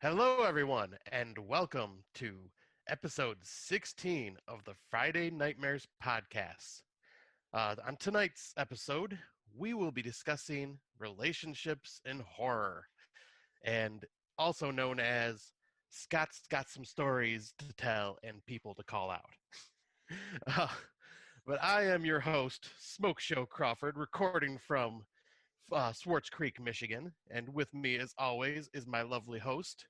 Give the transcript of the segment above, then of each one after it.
Hello, everyone, and welcome to episode 16 of the Friday Nightmares podcast. On tonight's episode, we will be discussing relationships in horror, and also known as Scott's got some stories to tell and people to call out. Uh, but I am your host, Smoke Show Crawford, recording from Swartz Creek, Michigan, and with me, as always, is my lovely host,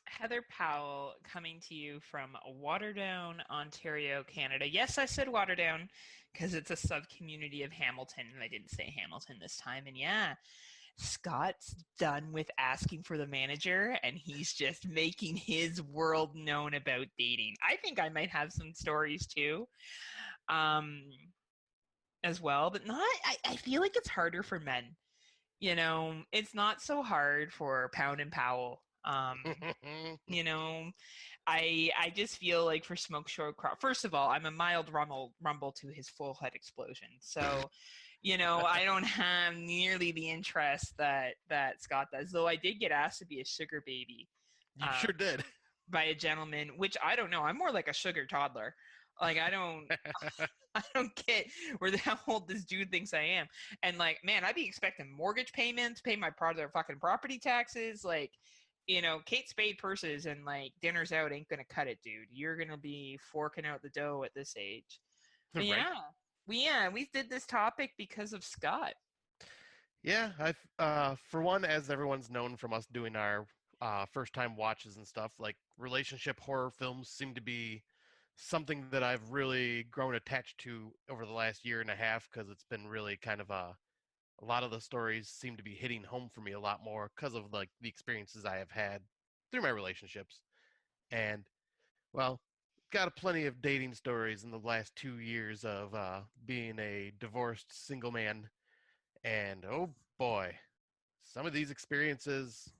Heather Powell coming to you from Waterdown, Ontario, Canada. Yes, I said Waterdown because it's a sub community of Hamilton, and I didn't say Hamilton this time. And yeah, Scott's done with asking for the manager, and he's just making his world known about dating. I think I might have some stories too, um, as well, but not. I feel like it's harder for men. It's not so hard for Pound and Powell. You know, I just feel like for Smoke Show Crowd, first of all, I'm a mild rumble to his full head explosion. So, I don't have nearly the interest that Scott does. Though I did get asked to be a sugar baby, you sure did. by a gentleman, which I don't know. I'm more like a sugar toddler. Like I don't get how old this dude thinks I am. And like, man, I'd be expecting mortgage payments, pay my fucking property taxes, like. Kate Spade purses and like dinners out ain't gonna cut it, dude. You're gonna be forking out the dough at this age. But Right. we did this topic because of Scott. Yeah, for one, as everyone's known from us doing our first time watches and stuff, like relationship horror films seem to be something that I've really grown attached to over the last year and a half because it's been really kind of a lot of the stories seem to be hitting home for me a lot more because of like the experiences I have had through my relationships. And well, got a plenty of dating stories in the last 2 years of being a divorced single man. And oh boy, some of these experiences,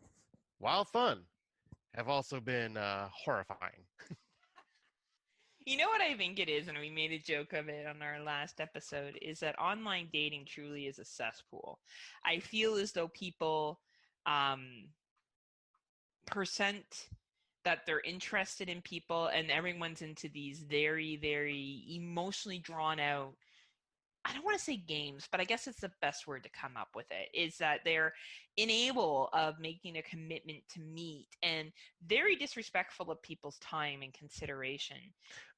while fun, have also been horrifying. You know what I think it is, and we made a joke of it on our last episode, is that online dating truly is a cesspool. I feel as though people um, present that they're interested in people, and everyone's into these very, very emotionally drawn out. I don't want to say games, but I guess it's the best word to come up with it, is that they're unable of making a commitment to meet and very disrespectful of people's time and consideration.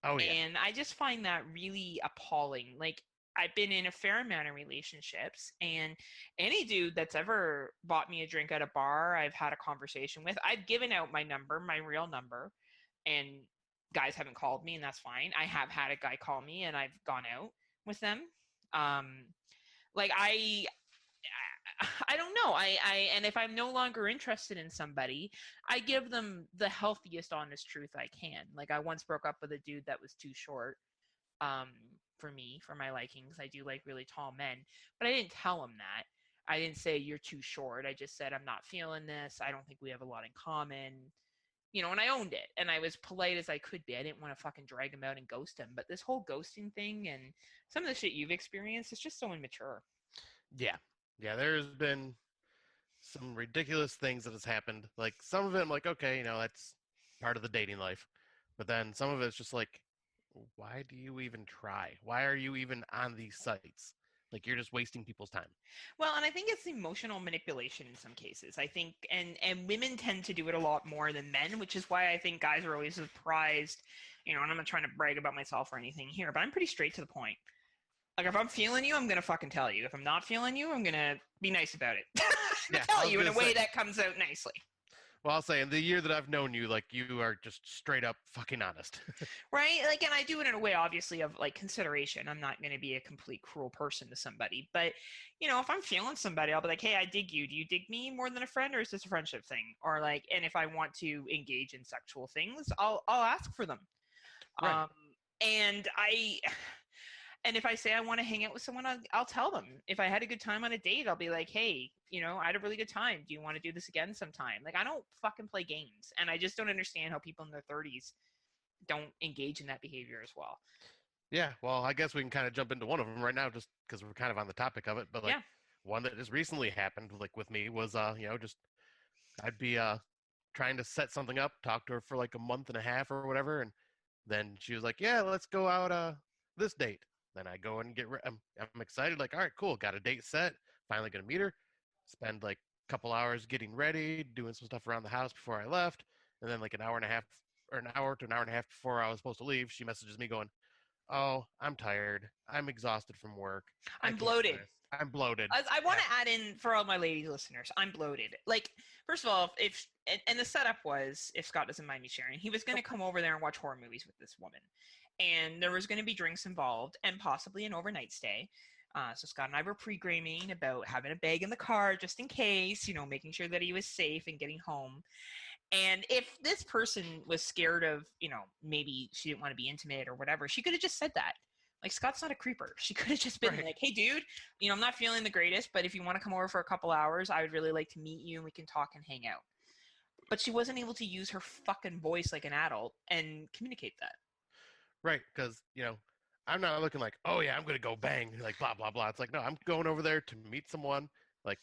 Oh yeah. And I just find that really appalling. Like, I've been in a fair amount of relationships, and any dude that's ever bought me a drink at a bar, I've had a conversation with, I've given out my number, my real number, and guys haven't called me, and that's fine. I have had a guy call me, and I've gone out with them. Um, like I don't know. And if I'm no longer interested in somebody, I give them the healthiest, honest truth I can. Like, I once broke up with a dude that was too short, um, for me, for my likings. I do like really tall men, but I didn't tell him that. I didn't say you're too short. I just said I'm not feeling this. I don't think we have a lot in common. And I owned it, and I was polite as I could be. I didn't want to fucking drag him out and ghost him. But this whole ghosting thing and some of the shit you've experienced is just so immature. Yeah. Yeah, there's been some ridiculous things that has happened. Like some of it I'm like, okay, that's part of the dating life. But then some of it's just like, why do you even try? Why are you even on these sites? Like you're just wasting people's time. Well, and I think it's emotional manipulation in some cases. I think, and women tend to do it a lot more than men, which is why I think guys are always surprised. And I'm not trying to brag about myself or anything here, but I'm pretty straight to the point. Like, if I'm feeling you, I'm gonna fucking tell you. If I'm not feeling you, I'm gonna be nice about it. I'm Yeah, gonna I tell was you in a gonna way say. that comes out nicely. Well, I'll say in the year that I've known you, like you are just straight up fucking honest. Right? Like, and I do it in a way, obviously, of like consideration. I'm not going to be a complete cruel person to somebody, but if I'm feeling somebody, I'll be like, hey, I dig you. Do you dig me more than a friend, or is this a friendship thing? Or like, and if I want to engage in sexual things, I'll ask for them. Right. Um, and and if I say I want to hang out with someone, I'll tell them. If I had a good time on a date, I'll be like, hey, I had a really good time. Do you want to do this again sometime? Like, I don't fucking play games. And I just don't understand how people in their 30s don't engage in that behavior as well. Yeah. Well, I guess we can kind of jump into one of them right now, just because we're kind of on the topic of it. But like Yeah. one that just recently happened, like with me, was just I'd be trying to set something up, talked to her for like a month and a half or whatever, and then she was like, "Yeah, let's go out this date." Then I go and I'm excited, like, all right, cool, got a date set. Finally gonna meet her. Spend like a couple hours getting ready, doing some stuff around the house before I left, and then like an hour and a half or an hour to an hour and a half before I was supposed to leave, she messages me going, "Oh, I'm tired. I'm exhausted from work. I I'm can't do bloated. this. I'm bloated." I want Yeah. to add in for all my ladies listeners, I'm bloated. Like, first of all, if and the setup was, if Scott doesn't mind me sharing, he was going to come over there and watch horror movies with this woman, and there was going to be drinks involved and possibly an overnight stay. So Scott and I were pre-gaming about having a bag in the car just in case, making sure that he was safe and getting home. And if this person was scared of, maybe she didn't want to be intimate or whatever, she could have just said that. Like, Scott's not a creeper. She could have just been Right. like, hey, dude, I'm not feeling the greatest, but if you want to come over for a couple hours, I would really like to meet you and we can talk and hang out. But she wasn't able to use her fucking voice like an adult and communicate that. Right, because I'm not looking like, oh yeah, I'm gonna go bang, like blah blah blah. It's like, no, I'm going over there to meet someone, like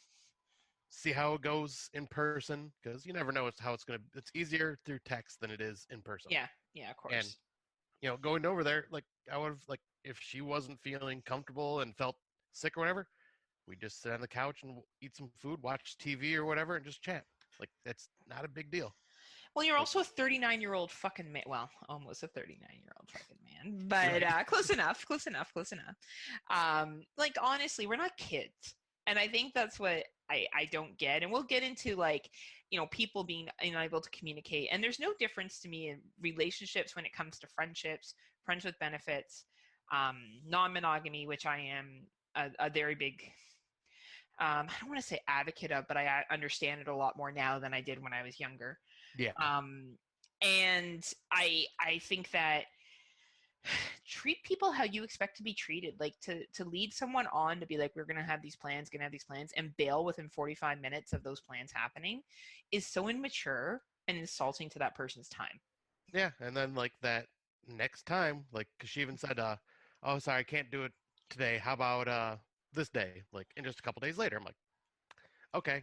see how it goes in person, because you never know how it's gonna. It's easier through text than it is in person. Yeah, yeah, of And course. going over there, like I would have, like, if she wasn't feeling comfortable and felt sick or whatever, we just sit on the couch and eat some food, watch TV or whatever, and just chat. Like it's not a big deal. Well, you're Like also a 39-year-old fucking man. Well, almost a 39-year-old fucking man, but right, close enough, close enough, close enough. Like, honestly, we're not kids, and I think that's what I don't get. And we'll get into, like, people being unable to communicate. And there's no difference to me in relationships when it comes to friendships, friends with benefits, non-monogamy, which I am a very big I don't want to say advocate of, but I understand it a lot more now than I did when I was younger. yeah, Um, and I think that treat people how you expect to be treated. Like, to lead someone on to be like, we're gonna have these plans, and bail within 45 minutes of those plans happening is so immature and insulting to that person's time. yeah. And then like that next time, like, cause she even said, "Oh, sorry, I can't do it today. How about this day?" Like, and just a couple days later, I'm like, okay,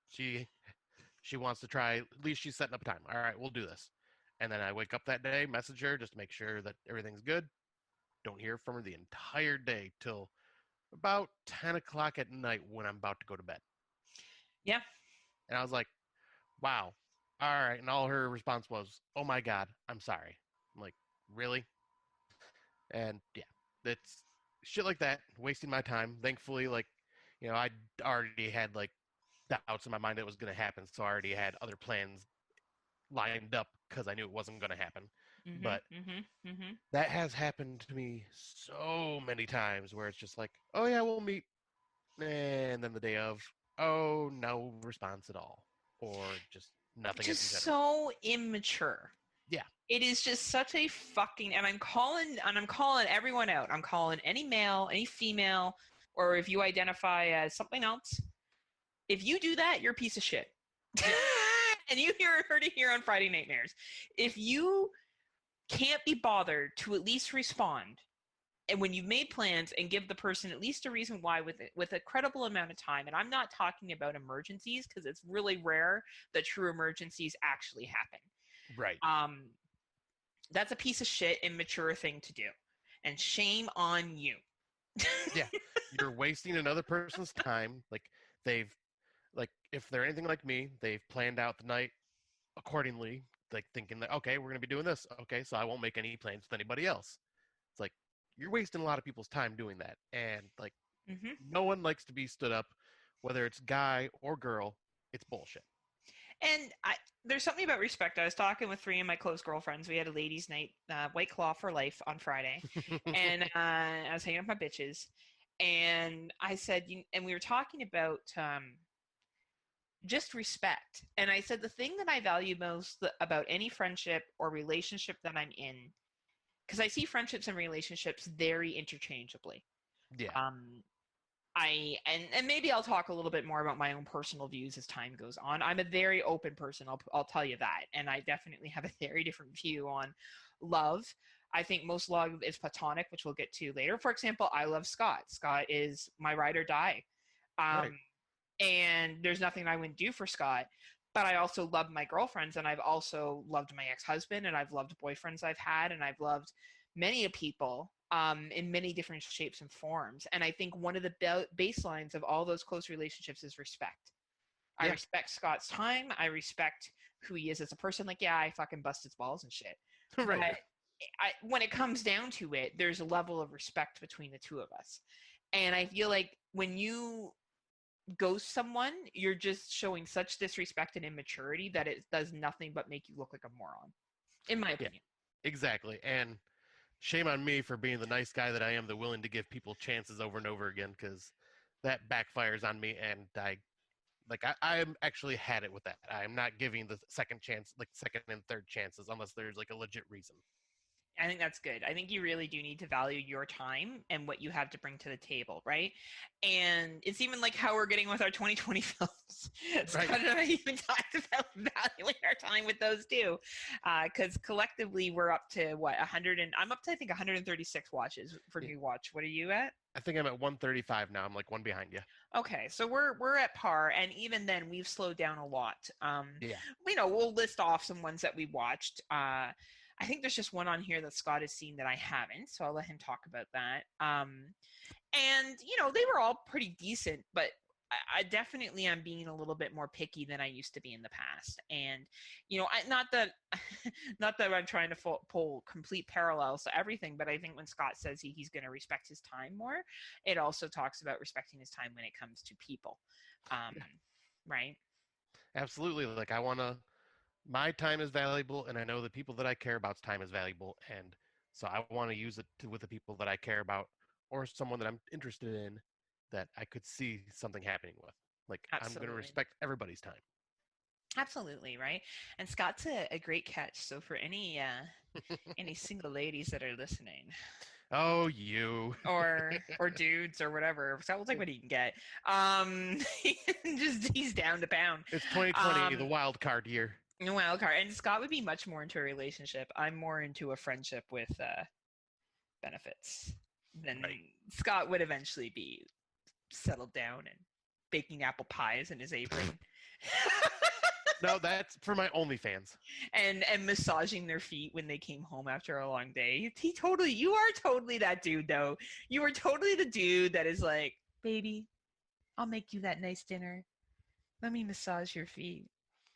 she she wants to try. At least she's setting up a time. All right, we'll do this. And then I wake up that day, message her just to make sure that everything's good. Don't hear from her the entire day till about 10 o'clock at night when I'm about to go to bed. Yeah. And I was like, wow. All right. And all her response was, oh my God, I'm sorry. I'm like, really? And yeah, it's shit like that, wasting my time. Thankfully, like, I already had like doubts in my mind that it was going to happen. So I already had other plans lined up because I knew it wasn't going to happen. Mhm. But Mhm. Mhm. that has happened to me so many times where it's just like, oh yeah, we'll meet, and then the day of, oh, no response at all, or just nothing in Just general. so immature. Yeah, It is just such a fucking, and I'm calling everyone out. I'm calling any male, any female, or if you identify as something else. If you do that, you're a piece of shit. And you heard it here on Friday Nightmares. If you can't be bothered to at least respond, and when you've made plans, and give the person at least a reason why, with a credible amount of time. And I'm not talking about emergencies, because it's really rare that true emergencies actually happen. right. Um, that's a piece of shit, immature thing to do, and shame on you. Yeah, you're wasting another person's time. Like they've, like, if they're anything like me, they've planned out the night accordingly, like thinking that, okay, we're gonna be doing this. Okay, so I won't make any plans with anybody else. It's like you're wasting a lot of people's time doing that, and like Hmm. no one likes to be stood up, whether it's guy or girl. It's bullshit. And there's something about respect. I was talking with three of my close girlfriends. We had a ladies' night, White Claw for life on Friday, and I was hanging with my bitches, and I said, and we were talking about just respect. And I said the thing that I value most about any friendship or relationship that I'm in, because I see friendships and relationships very interchangeably. Yeah, Um, and maybe I'll talk a little bit more about my own personal views as time goes on. I'm a very open person. I'll tell you that, and I definitely have a very different view on love. I think most love is platonic, which we'll get to later. For example, I love Scott. Scott is my ride or die, right. and there's nothing I wouldn't do for Scott. but I also love my girlfriends, and I've also loved my ex-husband, and I've loved boyfriends I've had, and I've loved many people in many different shapes and forms. And I think one of the baselines of all those close relationships is respect. I Yeah. respect Scott's time. I respect who he is as a person. Like, yeah, I fucking bust his balls and shit. But Right. when it comes down to it, there's a level of respect between the two of us. And I feel like when you ghost someone, you're just showing such disrespect and immaturity that it does nothing but make you look like a moron, in my Yeah. opinion. Exactly. And shame on me for being the nice guy that I am, that willing to give people chances over and over again, because that backfires on me, and I'm actually had it with that. I'm not giving the second chance, like second and third chances, unless there's like a legit reason. I think that's good. I think you really do need to value your time and what you have to bring to the table, right? And it's even like how we're getting with our 2020 films. Right. Scott and I even talked about valuing our time with those too, because collectively we're up to what 100 and I'm up to I think 136 watches for Yeah. new watch. What are you at? I think I'm at 135 now. I'm like one behind you. Okay, so we're at par, and even then we've slowed down a lot. Yeah. We'll list off some ones that we watched. I think there's just one on here that Scott has seen that I haven't, so I'll let him talk about that. And they were all pretty decent, but I definitely am being a little bit more picky than I used to be in the past. And I not that not that I'm trying to pull complete parallels to everything, but I think when Scott says he's going to respect his time more, it also talks about respecting his time when it comes to people, Yeah. right? Absolutely. Like, my time is valuable, and I know the people that I care about's time is valuable, and so I want to use it with the people that I care about, or someone that I'm interested in, that I could see something happening with. Like, I'm going to Absolutely. respect everybody's time. Absolutely, right? And Scott's a great catch. So for any single ladies that are listening, Oh, you. or dudes or whatever, Scott will take what he can get. Just he's down to pound. It's 2020, the Um, wild card year. wild card. And Scott would be much more into a relationship. I'm more into a friendship with benefits. Then Right. Scott would eventually be settled down and baking apple pies in his apron. No, that's for my OnlyFans. and massaging their feet when they came home after a long day. You are totally that dude though. You are totally the dude that is like, baby, I'll make you that nice dinner. Let me massage your feet.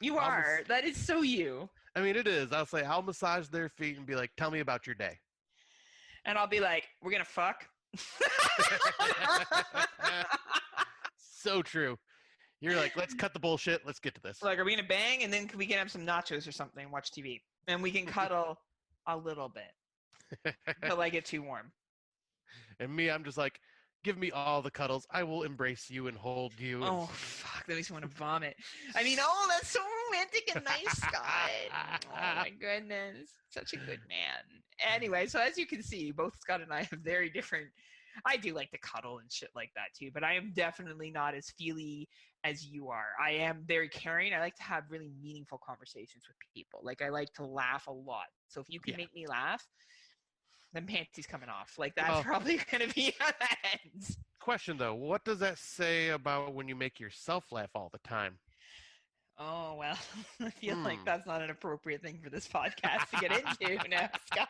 You I'll are. That is so you. I mean, it is. I'll say, I'll massage their feet and be like, tell me about your day. And I'll be like, we're gonna fuck. So true. You're like, let's cut the bullshit. Let's get to this. Like, are we gonna bang and then we can have some nachos or something and watch TV? And we can cuddle a little bit until I get too warm. And me, I'm just like, give me all the cuddles. I will embrace you and hold you. Oh, fuck. That makes me want to vomit. I mean, oh, that's so romantic and nice, Scott. Oh, my goodness. Such a good man. Anyway, so as you can see, both Scott and I have very different. I do like to cuddle and shit like that too, but I am definitely not as feely as you are. I am very caring. I like to have really meaningful conversations with people. Like, I like to laugh a lot. So if you can Yeah. make me laugh, then panties coming off. Like, that's Well, probably going to be how that ends. question though, what does that say about when you make yourself laugh all the time? Oh, well, I feel like Hmm. that's not an appropriate thing for this podcast to get into now, Scott.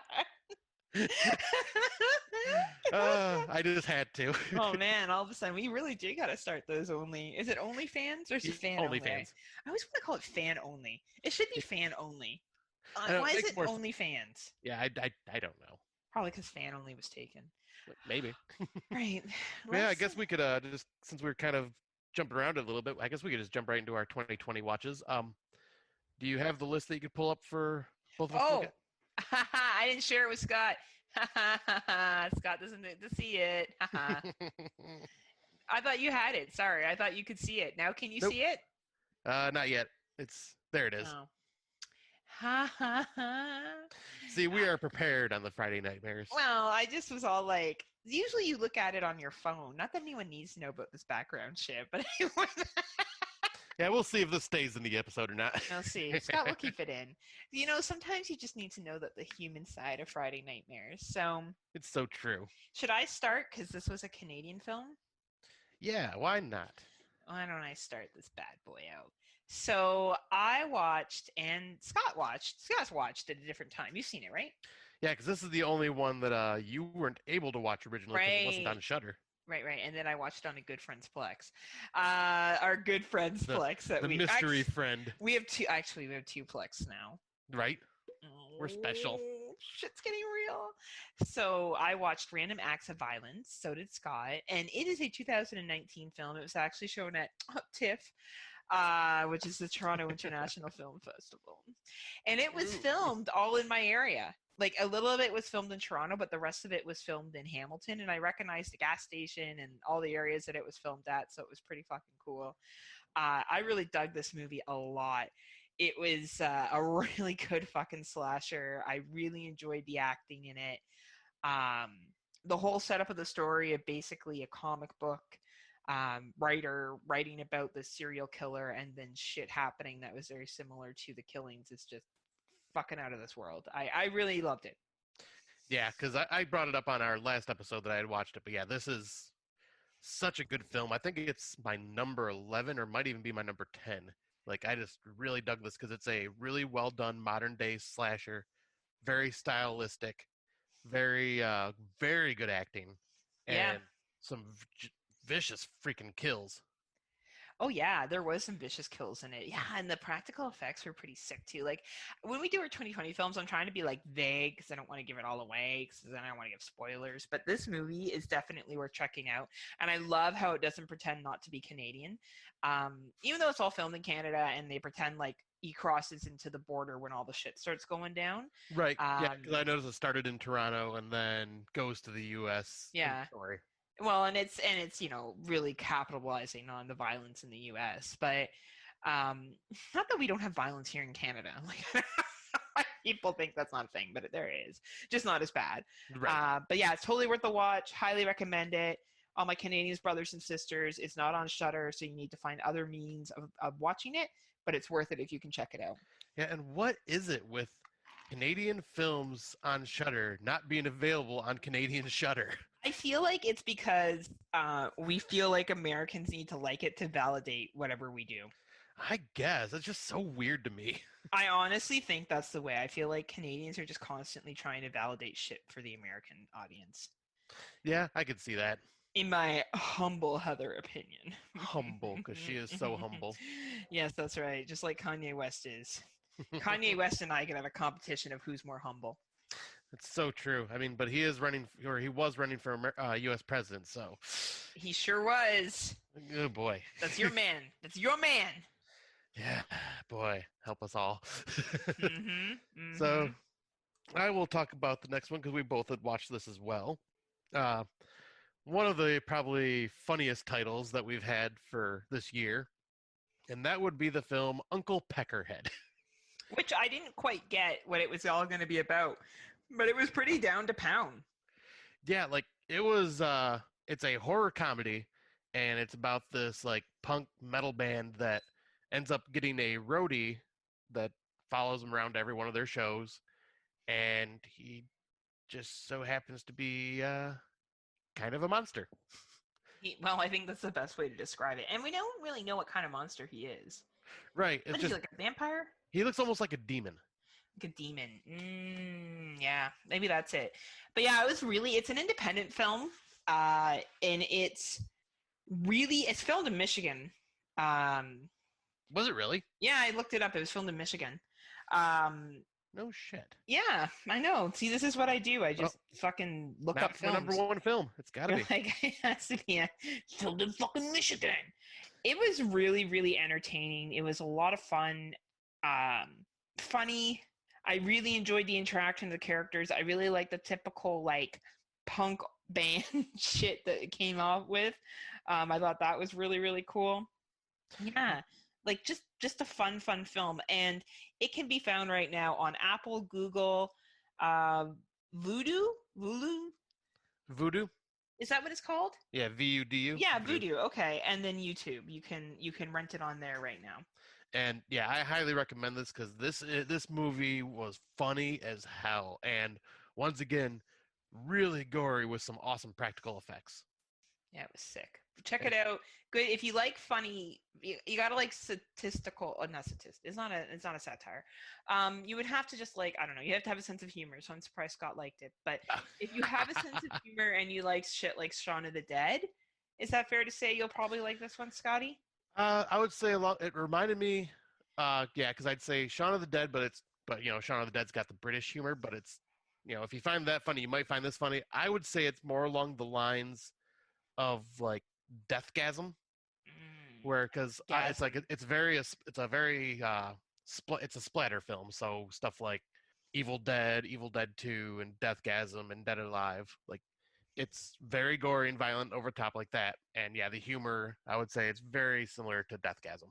I just had to. Oh man, all of a sudden we really do got to start those only. Is it OnlyFans or is it fan only? OnlyFans. I always want to call it fan only. It should be fan only. It Why is makes it more OnlyFans? Yeah, I don't know. Probably because fan only was taken. Maybe. Right. Yeah, I guess we could just, since we're kind of jumping around a little bit, I guess we could just jump right into our 2020 watches. Do you have the list that you could pull up for both of us to look Oh, I didn't share it with Scott. Scott doesn't need to see it. I thought you had it. Sorry, I thought you could see it. Now can you Nope. see it? Not yet. There it is. Oh. Ha ha ha. See, we are prepared on the Friday Nightmares. Well, I just was all like, usually you look at it on your phone. Not that anyone needs to know about this background shit, but Yeah, we'll see if this stays in the episode or not. I'll see. Scott will keep it in. Sometimes you just need to know that the human side of Friday Nightmares. So, It's so true. should I start? Because this was a Canadian film. Yeah, why not? Why don't I start this bad boy out? So I watched and Scott watched. Scott's watched at a different time. You've seen it, right? Yeah, because this is the only one that you weren't able to watch originally because it wasn't on Right. Shudder. Right. And then I watched on a good friend's Plex. Our good friend's The Plex that the we mystery actually friend, we have two. Actually, we have two Plex now. right? We're special. Oh, shit's getting real. So I watched Random Acts of Violence. So did Scott, and it is a 2019 film. It was actually shown at TIFF, which is the Toronto International Film Festival, and it was Ooh. filmed all in my area. Like a little of it was filmed in Toronto, but the rest of it was filmed in Hamilton, and I recognized the gas station and all the areas that it was filmed at, so it was pretty fucking cool. I really dug this movie a lot. It was a really good fucking slasher. I really enjoyed the acting in it. Um, the whole setup of the story of basically a comic book writer writing about the serial killer and then shit happening that was very similar to the killings is just fucking out of this world. I really loved it. Yeah, because I brought it up on our last episode that I had watched it, but yeah, this is such a good film. I think it's my number 11 or might even be my number 10. Like, I just really dug this because it's a really well done modern day slasher, very stylistic, very good acting, Yeah. and some vicious freaking kills. Oh yeah, there was some vicious kills in it. Yeah, and the practical effects were pretty sick too. Like when we do our 2020 films, I'm trying to be like vague because I don't want to give it all away because then I don't want to give spoilers. But this movie is definitely worth checking out, and I love how it doesn't pretend not to be Canadian, even though it's all filmed in Canada and they pretend like he crosses into the border when all the shit starts going down. Right. Yeah, Um, because I noticed it started in Toronto and then goes to the U.S. in the yeah, story. well, and it's really capitalizing on the violence in the U.S. But not that we don't have violence here in Canada. Like people think that's not a thing, but there is, just not as bad. Right. But yeah, it's totally worth the watch. Highly recommend it. All my Canadian brothers and sisters, it's not on Shudder, so you need to find other means of watching it. But it's worth it if you can check it out. Yeah, and what is it with Canadian films on Shudder not being available on Canadian Shudder? I feel like it's because we feel like Americans need to like it to validate whatever we do. I guess it's just so weird to me. I honestly think that's the way. I feel like Canadians are just constantly trying to validate shit for the American audience. Yeah, I could see that. In my humble Heather opinion. Humble, because she is so humble. Yes, that's right. Just like Kanye West is. Kanye West and I could have a competition of who's more humble. It's so true. I mean, but he is running, or he was running for U.S. president, so. He sure was. Oh boy. That's your man. That's your man. Yeah, boy, help us all. Mm-hmm. So, I will talk about the next one because we both had watched this as well. Uh, one of the probably funniest titles that we've had for this year, and that would be the film Uncle Peckerhead. Which I didn't quite get what it was all going to be about, but it was pretty down to pound. Yeah, like it was it's a horror comedy and it's about this like punk metal band that ends up getting a roadie that follows them around to every one of their shows, and he just so happens to be kind of a monster. Well, I think that's the best way to describe it. And we don't really know what kind of monster he is. Right. It's What is he, just like a vampire? he looks almost like a demon. Like a demon. Yeah, maybe that's it. But yeah, it's an independent film. And it's filmed in Michigan. Was it really? Yeah, I looked it up. It was filmed in Michigan. Um, No shit. yeah, I know. See, this is what I do. I Well, just fucking look now up it's my films. number one film. It's got to be. Like, it has to be filmed in fucking Michigan. It was really, really entertaining. It was a lot of fun, funny. I really enjoyed the interaction of the characters. I really like the typical like punk band shit that it came out with. I thought that was really, really cool. Yeah, like just a fun film, and it can be found right now on Apple, Google, uh, Voodoo. Voodoo? Is that what it's called? Yeah, VUDU. Yeah, Voodoo. Okay, and then YouTube. You can rent it on there right now. And yeah, I highly recommend this because this movie was funny as hell, and once again, really gory with some awesome practical effects. Yeah, it was sick. Check it out. Good. If you like funny, you gotta like statistical. Not statist. It's not a satire. You would have to just like, I don't know. You have to have a sense of humor. So I'm surprised Scott liked it. But if you have a sense of humor and you like shit like Shaun of the Dead, is that fair to say you'll probably like this one, Scotty? I would say a lot. It reminded me, yeah, because I'd say Shaun of the Dead, but Shaun of the Dead's got the British humor, but it's, if you find that funny, you might find this funny. I would say it's more along the lines of like Deathgasm, where because it's like it's a very it's a splatter film, so stuff like Evil Dead, Evil Dead 2, and Deathgasm and Dead Alive, like it's very gory and violent over top like that. And yeah, the humor, I would say it's very similar to Deathgasm.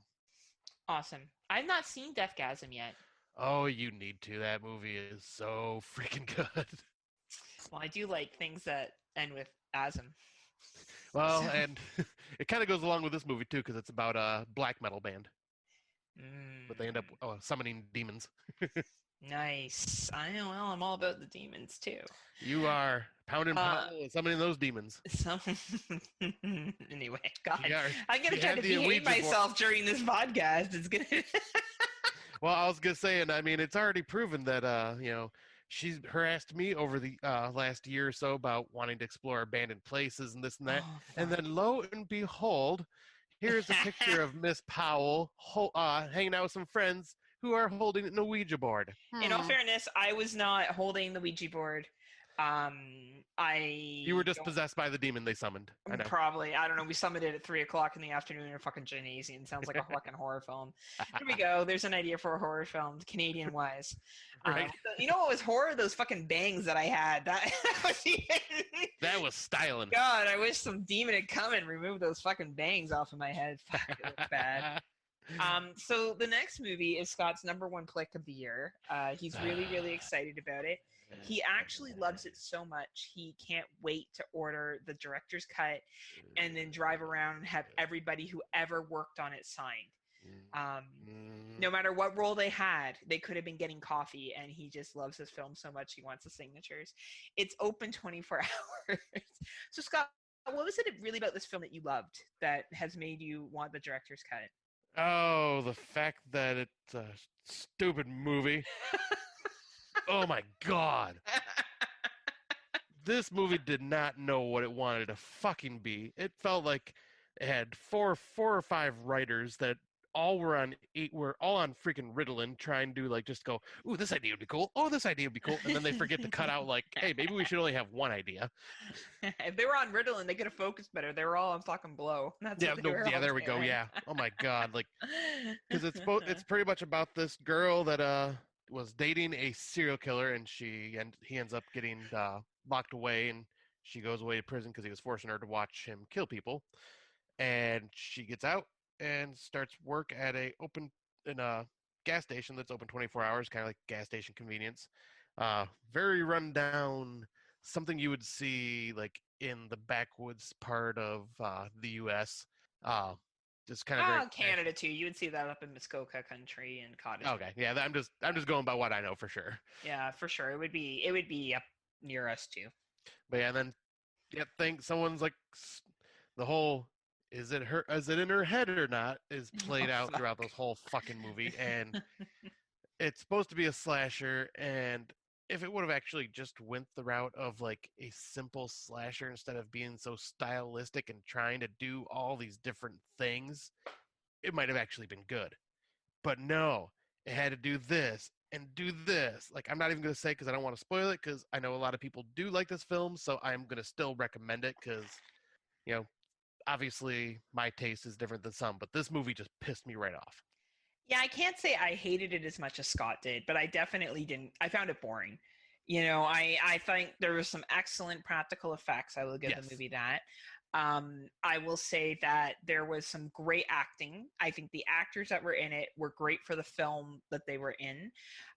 Awesome. I've not seen Deathgasm yet. Oh, you need to. That movie is so freaking good. Well, I do like things that end with asm. Well, and it kind of goes along with this movie too, because it's about a black metal band, but they end up summoning demons. Nice. I'm all about the demons too. You are pounding summoning those demons. Anyway, God, I'm gonna try to behave myself during this podcast. It's gonna. Well, I was gonna say, and I mean, it's already proven that she's harassed me over the last year or so about wanting to explore abandoned places and this and that, and then lo and behold, here's a picture of Miss Powell hanging out with some friends who are holding an Ouija board. In all fairness, I was not holding the Ouija board. You were just possessed by the demon they summoned. I know. Probably. I don't know. We summoned it at 3:00 in the afternoon in a fucking gymnasium. Sounds like a fucking horror film. Here we go. There's an idea for a horror film, Canadian wise. Right. You know what was horror? Those fucking bangs that I had. That was styling. God, I wish some demon had come and removed those fucking bangs off of my head. Fuck, it looked bad. So the next movie is Scott's #1 pick of the year. He's really, really excited about it. He actually loves it so much he can't wait to order the director's cut and then drive around and have everybody who ever worked on it signed. No matter what role they had, they could have been getting coffee, and he just loves this film so much he wants the signatures. It's open 24 hours. So Scott, what was it really about this film that you loved that has made you want the director's cut? Oh, the fact that it's a stupid movie. Oh my God. This movie did not know what it wanted to fucking be. It felt like it had four or five writers that all were on freaking Ritalin trying to like just go, ooh, this idea would be cool. Oh, this idea would be cool. And then they forget to cut out like, hey, maybe we should only have one idea. If they were on Ritalin, they could have focused better. They were all on fucking blow. There we go. Yeah. Oh my God. Like, because it's pretty much about this girl that was dating a serial killer, and he ends up getting locked away, and she goes away to prison because he was forcing her to watch him kill people. And she gets out and starts work at a gas station that's open 24 hours, kind of like gas station convenience. Very rundown, something you would see like in the backwoods part of the U.S. Just kind of Canada too. You would see that up in Muskoka country and Cottage. Okay, yeah, I'm just going by what I know for sure. Yeah, for sure. It would be up near us too. But yeah, and then think someone's like the whole is it in her head or not is played out throughout this whole fucking movie, and it's supposed to be a slasher, and if it would have actually just went the route of like a simple slasher instead of being so stylistic and trying to do all these different things, it might have actually been good. But no, it had to do this and do this. Like, I'm not even going to say because I don't want to spoil it, because I know a lot of people do like this film, so I'm going to still recommend it because, obviously my taste is different than some, but this movie just pissed me right off. Yeah, I can't say I hated it as much as Scott did, but I definitely didn't. I found it boring. I think there was some excellent practical effects. I will give the movie that. I will say that there was some great acting. I think the actors that were in it were great for the film that they were in.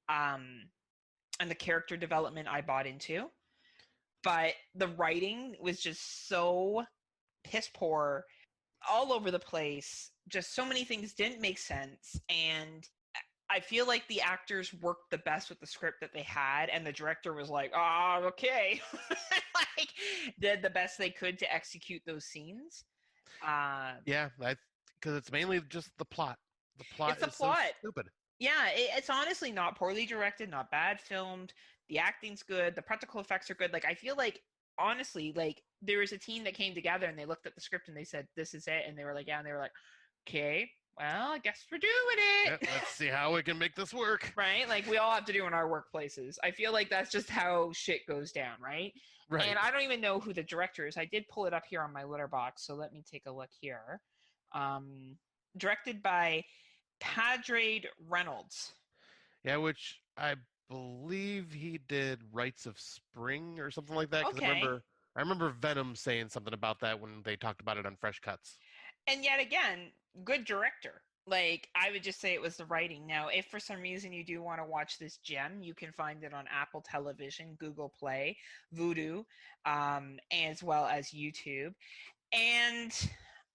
And the character development I bought into. But the writing was just so piss poor, all over the place. Just so many things didn't make sense, and I feel like the actors worked the best with the script that they had, and the director was like, okay. Like, did the best they could to execute those scenes. Yeah, because it's mainly just the plot. The plot It's the is so plot. stupid. Yeah, it's honestly not poorly directed, not bad filmed. The acting's good. The practical effects are good. Like I feel like honestly, like there was a team that came together and they looked at the script and they said, "This is it," and they were like, "Yeah," and they were like, "Okay, well, I guess we're doing Yeah, it." let's see how we can make this work. Right? Like we all have to do in our workplaces. I feel like that's just how shit goes down, right? Right. And I don't even know who the director is. I did pull it up here on my letterbox, so let me take a look here. Um, directed by Padre Reynolds. Yeah, which I believe he did Rites of Spring or something like that. Because Okay. I remember Venom saying something about that when they talked about it on Fresh Cuts. And yet again, good director. Like I would just say it was the writing. Now, if for some reason you do want to watch this gem, you can find it on Apple Television, Google Play, Vudu, as well as YouTube. And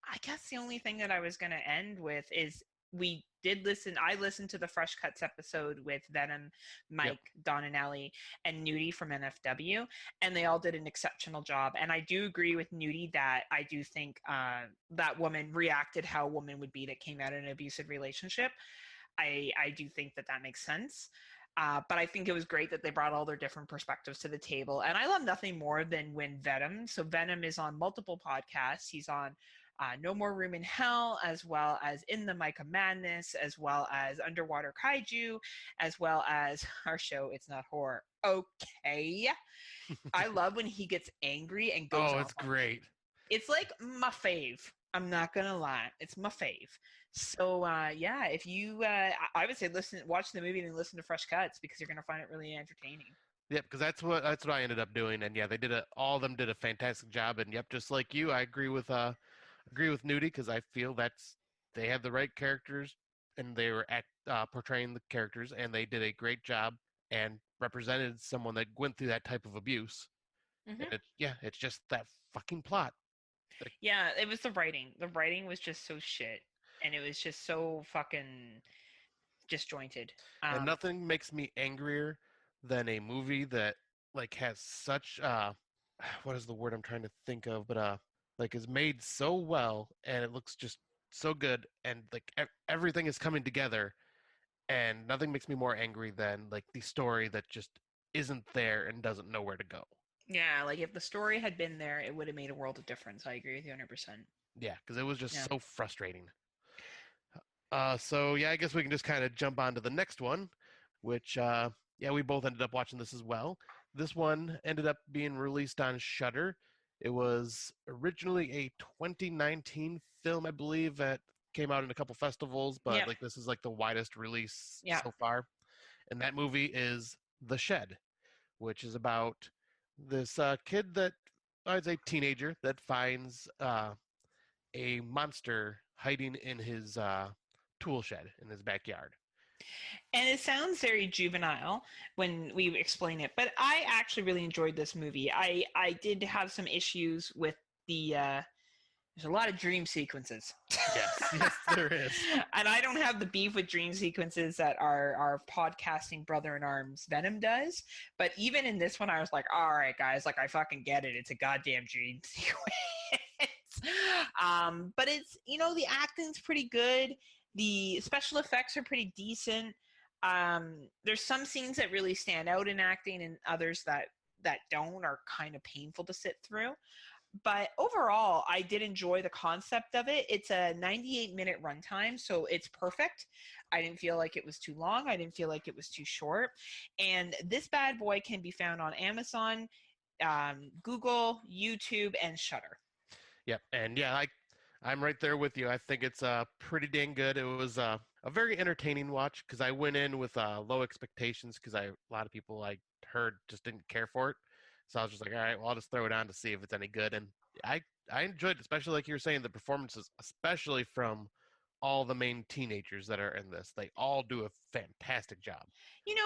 I guess the only thing that I was going to end with is I listened to the Fresh Cuts episode with Venom, Yep. Mike, Don and Ellie, and Nudie from NFW, and they all did an exceptional job. And I do agree with Nudie that I do think that woman reacted how a woman would be that came out of an abusive relationship. I do think that makes sense. But I think it was great that they brought all their different perspectives to the table. And I love nothing more than when Venom. So Venom is on multiple podcasts. He's on No More Room in Hell, as well as In the Mic of Madness, as well as Underwater Kaiju, as well as our show, It's Not Horror. Okay. I love when he gets angry and goes Oh, off it's on me. great. It's like my fave. I'm not gonna lie, it's my fave. So yeah, if you, I would say watch the movie, and then listen to Fresh Cuts because you're gonna find it really entertaining. Yep, because that's what I ended up doing, and yeah, all of them did a fantastic job, and yep, just like you, I agree with Nudie because I feel they had the right characters and they were portraying the characters, and they did a great job and represented someone that went through that type of abuse. Hmm. And it's just that fucking plot. Like, Yeah, it was the writing. The writing was just so shit, and it was just so fucking disjointed. and Um, nothing makes me angrier than a movie that like has such what is the word I'm trying to think of, but like is made so well and it looks just so good and like everything is coming together, and nothing makes me more angry than like the story that just isn't there and doesn't know where to go. yeah, like if the story had been there, it would have made a world of difference. I agree with you 100%. Yeah, because it was just Yeah. so frustrating. So yeah, I guess we can just kind of jump on to the next one, which yeah, we both ended up watching this as well. This one ended up being released on Shudder. It was originally a 2019 film, I believe, that came out in a couple festivals, but Yep. like this is like the widest release Yeah. so far. And that movie is The Shed, which is about this kid that I'd say teenager that finds a monster hiding in his tool shed in his backyard. And it sounds very juvenile when we explain it, but I actually really enjoyed this movie. I did have some issues with the there's a lot of dream sequences. Yes, yes, there is. And I don't have the beef with dream sequences that our podcasting brother in arms Venom does. But even in this one, I was like, all right, guys, like I fucking get it. It's a goddamn dream sequence. But it's, the acting's pretty good. The special effects are pretty decent. There's some scenes that really stand out in acting, and others that don't are kind of painful to sit through. But overall, I did enjoy the concept of it. It's a 98-minute runtime, so it's perfect. I didn't feel like it was too long. I didn't feel like it was too short. And this bad boy can be found on Amazon, Google, YouTube, and Shudder. Yep, and yeah, I'm right there with you. I think it's pretty dang good. It was a very entertaining watch because I went in with low expectations because a lot of people I heard just didn't care for it. So I was just like, all right, well, I'll just throw it on to see if it's any good. And I I enjoyed it, especially like you were saying, the performances, especially from all the main teenagers that are in this. They all do a fantastic job. And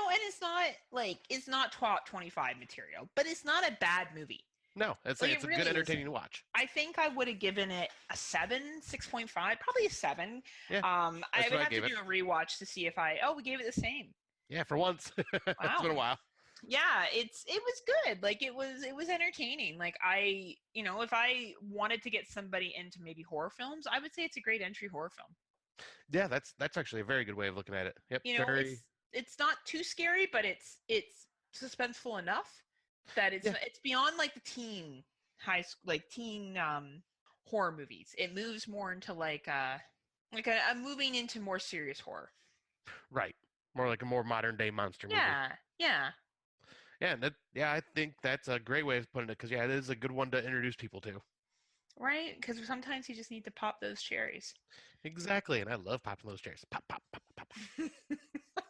it's not top 25 material, but it's not a bad movie. No, it's Like like it it's a good really isn't. entertaining watch. I think I would have given it a 7, 6.5, probably a 7. Yeah, I that's would what I have to gave it. do a rewatch to see if we gave it the same. Yeah, for once. It's Wow. been a while. Yeah, it was good. Like it was entertaining. Like if I wanted to get somebody into maybe horror films, I would say it's a great entry horror film. Yeah, that's actually a very good way of looking at it. Yep, You know, very. it's not too scary, but it's suspenseful enough that Yeah, it's beyond like the teen like teen horror movies. It moves more into like a moving into more serious horror. right. More like a more modern day monster movie. Yeah, yeah. Yeah, yeah, I think that's a great way of putting it because yeah, it is a good one to introduce people to. Right? Because sometimes you just need to pop those cherries. Exactly, and I love popping those cherries. Pop, pop, pop, pop, pop.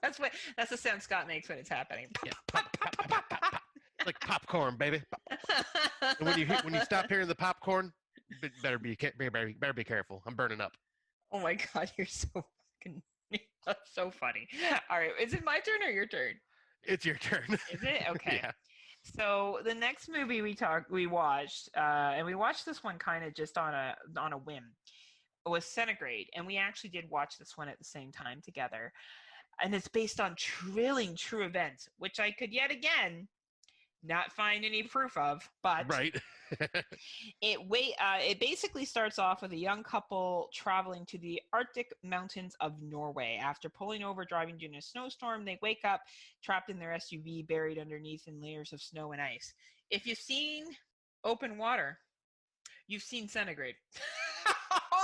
That's the sound Scott makes when it's happening. Yeah, pop, pop, pop, pop, pop, pop. It's like popcorn, baby. Pop, pop, pop. And when you stop hearing the popcorn, better be careful. I'm burning up. Oh my god, you're so fucking that's so funny. All right, is it my turn or your turn? It's your turn. Is it? Okay. Yeah. So the next movie we watched, and we watched this one kind of just on a whim, was Centigrade, and we actually did watch this one at the same time together. And it's based on true events, which I could yet again not find any proof of, but Right. it basically starts off with a young couple traveling to the Arctic mountains of Norway. After pulling over driving during a snowstorm, they wake up trapped in their SUV, buried underneath in layers of snow and ice. If you've seen Open Water, you've seen Centigrade.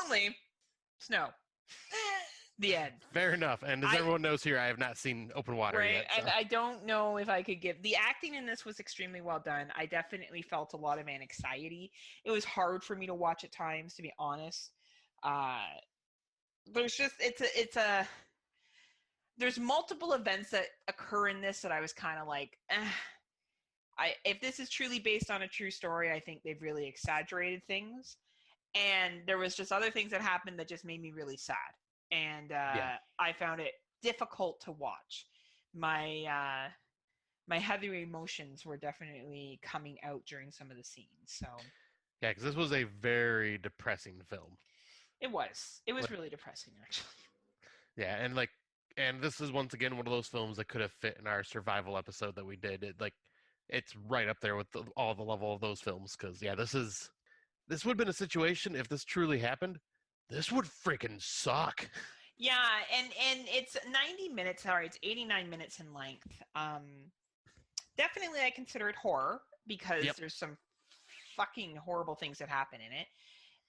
Only snow. The end. Fair enough. And as everyone knows here, I have not seen Open Water right, yet. So. and I don't know if I could give the acting in this was extremely well done. I definitely felt a lot of anxiety. It was hard for me to watch at times, to be honest. There's just there's multiple events that occur in this that I was kind of like, if this is truly based on a true story, I think they've really exaggerated things. And there was just other things that happened that just made me really sad. And I found it difficult to watch. My heavy emotions were definitely coming out during some of the scenes. So yeah, because this was a very depressing film. it was really depressing, actually. Yeah, and this is once again one of those films that could have fit in our survival episode that we did. It's right up there with all the level of those films because yeah, this would have been a situation if this truly happened. This would freaking suck. Yeah, and it's 90 minutes. Sorry, it's 89 minutes in length. Definitely, I consider it horror because there's some fucking horrible things that happen in it,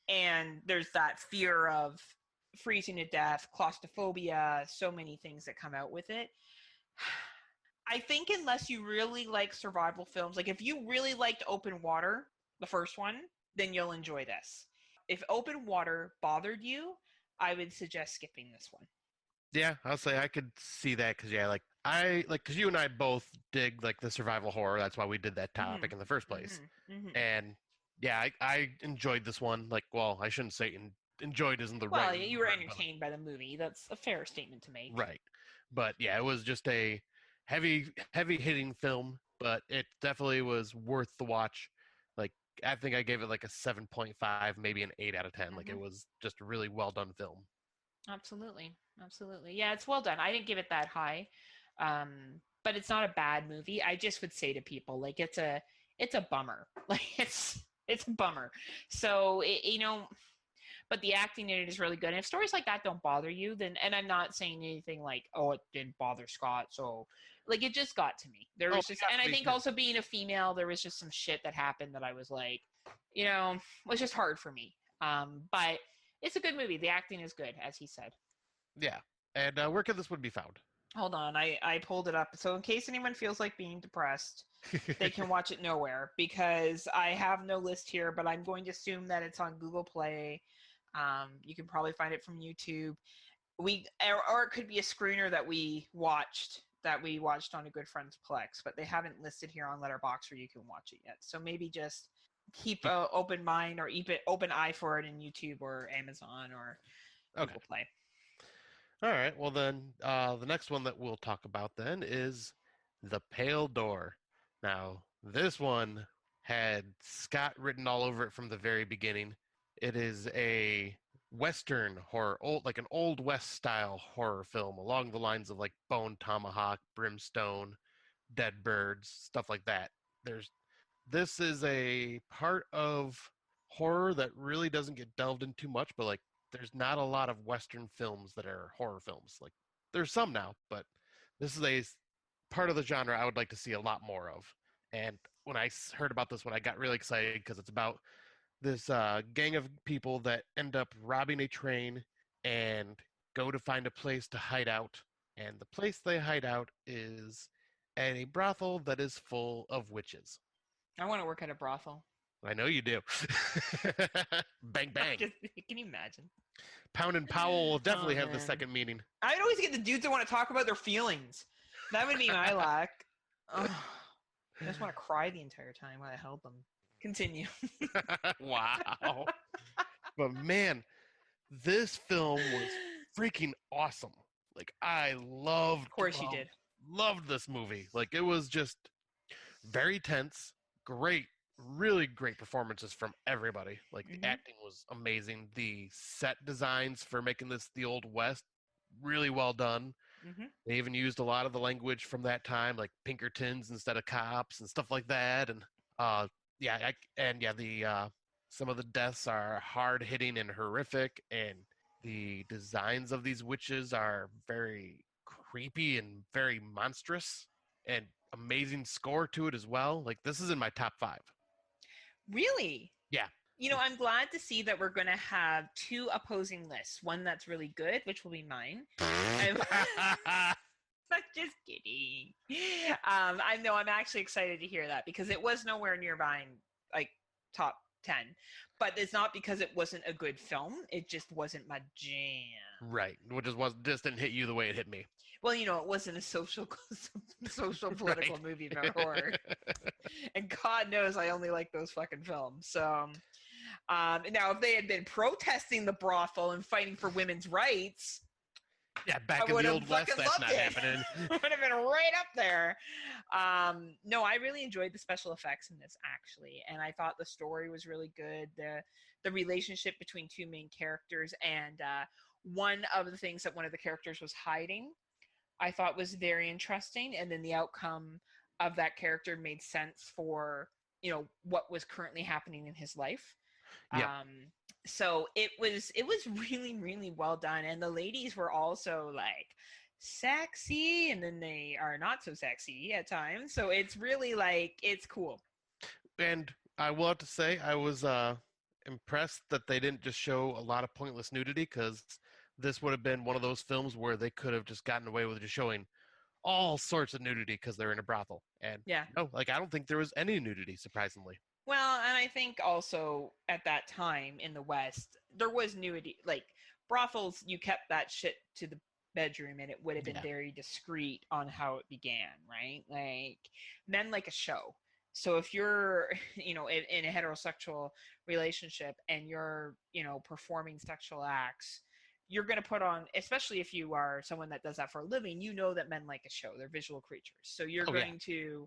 and there's that fear of freezing to death, claustrophobia, so many things that come out with it. I think unless you really like survival films, like if you really liked Open Water, the first one, then you'll enjoy this. If Open Water bothered you, I would suggest skipping this one. Yeah, I'll say I could see that because yeah, because you and I both dig like the survival horror. That's why we did that topic in the first place. And yeah, I enjoyed this one. Like, well, I shouldn't say enjoyed isn't the right. Well, you were entertained by the movie. That's a fair statement to make. Right, but yeah, it was just a heavy hitting film, but it definitely was worth the watch. Like, I think I gave it like a 7.5, maybe an 8 out of 10. Like, it was just a really well done film. Absolutely. Yeah, it's well done. I didn't give it that high, but it's not a bad movie. I just would say to people, like, it's a bummer. Like, it's a bummer. So but the acting in it is really good. And if stories like that don't bother you, then, and I'm not saying anything like, oh, it didn't bother Scott, so like it just got to me. There was and I think also being a female, there was just some shit that happened that I was like, was just hard for me. But it's a good movie. The acting is good, as he said. Yeah. And where could this one be found? Hold on, I pulled it up. So in case anyone feels like being depressed, they can watch it nowhere because I have no list here, but I'm going to assume that it's on Google Play. You can probably find it from YouTube. Or it could be a screener that we watched on a good friend's Plex, but they haven't listed here on Letterboxd where you can watch it yet. So maybe just keep an open mind or open eye for it in YouTube or Amazon or Google Play. All right. Well, then the next one that we'll talk about then is The Pale Door. Now, this one had Scott written all over it from the very beginning. It is a Western horror, like an Old West style horror film along the lines of like Bone Tomahawk, Brimstone, dead birds, stuff like that. There's this is a part of horror that really doesn't get delved into too much, but like there's not a lot of Western films that are horror films. Like there's some now, but this is a part of the genre I would like to see a lot more of. And when I heard about this one, I got really excited because it's about this gang of people that end up robbing a train and go to find a place to hide out. And the place they hide out is at a brothel that is full of witches. I want to work at a brothel. I know you do. Bang, bang. Can you imagine? Pound and Powell will definitely have the man. second meaning. I'd always get the dudes that want to talk about their feelings. That would be my lack. I just want to cry the entire time while I held them. Continue. Wow. But man, this film was freaking awesome. Like I loved. Of course you did. Loved this movie. Like it was just very tense, great, really great performances from everybody. Like the acting was amazing. The set designs for making this the Old West, really well done. They even used a lot of the language from that time, like Pinkertons instead of cops and stuff like that. And some of the deaths are hard hitting and horrific, and the designs of these witches are very creepy and very monstrous, and amazing score to it as well. Like this is in my top 5. Really? Yeah. You know, I'm glad to see that we're going to have 2 opposing lists. One that's really good, which will be mine. I'm just kidding. I know I'm actually excited to hear that because it was nowhere near mine, like top 10. But it's not because it wasn't a good film. It just wasn't my jam. Right. Which just didn't hit you the way it hit me. Well, you know, it wasn't a social political movie about horror. And God knows I only like those fucking films. So, now if they had been protesting the brothel and fighting for women's rights, yeah, back in the Old West, that's not happening. Would have been right up there. No, I really enjoyed the special effects in this actually, and I thought the story was really good. The relationship between 2 main characters, and one of the things that one of the characters was hiding, I thought was very interesting, and then the outcome of that character made sense for, you know, what was currently happening in his life. Yeah. So it was really, really well done. And the ladies were also like sexy, and then they are not so sexy at times. So it's really like, it's cool. And I will have to say, I was impressed that they didn't just show a lot of pointless nudity, because this would have been one of those films where they could have just gotten away with just showing all sorts of nudity because they're in a brothel. And yeah, no, like I don't think there was any nudity, surprisingly. Well, and I think also at that time in the West, there was nudity. Like brothels, you kept that shit to the bedroom, and it would have been very discreet on how it began, right? Like men like a show. So if you're, you know, in a heterosexual relationship and you're, you know, performing sexual acts, you're going to put on, especially if you are someone that does that for a living, you know that men like a show. They're visual creatures. So you're going to,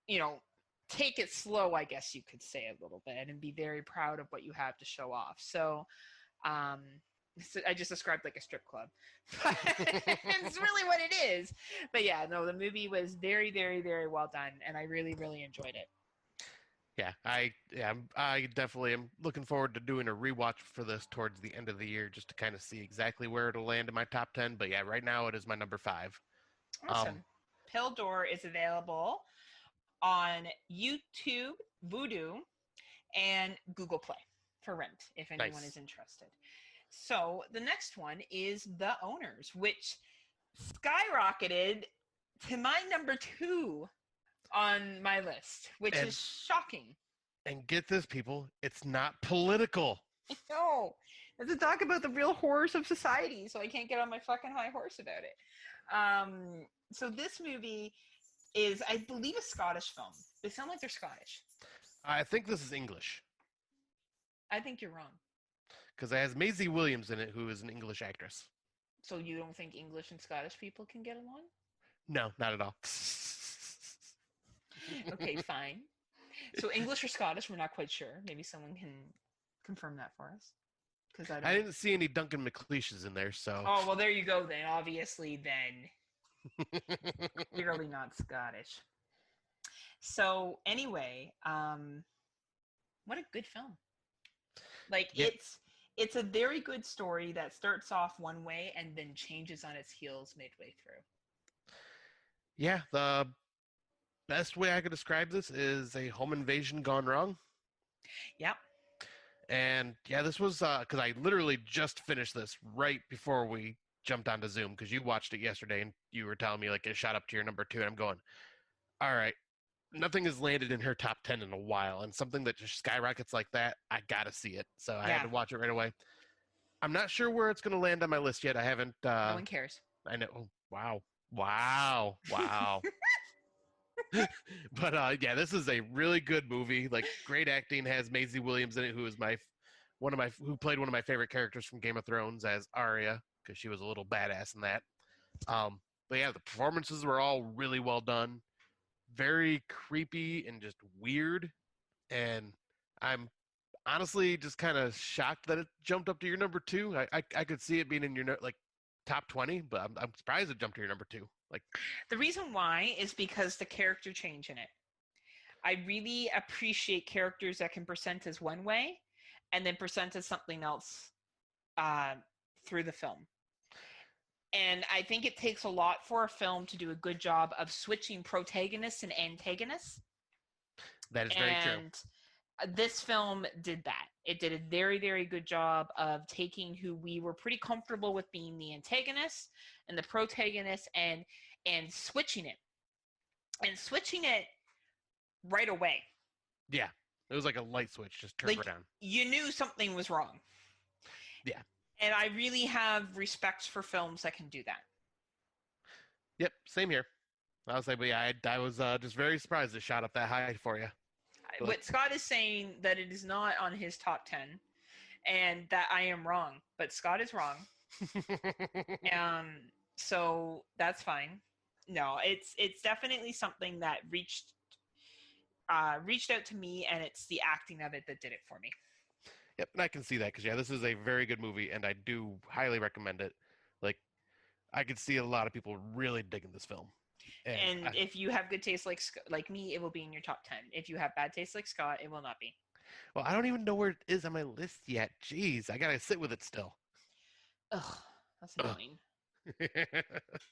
you know, take it slow, I guess you could say, a little bit, and be very proud of what you have to show off. So I just described like a strip club. It's really what it is. But yeah, no, the movie was very, very, very well done, and I really, really enjoyed it. Yeah, I definitely am looking forward to doing a rewatch for this towards the end of the year, just to kind of see exactly where it'll land in my top 10. But yeah, right now it is my number 5. Awesome. Pill Door is available on YouTube, Vudu, and Google Play for rent, if anyone is interested. So the next one is The Owners, which skyrocketed to my number 2 on my list, which is shocking. And get this, people, it's not political. No, it's a talk about the real horrors of society, so I can't get on my fucking high horse about it. So this movie is, I believe, a Scottish film. They sound like they're Scottish. I think this is English. I think you're wrong. Because it has Maisie Williams in it, who is an English actress. So you don't think English and Scottish people can get along? No, not at all. Okay, fine. So English or Scottish, we're not quite sure. Maybe someone can confirm that for us. Because I didn't see any Duncan McLeishes in there, so. Oh, well, there you go then. Obviously, then clearly not Scottish. So anyway, what a good film. Like Yeah, it's a very good story that starts off one way and then changes on its heels midway through. yeah. The best way I could describe this is a home invasion gone wrong. Yep. And yeah, this was because I literally just finished this right before we jumped onto Zoom because you watched it yesterday and you were telling me like it shot up to your number two, and I'm going, all right, nothing has landed in her top 10 in a while, and something that just skyrockets like that, I gotta see it. So I had Yeah. to watch it right away. I'm not sure where it's going to land on my list yet. I haven't. No one cares. I know. Oh, wow, wow. But yeah, this is a really good movie. Like great acting. Has Maisie Williams in it, who is who played one of my favorite characters from Game of Thrones as Arya, because she was a little badass in that. But yeah, the performances were all really well done. Very creepy and just weird. And I'm honestly just kind of shocked that it jumped up to your number two. I could see it being in your like top 20, but I'm surprised it jumped to your number two. Like The reason why is because the character change in it. I really appreciate characters that can present as one way and then present as something else uh, through the film. And I think it takes a lot for a film to do a good job of switching protagonists and antagonists. that is very true. And this film did that. It did a very, very good job of taking who we were pretty comfortable with being the antagonist and the protagonist and switching it. And switching it right away. Yeah, it was like a light switch, just turned Like right on. you knew something was wrong. Yeah. And I really have respect for films that can do that. Yep, same here. I was like, but yeah, I was just very surprised it shot up that high for you. But Scott is saying that it is not on his top 10 and that I am wrong. But Scott is wrong. So that's fine. No, it's definitely something that reached out to me, and it's the acting of it that did it for me. Yep, and I can see that because yeah, this is a very good movie, and I do highly recommend it. Like, I could see a lot of people really digging this film. And if you have good taste like me, it will be in your top 10. If you have bad taste like Scott, it will not be. Well, I don't even know where it is on my list yet. Jeez, I gotta sit with it still. Ugh, that's annoying.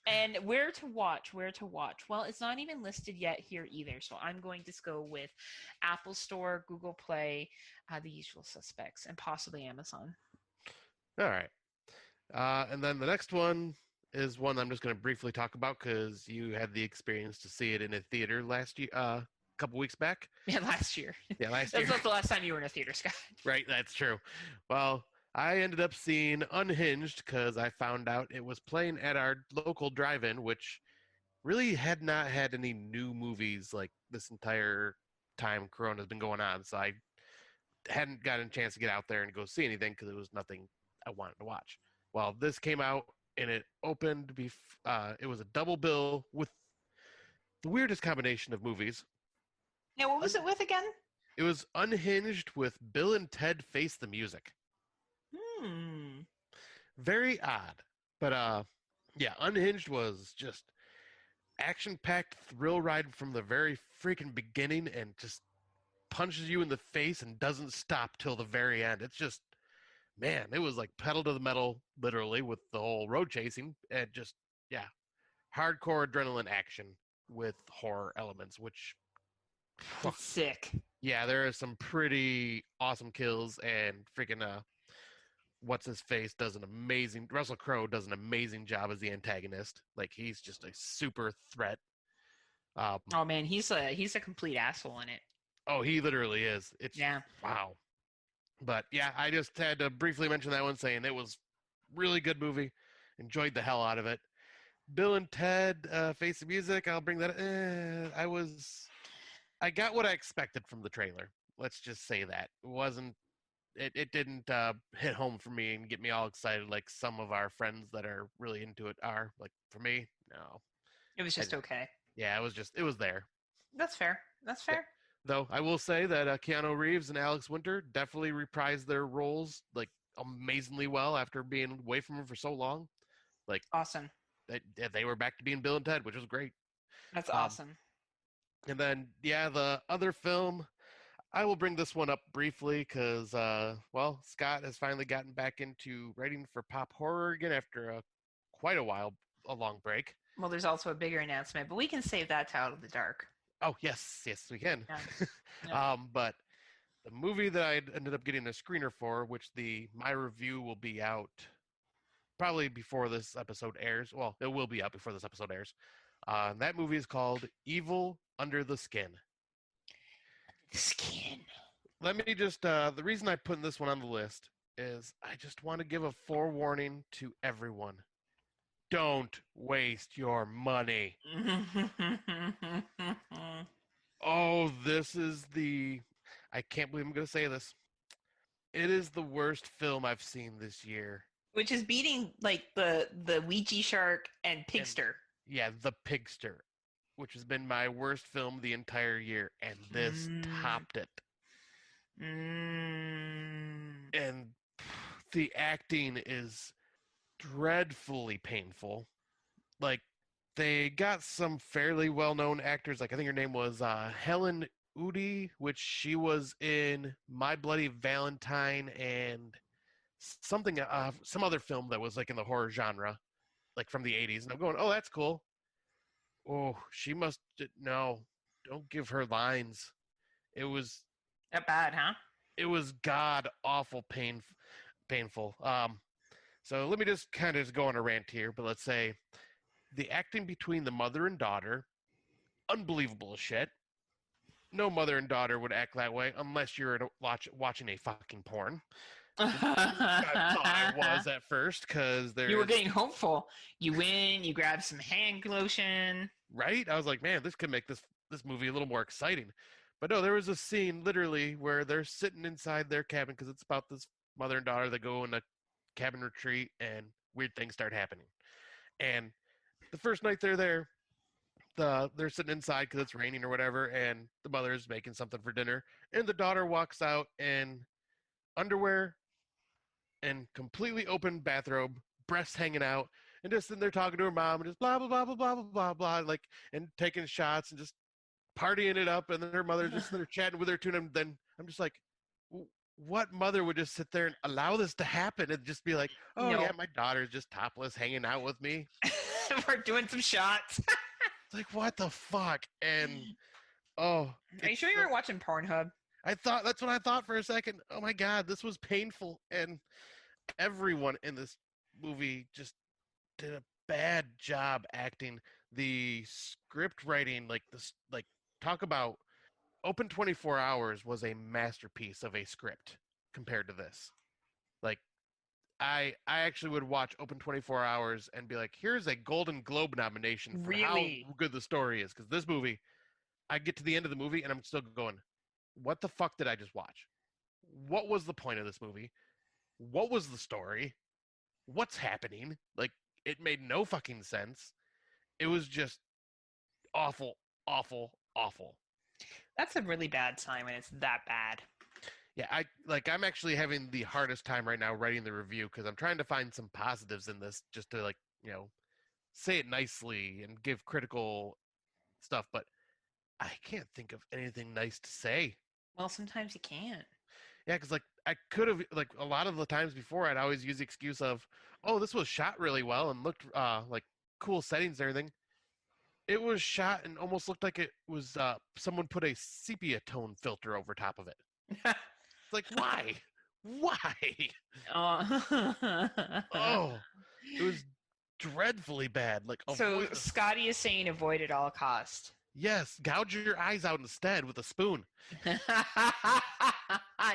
And where to watch? Well, it's not even listed yet here either. So I'm going to go with Apple Store, Google Play, the usual suspects, and possibly Amazon. All right. And then the next one is one I'm just going to briefly talk about because you had the experience to see it in a theater last year, a couple weeks back. Yeah, last year. Yeah, last year. That's not the last time you were in a theater, Scott. Right, that's true. Well, I ended up seeing Unhinged because I found out it was playing at our local drive-in, which really had not had any new movies like this entire time Corona's been going on. So I hadn't gotten a chance to get out there and go see anything because it was nothing I wanted to watch. Well, this came out and it opened. It was a double bill with the weirdest combination of movies. Now, what was it with again? It was Unhinged with Bill and Ted Face the Music. Very odd. But yeah, Unhinged was just action-packed thrill ride from the very freaking beginning and just punches you in the face and doesn't stop till the very end. It's just, man, it was like pedal to the metal, literally, with the whole road chasing and just, yeah, hardcore adrenaline action with horror elements, which It's sick. Yeah, there are some pretty awesome kills, and freaking what's his face Russell Crowe does an amazing job as the antagonist. Like he's just a super threat. Oh man, he's a complete asshole in it. Oh, he literally is. It's Yeah. Wow. But yeah, I just had to briefly mention that one, saying it was really good movie. Enjoyed the hell out of it. Bill and Ted Face the Music. I'll bring that. I got what I expected from the trailer. Let's just say that it wasn't. It didn't hit home for me and get me all excited like some of our friends that are really into it are. Like for me, no. It was just okay. Yeah, it was there. That's fair. That's fair. Though I will say that Keanu Reeves and Alex Winter definitely reprised their roles like amazingly well after being away from them for so long. Like awesome. They were back to being Bill and Ted, which was great. That's Um, awesome. and then, yeah, the other film, I will bring this one up briefly because, well, Scott has finally gotten back into writing for pop horror again after quite a while, a long break. Well, there's also a bigger announcement, but we can save that to Out of the Dark. Oh, yes, yes, we can. Yeah. Yeah. But the movie that I ended up getting a screener for, which my review will be out probably before this episode airs. Well, it will be out before this episode airs. That movie is called Evil Under the Skin. Skin. Let me just, the reason I put this one on the list is I just want to give a forewarning to everyone. Don't waste your money. Oh, I can't believe I'm going to say this. It is the worst film I've seen this year. Which is beating like the Ouija Shark and Pigster. Yeah, The Pigster, which has been my worst film the entire year, and this topped it. And the acting is dreadfully painful. Like, they got some fairly well-known actors. Like, I think her name was Helen Udy, which she was in My Bloody Valentine and something, some other film that was like in the horror genre, like from the 80s. And I'm going, oh, that's cool. Oh, she must, no, don't give her lines. It was that bad, huh? It was god awful painful. So let me just kind of go on a rant here, but let's say the acting between the mother and daughter, unbelievable as shit. No mother and daughter would act that way unless you're watching a fucking porn. I thought I was at first because you were getting hopeful. You win, you grab some hand lotion. Right? I was like, man, this could make this movie a little more exciting. But no, there was a scene literally where they're sitting inside their cabin because it's about this mother and daughter that go on a cabin retreat and weird things start happening. And the first night they're there, they're sitting inside because it's raining or whatever, and the mother is making something for dinner, and the daughter walks out in underwear and completely open bathrobe, breasts hanging out, and just sitting there talking to her mom and just blah blah blah blah blah blah blah blah, like, and taking shots and just partying it up, and then her mother just there chatting with her too. And then I'm just like, what mother would just sit there and allow this to happen and just be like, oh yeah, my daughter's just topless hanging out with me. We're doing some shots. It's like, what the fuck? And are you sure you weren't watching Pornhub? That's what I thought for a second. Oh my god, this was painful, and everyone in this movie just did a bad job acting. The script writing, talk about Open 24 Hours was a masterpiece of a script compared to this. Like, I actually would watch Open 24 Hours and be like, here's a Golden Globe nomination for how good the story is. Because this movie, I get to the end of the movie and I'm still going, what the fuck did I just watch? What was the point of this movie? What was the story? What's happening? Like, it made no fucking sense. It was just awful, awful, awful. That's a really bad sign when it's that bad. Yeah, I'm actually having the hardest time right now writing the review because I'm trying to find some positives in this just to, say it nicely and give critical stuff, but I can't think of anything nice to say. Well, sometimes you can't. Yeah, because I could have, a lot of the times before, I'd always use the excuse of, oh, this was shot really well and looked like cool settings and everything. It was shot and almost looked like it was someone put a sepia tone filter over top of it. It's like, why? Why? Oh, it was dreadfully bad. So Scotty is saying avoid at all cost. Yes, gouge your eyes out instead with a spoon. And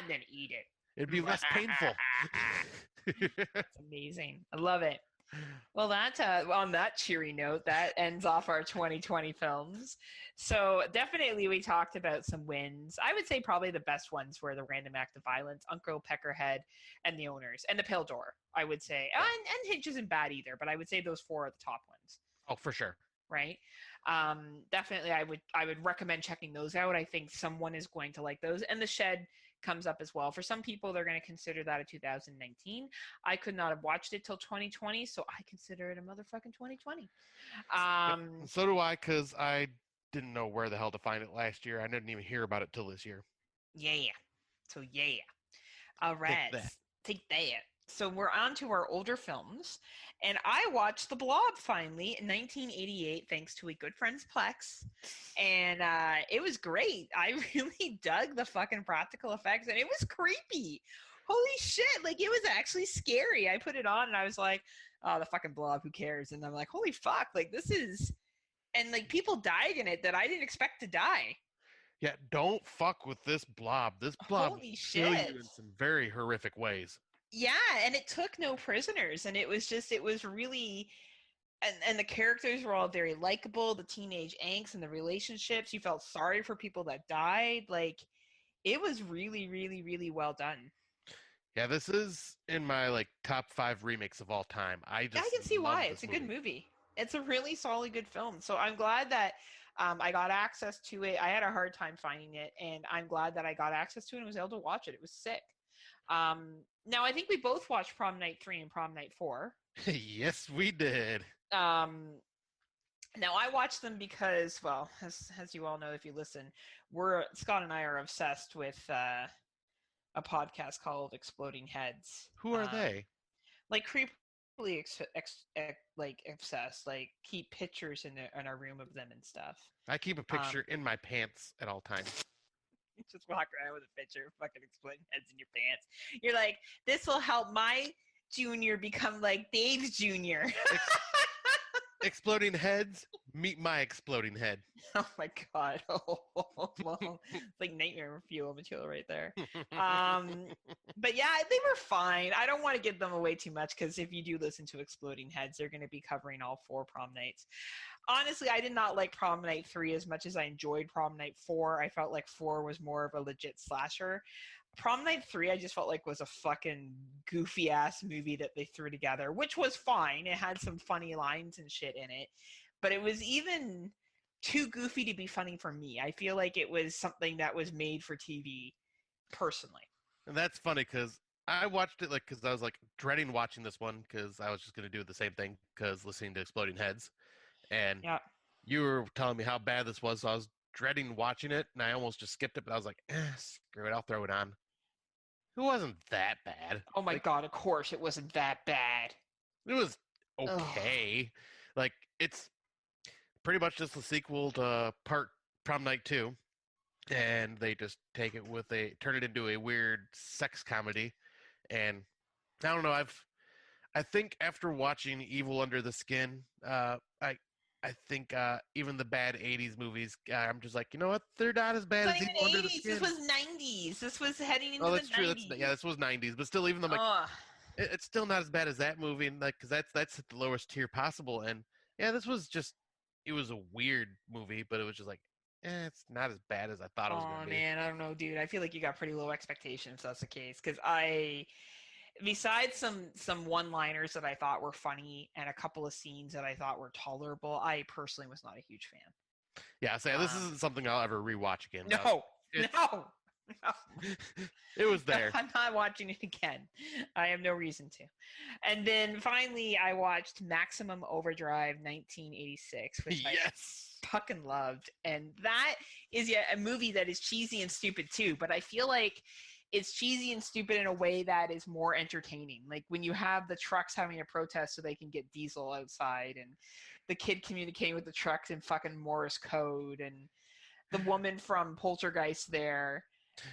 then eat it. It'd be less painful. It's amazing. I love it. Well, on that cheery note, that ends off our 2020 films. So definitely we talked about some wins. I would say probably the best ones were The Random Act of Violence, Uncle Peckerhead, and The Owners, and The Pale Door, I would say. And Hinge isn't bad either, but I would say those four are the top ones. Oh, for sure. Right? Definitely I would recommend checking those out. I think someone is going to like those. And The Shed comes up as well. For some people, they're going to consider that a 2019. I could not have watched it till 2020, so I consider it a motherfucking 2020. Yep. Um, And so do I, because I didn't know where the hell to find it last year. I didn't even hear about it till this year. yeah. So yeah. All Take right. that. Take that. So we're on to our older films, and I watched The Blob finally in 1988, thanks to a good friend's Plex, and it was great. I really dug the fucking practical effects, and it was creepy. Holy shit! Like it was actually scary. I put it on, and I was like, "Oh, the fucking Blob. Who cares?" And I'm like, "Holy fuck! Like this is." And like people died in it that I didn't expect to die. Yeah, don't fuck with this blob. This blob will Holy kill you shit. in some very horrific ways. Yeah, and it took no prisoners, and it was really, and the characters were all very likable, the teenage angst and the relationships, you felt sorry for people that died. Like it was really, really, really well done. Yeah, this is in my like top 5 remakes of all time. I I just can see love why. this It's a good movie. movie. It's a really solid, good film. So I'm glad that I got access to it. I had a hard time finding it, and I'm glad that I got access to it and was able to watch it. It was sick. Now I think we both watched Prom Night 3 and Prom Night 4. Yes, we did. Um, Now I watch them because, well, as you all know, if you listen, we're Scott and I are obsessed with a podcast called Exploding Heads. Who are they? Like creepily like obsessed. Like keep pictures in our room of them and stuff. I keep a Um, picture in my pants at all times. just walk around with a picture of fucking Exploding Heads in your pants. You're like, this will help my junior become like Dave's junior. Ex- exploding heads, meet my exploding head. Oh my god! Well, it's like nightmare fuel material right there. Um, but yeah, they were fine. I don't want to give them away too much because if you do listen to Exploding Heads, they're going to be covering all 4 prom nights. Honestly, I did not like Prom Night 3 as much as I enjoyed Prom Night 4. I felt like 4 was more of a legit slasher. Prom Night 3, I just felt like was a fucking goofy ass movie that they threw together, which was fine. It had some funny lines and shit in it, but it was even too goofy to be funny for me. I feel like it was something that was made for TV, personally. And that's funny because I watched it like because I was like dreading watching this one because I was just gonna do the same thing because listening to Exploding Heads, and Yeah. you were telling me how bad this was, so I was dreading watching it, and I almost just skipped it. But I was like, screw it, I'll throw it on. It wasn't that bad. Oh my Like god, of course it wasn't that bad. it was Ugh. okay. Like it's pretty much just the sequel to Part Prom Night 2, and they just take it with turn it into a weird sex comedy. And I don't know, I think after watching Evil Under the Skin, I think even the bad '80s movies, I'm just like, you know what? They're not as bad It's not as even Evil Under the 80s. This Skin. was 90s. This was heading Oh, into the that's true. That's yeah, 90s. this was '90s, but still, even though I'm like, Ugh. it's still not as bad as that movie, and like, because that's at the lowest tier possible. And yeah, this was just, it was a weird movie, but it was just like, it's not as bad as I thought it was Oh gonna be. man, I don't know, dude. I feel like you got pretty low expectations if that's the case. Because besides some one-liners that I thought were funny and a couple of scenes that I thought were tolerable, I personally was not a huge fan. Yeah, so yeah, this isn't something I'll ever rewatch again. No, It's no, no. it was there. I'm not watching it again. I have no reason to. And then finally, I watched Maximum Overdrive 1986, which I Yes. fucking loved. And that is yet a movie that is cheesy and stupid too, but I feel like it's cheesy and stupid in a way that is more entertaining. Like when you have the trucks having a protest so they can get diesel outside, and the kid communicating with the trucks in fucking Morse code, and the woman from Poltergeist there.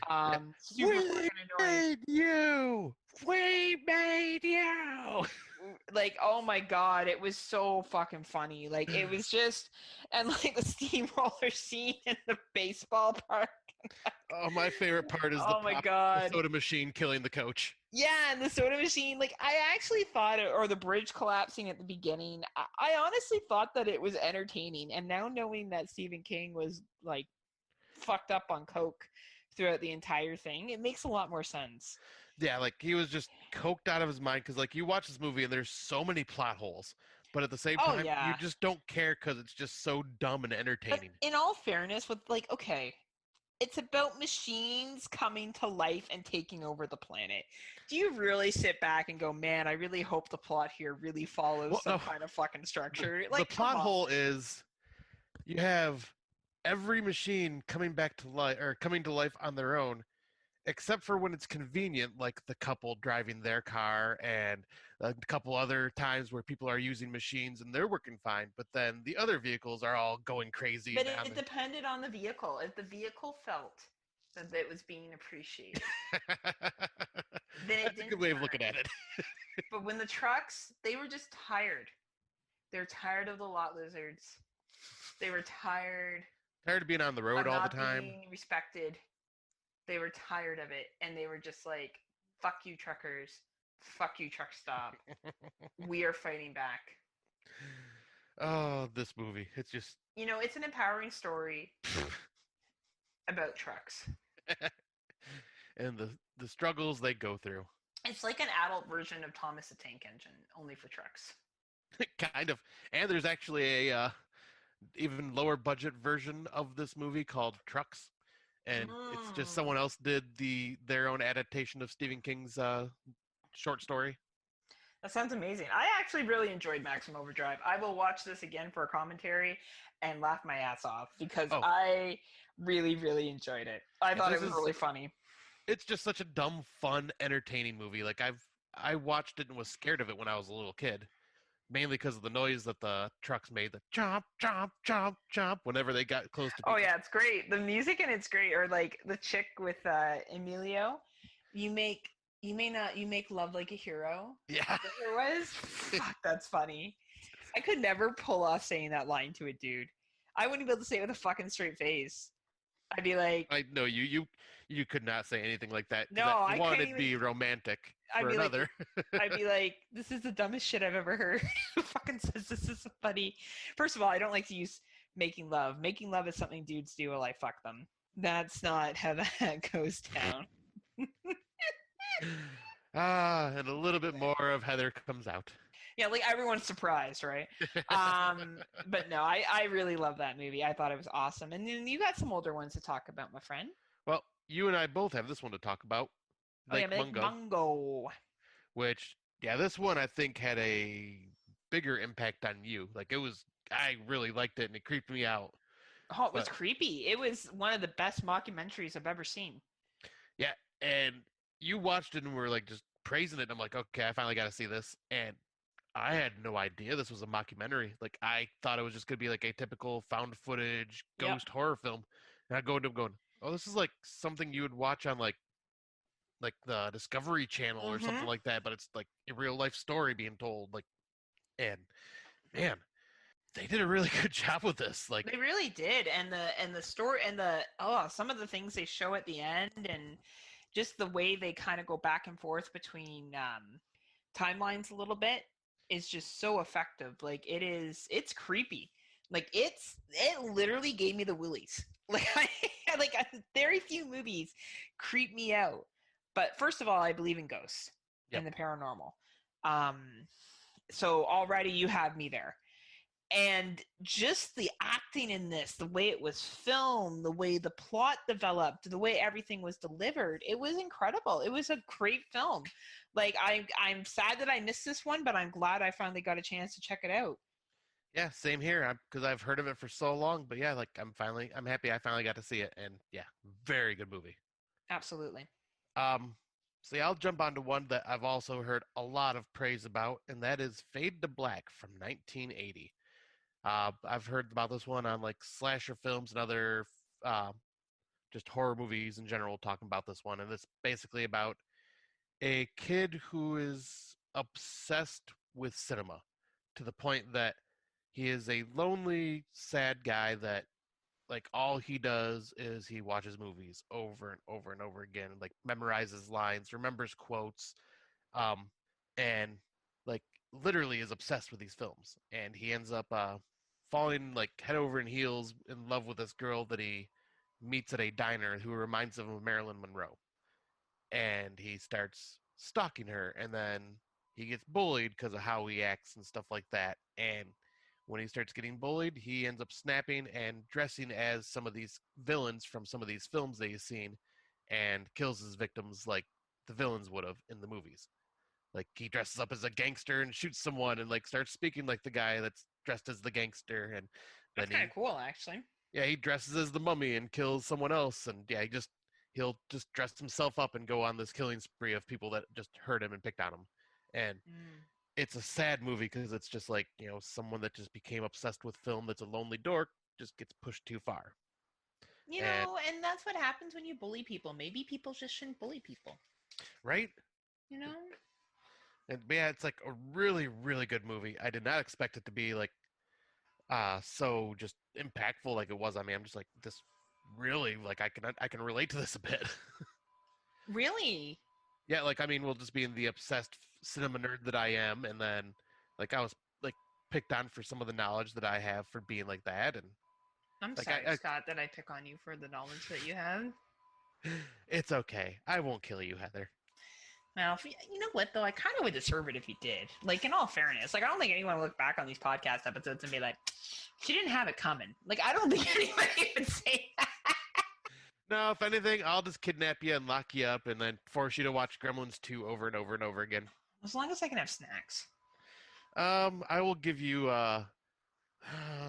Yeah. Super We fucking annoying. made you. We made you. Like, oh my god, it was so fucking funny. Like it was just, and like the steamroller scene in the baseball park. Oh, my favorite part is Oh my the god. soda machine killing the coach. Yeah, and the soda machine, like I actually thought it, or the bridge collapsing at the beginning, I honestly thought that it was entertaining. And now knowing that Stephen King was like fucked up on coke throughout the entire thing, it makes a lot more sense. Yeah, like he was just coked out of his mind because like you watch this movie and there's so many plot holes, but at the same Oh time you yeah. just don't care because it's just so dumb and But entertaining. in all fairness, with like, okay, It's about machines coming to life and taking over the planet. Do you really sit back and go, man, I really hope the plot here really follows Well, some no, kind of fucking structure? the Like, come plot on. hole is you have every machine coming back to life or coming to life on their own, except for when it's convenient, like the couple driving their car and a couple other times where people are using machines and they're working fine, but then the other vehicles are all going crazy But down it depended on the vehicle. If the vehicle felt that it was being appreciated, then it That's a good didn't way of looking turn. at it. But when the trucks, they were just tired. They were tired of the lot lizards. They were tired Tired of being on the road of all the not time. being respected. They were tired of it. And they were just like, fuck you, truckers. Fuck you, truck stop. We are fighting back. Oh, this movie. It's just You know, it's an empowering story about trucks. and the struggles they go through. It's like an adult version of Thomas the Tank Engine, only for trucks. Kind of. And there's actually a even lower budget version of this movie called Trucks, and it's just Mm. someone else did their own adaptation of Stephen King's short story. That sounds amazing. I actually really enjoyed Maximum Overdrive. I will watch this again for a commentary and laugh my ass off because Oh, I really, really enjoyed it. I yeah, thought it was really funny. it's just such a dumb, fun, entertaining movie. Like I watched it and was scared of it when I was a little kid, mainly because of the noise that the trucks made, the chomp, chomp, chomp, chomp, whenever they got close to Oh people. yeah, it's great. The music in it's great. Or like the chick with Emilio, you make you make love like a hero. Yeah. There was fuck, that's funny. I could never pull off saying that line to a dude. I wouldn't be able to say it with a fucking straight face. I'd be like, I know you could not say anything like that because no, for I one can't it'd even. be romantic. I'd For be like, another, I'd be like, this is the dumbest shit I've ever heard. Who fucking says this is funny? First of all, I don't like to use making love. Making love is something dudes do while I fuck them. That's not how that goes down. and a little bit more of Heather comes out. Yeah, like everyone's surprised, right? But no, I really love that movie. I thought it was awesome. And then you got some older ones to talk about, my friend. Well, you and I both have this one to talk about, Oh yeah, Lake like Mungo, Mungo. which yeah, this one I think had a bigger impact on you. Like I really liked it and it creeped me out. Oh, it was But creepy. It was one of the best mockumentaries I've ever seen. yeah, and you watched it and were like just praising it. And I'm like, okay, I finally got to see this. And I had no idea this was a mockumentary. Like I thought it was just gonna be like a typical found footage Yep. ghost horror film. And I go into going, oh, this is like something you would watch on like the Discovery Channel or Mm-hmm. something like that, but it's like a real life story being told. Like, and man, they did a really good job with this. Like, They really did, and the story and the some of the things they show at the end, and just the way they kind of go back and forth between timelines a little bit is just so effective. Like it's creepy. Like it literally gave me the willies. Like like very few movies creep me out. But first of all, I believe in ghosts yep, and the paranormal. Um, so already you have me there. And just the acting in this, the way it was filmed, the way the plot developed, the way everything was delivered, it was incredible. It was a great film. Like I'm sad that I missed this one, but I'm glad I finally got a chance to check it out. yeah, same here. Because I've heard of it for so long, but yeah, like I'm happy I finally got to see it, and yeah, very good movie. Absolutely. Um, so yeah, I'll jump onto one that I've also heard a lot of praise about, and that is Fade to Black from 1980. I've heard about this one on like slasher films and other uh, just horror movies in general talking about this one, and it's basically about a kid who is obsessed with cinema to the point that he is a lonely, sad guy that like all he does is he watches movies over and over and over again, like memorizes lines, remembers quotes, um, and like literally is obsessed with these films. And he ends up falling like head over and heels in love with this girl that he meets at a diner who reminds him of Marilyn Monroe. And he starts stalking her, and then he gets bullied because of how he acts and stuff like that. And when he starts getting bullied, he ends up snapping and dressing as some of these villains from some of these films that he's seen and kills his victims like the villains would have in the movies. Like he dresses up as a gangster and shoots someone and like starts speaking like the guy that's dressed as the gangster, and then That's kind of cool, actually. he dresses as the mummy and kills someone else, and he'll just dress himself up and go on this killing spree of people that just hurt him and picked on him. And Mm. it's a sad movie because it's just like, someone that just became obsessed with film that's a lonely dork just gets pushed too far. And And that's what happens when you bully people. Maybe people just shouldn't bully people. right? You know? And yeah, it's like a really, really good movie. I did not expect it to be like so just impactful like it was. I mean, I'm just like this really like I can relate to this a bit. Really? Yeah, like I mean, we'll just being the obsessed cinema nerd that I am, and then like I was like picked on for some of the knowledge that I have for being like that, and I'm like sorry, Scott, that I pick on you for the knowledge that you have. it's okay. I won't kill you, Heather. Well, you know what, though? I kind of would deserve it if you did. Like, in all fairness, like, I don't think anyone would look back on these podcast episodes and be like, she didn't have it coming. Like, I don't think anybody would say that. No, if anything, I'll just kidnap you and lock you up and then force you to watch Gremlins 2 over and over and over again. As long as I can have snacks. I will give you,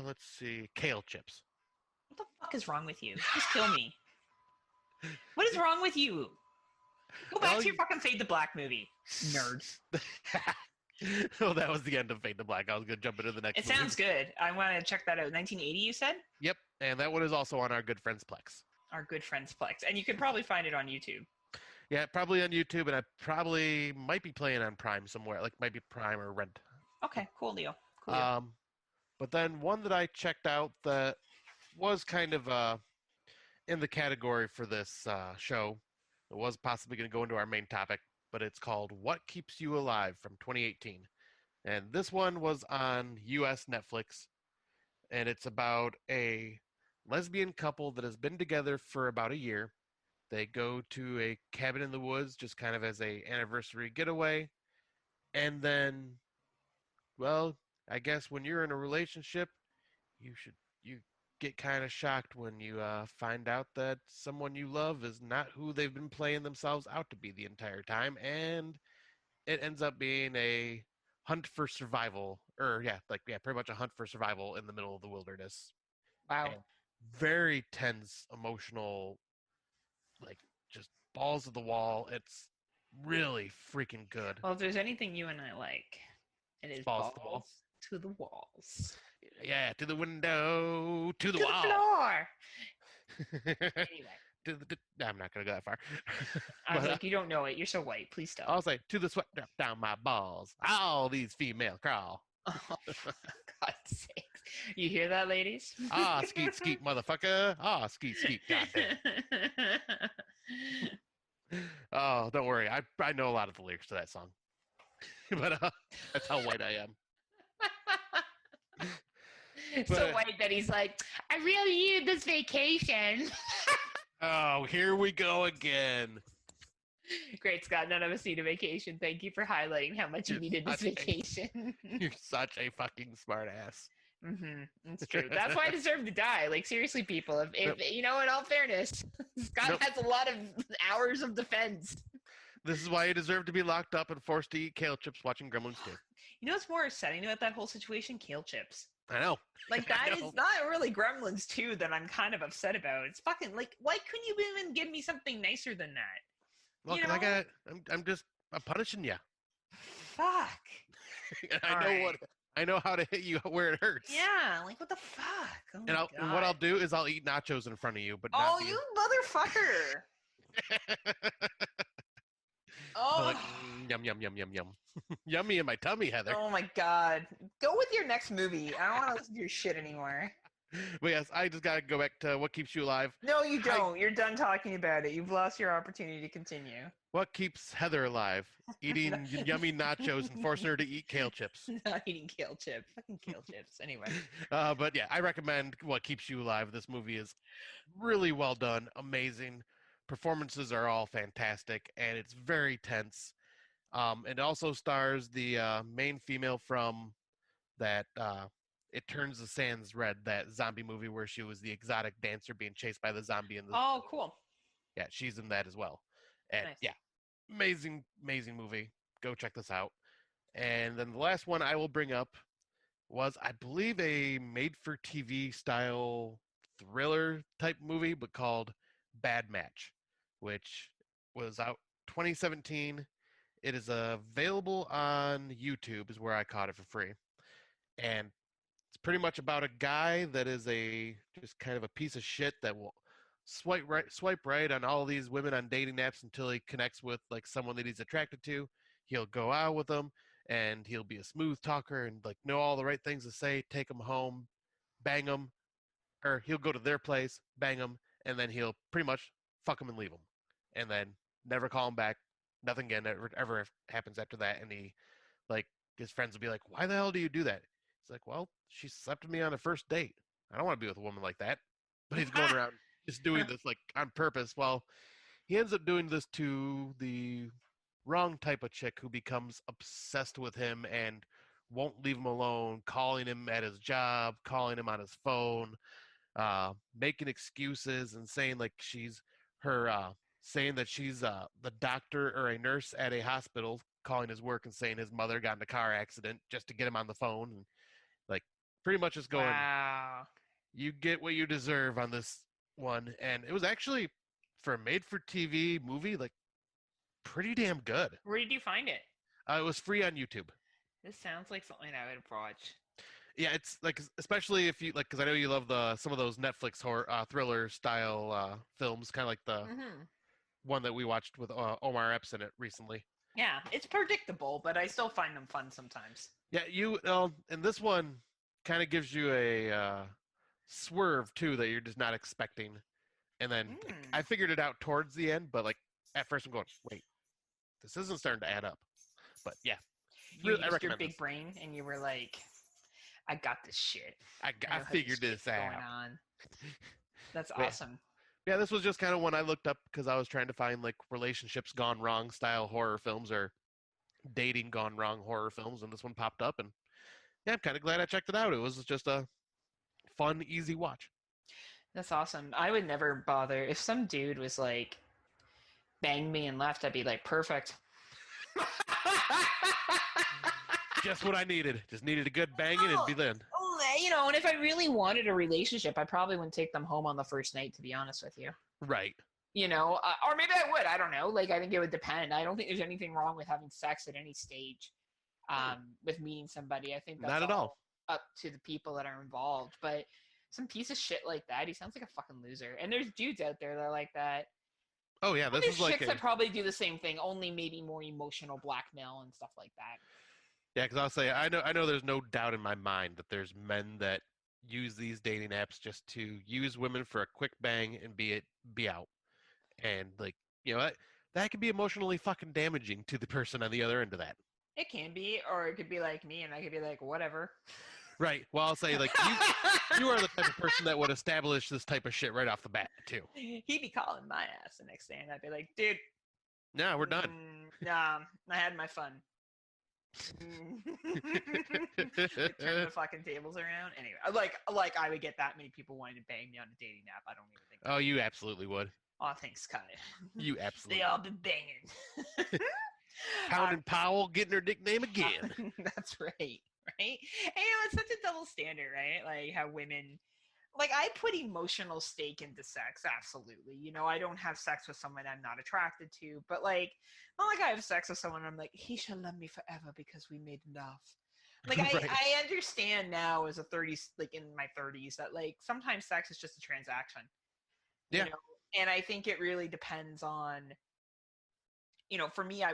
let's see, kale chips. What the fuck is wrong with you? Just kill me. What is wrong with you? Go back to your fucking Fade to Black movie, nerd. Oh, that was the end of Fade to Black. I was going to jump into the next It sounds good. I want to check that out. 1980, you said? Yep, and that one is also on our good friends Plex. Our good friends Plex. And you can probably find it on YouTube. Yeah, probably on YouTube, and I probably might be playing on Prime somewhere, like might be Prime or Rent. Okay, cool deal. Cool deal. But then one that I checked out that was kind of in the category for this show. It was possibly going to go into our main topic, but it's called What Keeps You Alive from 2018. And this one was on US Netflix, and it's about a lesbian couple that has been together for about a year. They go to a cabin in the woods just kind of as a anniversary getaway. And then, well, I guess when you're in a relationship, you get kind of shocked when you find out that someone you love is not who they've been playing themselves out to be the entire time, and it ends up being a hunt for survival, or pretty much a hunt for survival in the middle of the wilderness. Wow. And very tense, emotional, like just balls to the wall. It's really freaking good. Well, if there's anything you and I like, it is balls to the walls. Yeah, to the window, to the to wall. The floor. Anyway. I'm not going to go that far. I was like, you don't know it. You're so white. Please stop. I'll say, to the sweat drop down my balls. All these female crawl. Oh, for God's sakes. You hear that, ladies? Ah, skeet, skeet, motherfucker. Ah, skeet, skeet, goddamn. Oh, don't worry. I know a lot of the lyrics to that song. But that's how white I am. So white that he's like, I really needed this vacation. Oh, here we go again. Great, Scott. None of us need a vacation. Thank you for highlighting how much you needed this vacation. You're such a fucking smart ass. It's true. That's why I deserve to die. Like, seriously, people. If you know, in all fairness, Scott has a lot of hours of defense. This is why you deserve to be locked up and forced to eat kale chips watching Gremlins 2. You know what's more upsetting about that whole situation? Kale chips. I know. Like, that is not really Gremlins 2 that I'm kind of upset about. It's fucking, like, why couldn't you even give me something nicer than that? Well, because I'm punishing you. Fuck. I know how to hit you where it hurts. Yeah, like, what the fuck? Oh and what I'll do is I'll eat nachos in front of you, but not you motherfucker. Oh. Like, yum, yum, yum, yum, yum. Yummy in my tummy, Heather. Oh my God. Go with your next movie. I don't want to listen to your shit anymore. But yes, I just got to go back to What Keeps You Alive. No, you don't. You're done talking about it. You've lost your opportunity to continue. What keeps Heather alive? Eating yummy nachos and forcing her to eat kale chips. Not eating kale chips. Fucking kale chips. Anyway. But yeah, I recommend What Keeps You Alive. This movie is really well done. Amazing. Performances are all fantastic, and it's very tense. It also stars the main female from that It Turns the Sands Red, that zombie movie where she was the exotic dancer being chased by the zombie in the Oh, cool. yeah, she's in that as well. And Nice. yeah, amazing movie. Go check this out. And then the last one I will bring up was, I believe, a made-for-TV style thriller type movie, but called Bad Match, which was out 2017. It is available on YouTube, is where I caught it for free. And it's pretty much about a guy that is a just kind of a piece of shit that will swipe right on all these women on dating apps until he connects with like someone that he's attracted to. He'll go out with them, and he'll be a smooth talker and like know all the right things to say, take them home, bang them, or he'll go to their place, bang them, and then he'll pretty much fuck them and leave them, and then never call them back. Nothing again ever happens after that. And he, like, his friends will be like, "Why the hell do you do that?" He's like, "Well, she slept with me on a first date. I don't want to be with a woman like that." But he's going around just doing this like on purpose. Well, he ends up doing this to the wrong type of chick who becomes obsessed with him and won't leave him alone, calling him at his job, calling him on his phone, making excuses and saying like she's her, saying that she's the doctor or a nurse at a hospital, calling his work and saying his mother got in a car accident just to get him on the phone, and like pretty much just going, Wow. you get what you deserve on this one. And it was actually, for a made-for-TV movie, like pretty damn good. Where did you find it? It was free on YouTube. This sounds like something I would watch. Yeah, it's like, especially if you like, because I know you love some of those Netflix horror thriller style films, kind of like the one that we watched with Omar Epps in it recently. Yeah, it's predictable, but I still find them fun sometimes. Yeah, and this one kind of gives you a swerve too that you're just not expecting, and then like, I figured it out towards the end, but like at first I'm going, wait, this isn't starting to add up. But yeah, You really, I used your recommend big this. brain, and you were like, "I got this shit. I know how figured this shit's going out. on." That's Yeah. awesome. Yeah, this was just kind of one I looked up because I was trying to find like relationships gone wrong style horror films, or dating gone wrong horror films, and this one popped up, and yeah, I'm kind of glad I checked it out. It was just a fun, easy watch. That's awesome. I would never bother if some dude was like, banged me and left. I'd be like, perfect. Just what I needed. Just needed a good banging and be done. You know, and if I really wanted a relationship, I probably wouldn't take them home on the first night, to be honest with you. Right. You know, or maybe I would. I don't know. Like, I think it would depend. I don't think there's anything wrong with having sex at any stage with meeting somebody. I think that's Not at all up to the people that are involved. But some piece of shit like that, he sounds like a fucking loser. And there's dudes out there that are like that. Oh, yeah. This is like chicks that probably do the same thing, only maybe more emotional blackmail and stuff like that. Yeah, because I'll say, I know there's no doubt in my mind that there's men that use these dating apps just to use women for a quick bang and be out. And like, that can be emotionally fucking damaging to the person on the other end of that. It can be, or it could be like me, and I could be like, whatever. Right. Well, I'll say, like, you are the type of person that would establish this type of shit right off the bat, too. He'd be calling my ass the next day, and I'd be like, dude. Nah, we're done. Nah, I had my fun. Turn the fucking tables around. Anyway, like I would get that many people wanting to bang me on a dating app. I don't even think. Oh, you absolutely would. Oh, thanks, Kyle. You absolutely. They all been banging. Pounding Powell getting her nickname again. That's right. Right? And it's such a double standard, right? Like how women. Like, I put emotional stake into sex, absolutely. You know, I don't have sex with someone I'm not attracted to, but, like, not like I have sex with someone I'm like, he shall love me forever because we made enough. Like, right. I understand now as a 30s, like, in my 30s, that, like, sometimes sex is just a transaction. Yeah. You know? And I think it really depends on, you know, for me, I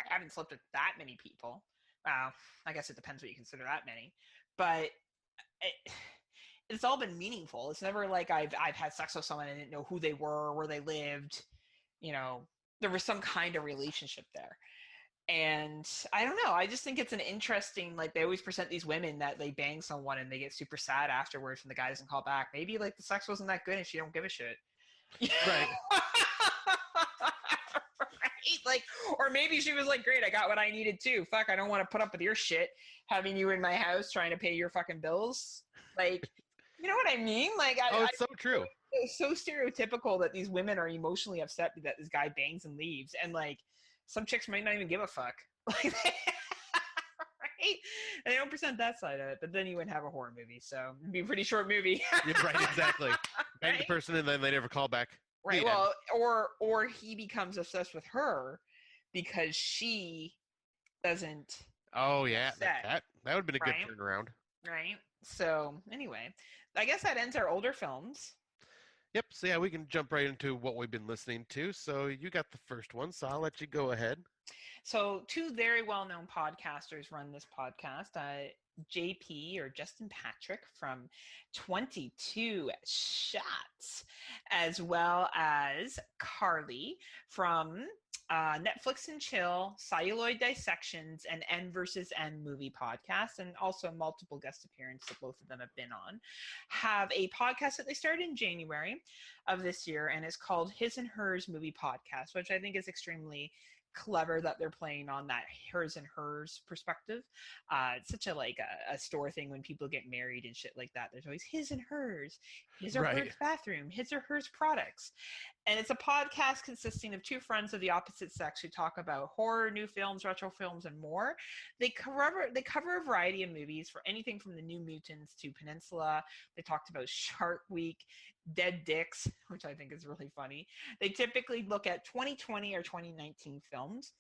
haven't slept with that many people. I guess it depends what you consider that many. But it's all been meaningful. It's never like I've had sex with someone and I didn't know who they were, where they lived. You know, there was some kind of relationship there. And I don't know. I just think it's an interesting, like, they always present these women that they bang someone and they get super sad afterwards and the guy doesn't call back. Maybe, like, the sex wasn't that good and she don't give a shit. Right. Right? Like, Or maybe she was like, great, I got what I needed too. Fuck, I don't want to put up with your shit, having you in my house trying to pay your fucking bills. Like, you know what I mean? Like, Oh, it's so true. it's so stereotypical that these women are emotionally upset that this guy bangs and leaves. And like, some chicks might not even give a fuck. Like, right? And they don't present that side of it. But then you wouldn't have a horror movie. So it'd be a pretty short movie. Yeah, right, exactly. Bang the Right? person and then they never call back. Right. The end. Well, or he becomes obsessed with her because she doesn't Oh yeah, like set, that would have been a good right? turnaround. Right. So anyway, I guess that ends our older films. Yep. So yeah, we can jump right into what we've been listening to. So you got the first one, so I'll let you go ahead. So two very well-known podcasters run this podcast. JP or Justin Patrick from 22 Shots, as well as Carly from Netflix and Chill, Celluloid Dissections, and N versus N movie podcast, and also multiple guest appearances that both of them have been on, have a podcast that they started in January of this year, and it's called His and Hers Movie Podcast, which I think is extremely clever that they're playing on that hers and hers perspective. It's such a store thing when people get married and shit like that. There's always his and hers, his or Right. hers bathroom, his or hers products. And it's a podcast consisting of two friends of the opposite sex who talk about horror, new films, retro films, and more. They cover a variety of movies, for anything from the New Mutants to Peninsula. They talked about Shark Week, Dead Dicks, which I think is really funny. They typically look at 2020 or 2019 films.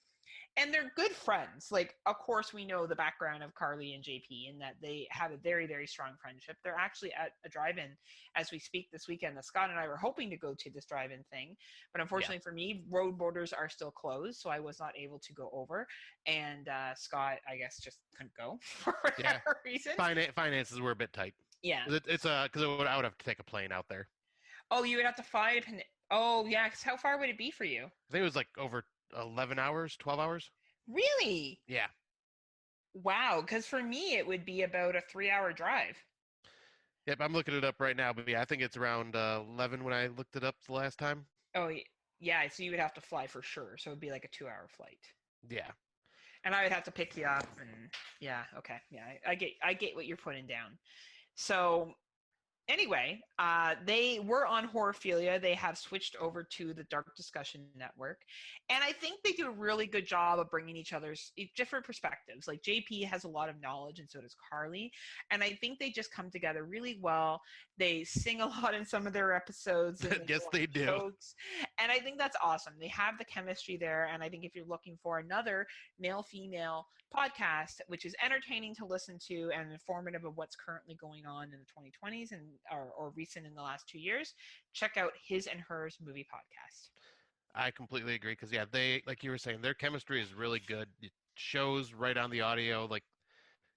And they're good friends. Like, of course, we know the background of Carly and JP and that they have a very, very strong friendship. They're actually at a drive-in as we speak this weekend. That Scott and I were hoping to go to this drive-in thing, but unfortunately for me, road borders are still closed, so I was not able to go over. And Scott, I guess, just couldn't go for whatever reason. Finances were a bit tight. Yeah, It's because I would have to take a plane out there. Oh, you would have to fly to Oh, yeah, because how far would it be for you? I think it was like over 11 hours, 12 hours. Really? Yeah. Wow, because for me, it would be about a 3-hour drive. Yep, I'm looking it up right now, but yeah, I think it's around 11 when I looked it up the last time. Oh, yeah, so you would have to fly for sure, so it would be like a 2-hour flight. Yeah. And I would have to pick you up, and yeah, okay, yeah, I get what you're putting down. So anyway, they were on Horrorphilia. They have switched over to the Dark Discussion Network. And I think they do a really good job of bringing each other's different perspectives. Like, JP has a lot of knowledge, and so does Carly. And I think they just come together really well. They sing a lot in some of their episodes. Yes, they do. Jokes. And I think that's awesome. They have the chemistry there. And I think if you're looking for another male-female podcast, which is entertaining to listen to and informative of what's currently going on in the 2020s and or recent in the last 2 years, check out His and Hers Movie Podcast. I completely agree because yeah, they, like you were saying, their chemistry is really good. It shows right on the audio. Like,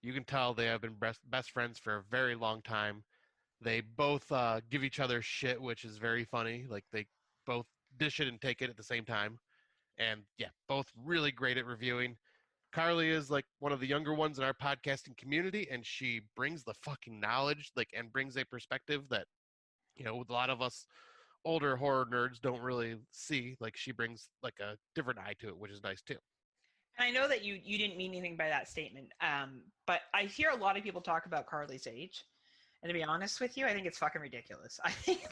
you can tell they have been best friends for a very long time. They both give each other shit, which is very funny. Like, they both dish it and take it at the same time. And yeah, both really great at reviewing. Carly is like one of the younger ones in our podcasting community, and she brings the fucking knowledge, like, and brings a perspective that, you know, with a lot of us older horror nerds don't really see. Like, she brings like a different eye to it, which is nice too. And I know that you didn't mean anything by that statement, but I hear a lot of people talk about Carly's age. And to be honest with you, I think it's fucking ridiculous. I think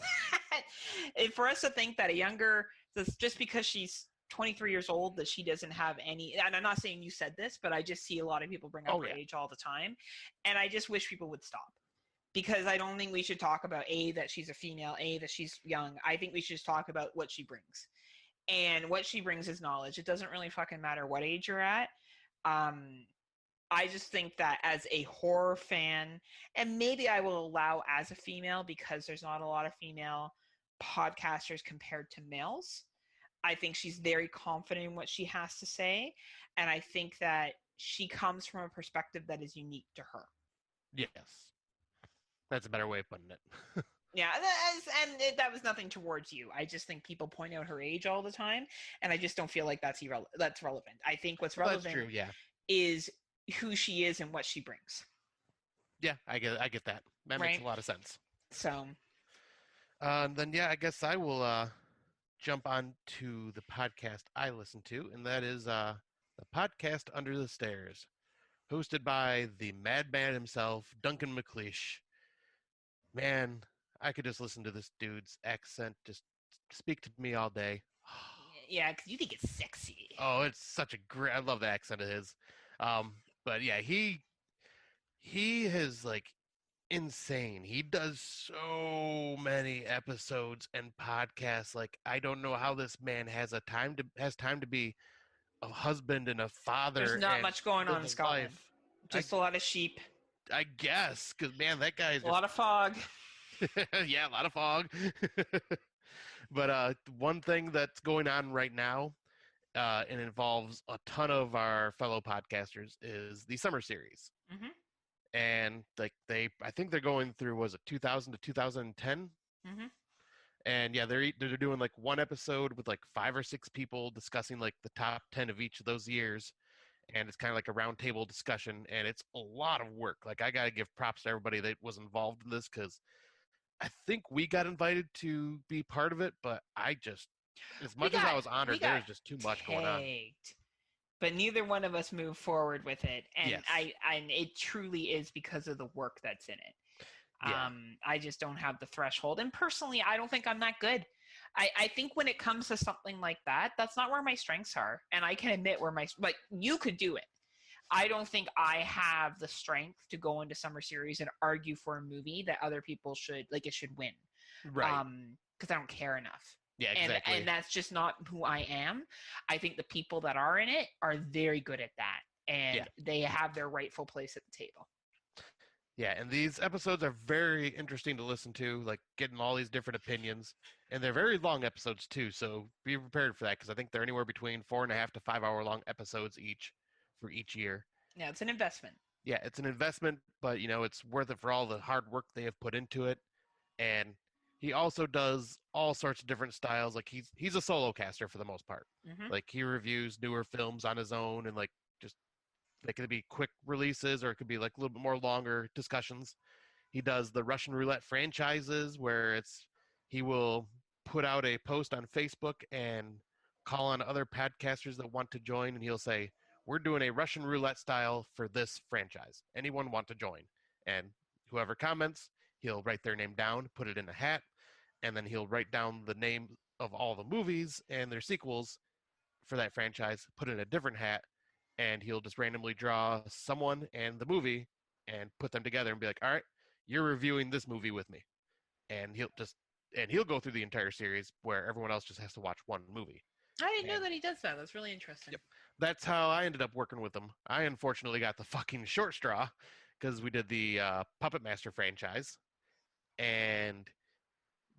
that for us to think that a younger, just because she's 23 years old, that she doesn't have any, and I'm not saying you said this, but I just see a lot of people bring up her age all the time. And I just wish people would stop. Because I don't think we should talk about that she's a female, that she's young. I think we should just talk about what she brings. And what she brings is knowledge. It doesn't really fucking matter what age you're at. I just think that as a horror fan, and maybe I will allow as a female because there's not a lot of female podcasters compared to males. I think she's very confident in what she has to say. And I think that she comes from a perspective that is unique to her. Yes. That's a better way of putting it. Yeah, that was nothing towards you. I just think people point out her age all the time, and I just don't feel like that's relevant. I think what's relevant That's true, yeah. is who she is and what she brings. Yeah, I get that. That makes a lot of sense. So then yeah, I guess I will jump on to the podcast I listen to, and that is the podcast Under the Stairs, hosted by the madman himself, Duncan McLeish. Man, I could just listen to this dude's accent just speak to me all day. Yeah, because you think it's sexy. Oh, it's such a great. I love the accent of his. Um, but yeah, he has like insane. He does so many episodes and podcasts. Like I don't know how this man has time to be a husband and a There's father not and much going on live in a life. Scotland. Just a lot of sheep. I guess because man, that guy is A lot of fog. yeah, a lot of fog. But one thing that's going on right now, and involves a ton of our fellow podcasters, is the summer series. Mm-hmm. And like I think they're going through, was it 2000 to 2010? Mm-hmm. And yeah, they're doing like one episode with like 5 or 6 people discussing like the top 10 of each of those years, and it's kind of like a roundtable discussion, and it's a lot of work. Like I gotta give props to everybody that was involved in this, because I think we got invited to be part of it, but I just, as much as I was honored, there was just too much going on. But neither one of us moved forward with it, and Yes. and it truly is because of the work that's in it. Yeah. I just don't have the threshold, and personally, I don't think I'm that good. I think when it comes to something like that, that's not where my strengths are, and I can admit where like you could do it. I don't think I have the strength to go into summer series and argue for a movie that other people should like. It should win, Right. because I don't care enough. Yeah, exactly. And that's just not who I am. I think the people that are in it are very good at that, and they have their rightful place at the table. Yeah, and these episodes are very interesting to listen to, like getting all these different opinions, and they're very long episodes too. So be prepared for that, because I think they're anywhere between 4.5 to 5 hour long episodes each for each year. Yeah, it's an investment. Yeah, it's an investment, but it's worth it for all the hard work they have put into it. And he also does all sorts of different styles. Like he's a solo caster for the most part. Mm-hmm. Like he reviews newer films on his own, and like just they could be quick releases, or it could be like a little bit more longer discussions. He does the Russian roulette franchises, where he will put out a post on Facebook and call on other podcasters that want to join, and he'll say, "We're doing a Russian roulette style for this franchise. Anyone want to join?" And whoever comments, he'll write their name down, put it in a hat, and then he'll write down the name of all the movies and their sequels for that franchise, put in a different hat, and he'll just randomly draw someone and the movie and put them together and be like, "All right, you're reviewing this movie with me." And he'll go through the entire series, where everyone else just has to watch one movie. I didn't know that he does that. That's really interesting. Yep. That's how I ended up working with him. I unfortunately got the fucking short straw, because we did the Puppet Master franchise, and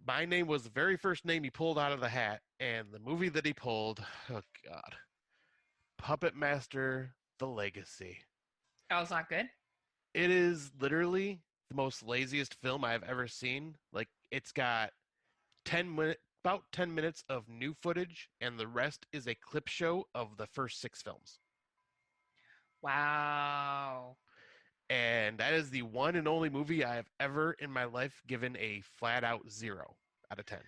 my name was the very first name he pulled out of the hat, and the movie that he pulled, oh god, Puppet Master: The Legacy. Oh, it's not good? It is literally the most laziest film I've ever seen. Like, it's got about 10 minutes of new footage, and the rest is a clip show of the first 6 films. Wow. And that is the one and only movie I have ever in my life given a flat out 0 out of 10.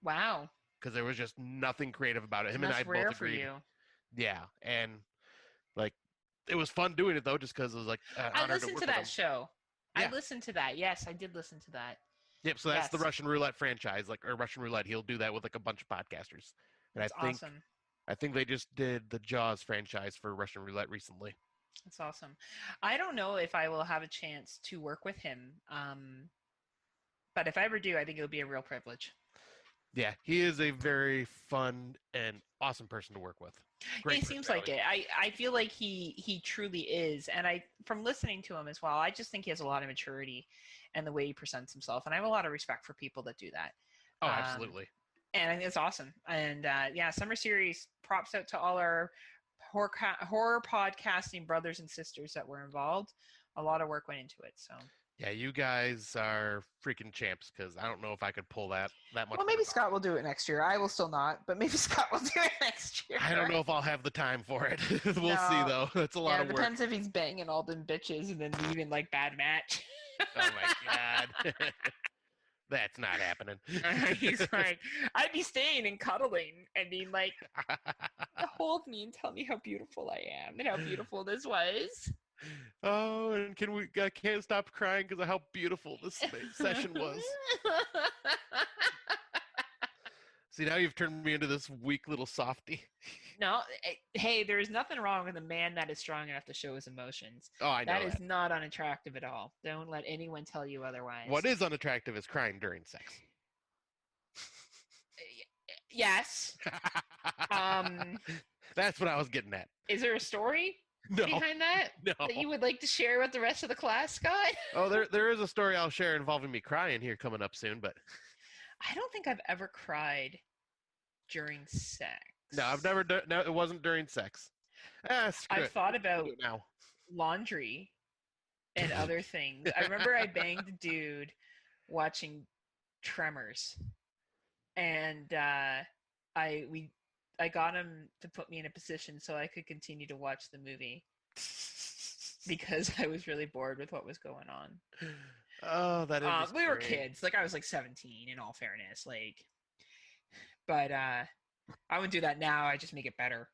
Wow. Because there was just nothing creative about it. Him That's and I rare both for agreed. you. Yeah, and like it was fun doing it though, just because it was like I listened to that show. Yeah. I listened to that. Yes, I did listen to that. Yep. So that's the Russian roulette franchise, or Russian roulette. He'll do that with like a bunch of podcasters. And that's awesome. I think they just did the Jaws franchise for Russian roulette recently. That's awesome. I don't know if I will have a chance to work with him, but if I ever do, I think it'll be a real privilege. Yeah, he is a very fun and awesome person to work with. Great. It seems like it. I feel like he truly is, and from listening to him as well, I just think he has a lot of maturity and the way he presents himself, and I have a lot of respect for people that do that. Oh, absolutely. And I think it's awesome. And yeah, summer series, props out to all our horror podcasting brothers and sisters that were involved. A lot of work went into it. So yeah, you guys are freaking champs, because I don't know if I could pull that much. Well, maybe Scott will do it next year. I will still not, but maybe Scott will do it next year. I don't know if I'll have the time for it. We'll see, though. It's a lot of work. It depends if he's banging all them bitches and then leaving like bad match. Oh my god. That's not happening. He's like, I'd be staying and cuddling and being like, hold me and tell me how beautiful I am and how beautiful this was. Oh, and I can't stop crying because of how beautiful this session was. See, now you've turned me into this weak little softy. No, hey, there is nothing wrong with a man that is strong enough to show his emotions. Oh, I know That is not unattractive at all. Don't let anyone tell you otherwise. What is unattractive is crying during sex. Yes. That's what I was getting at. Is there a story behind that that you would like to share with the rest of the class, Scott? Oh, there is a story I'll share involving me crying here coming up soon, but I don't think I've ever cried during sex. No, I've never done. No, it wasn't during sex. I've thought about laundry and other things. I remember I banged a dude watching Tremors, and I got him to put me in a position so I could continue to watch the movie because I was really bored with what was going on. Oh, that is. We were kids. Like I was like 17. In all fairness, but I wouldn't do that now. I just make it better.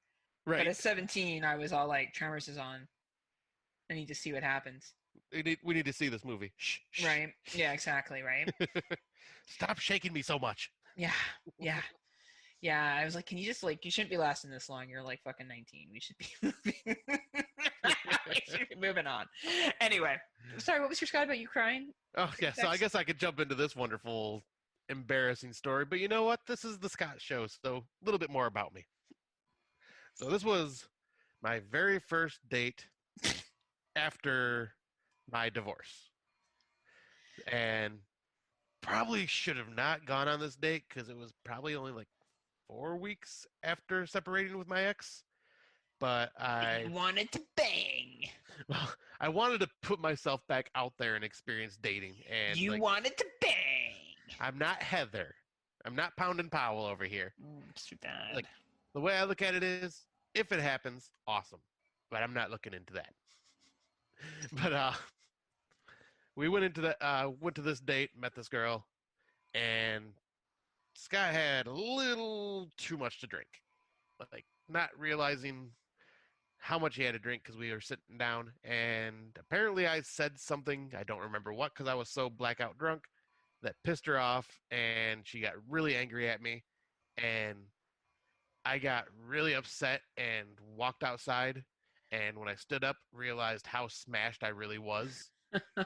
Right. But at 17, I was all like, Tremors is on. I need to see what happens. We need to see this movie. Shh. Right. Yeah, exactly. Right. Stop shaking me so much. Yeah. I was like, can you just you shouldn't be lasting this long. You're like fucking 19. We should be moving. We should be moving on. Anyway, sorry, what was your Scott about you crying? Oh, yeah. So I guess I could jump into this wonderful embarrassing story, but you know what, this is the Scott show, so a little bit more about me. So this was my very first date after my divorce, and probably should have not gone on this date because it was probably only like 4 weeks after separating with my ex, but I wanted to bang. Well, I wanted to put myself back out there and experience dating, and you wanted to bang. I'm not Heather. I'm not Poundin' Powell over here. It's too bad. Like, the way I look at it is, if it happens, awesome. But I'm not looking into that. But we went to this date, met this girl, and Scott had a little too much to drink. Like, not realizing how much he had to drink because we were sitting down, and apparently I said something, I don't remember what, because I was so blackout drunk, that pissed her off, and she got really angry at me, and I got really upset and walked outside, and when I stood up, realized how smashed I really was,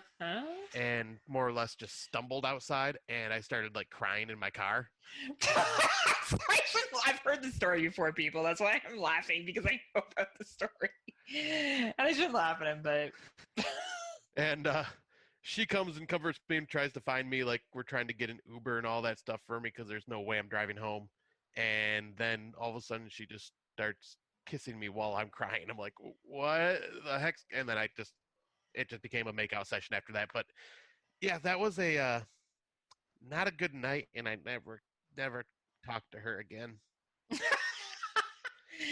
and more or less just stumbled outside, and I started crying in my car. I've heard the story before, people. That's why I'm laughing, because I know about the story. And I shouldn't laugh at him, but... And she comes and comforts me and tries to find me, we're trying to get an Uber and all that stuff for me because there's no way I'm driving home. And then all of a sudden she just starts kissing me while I'm crying. I'm like, what the heck? And then it just became a makeout session after that. But yeah, that was not a good night, and I never talked to her again.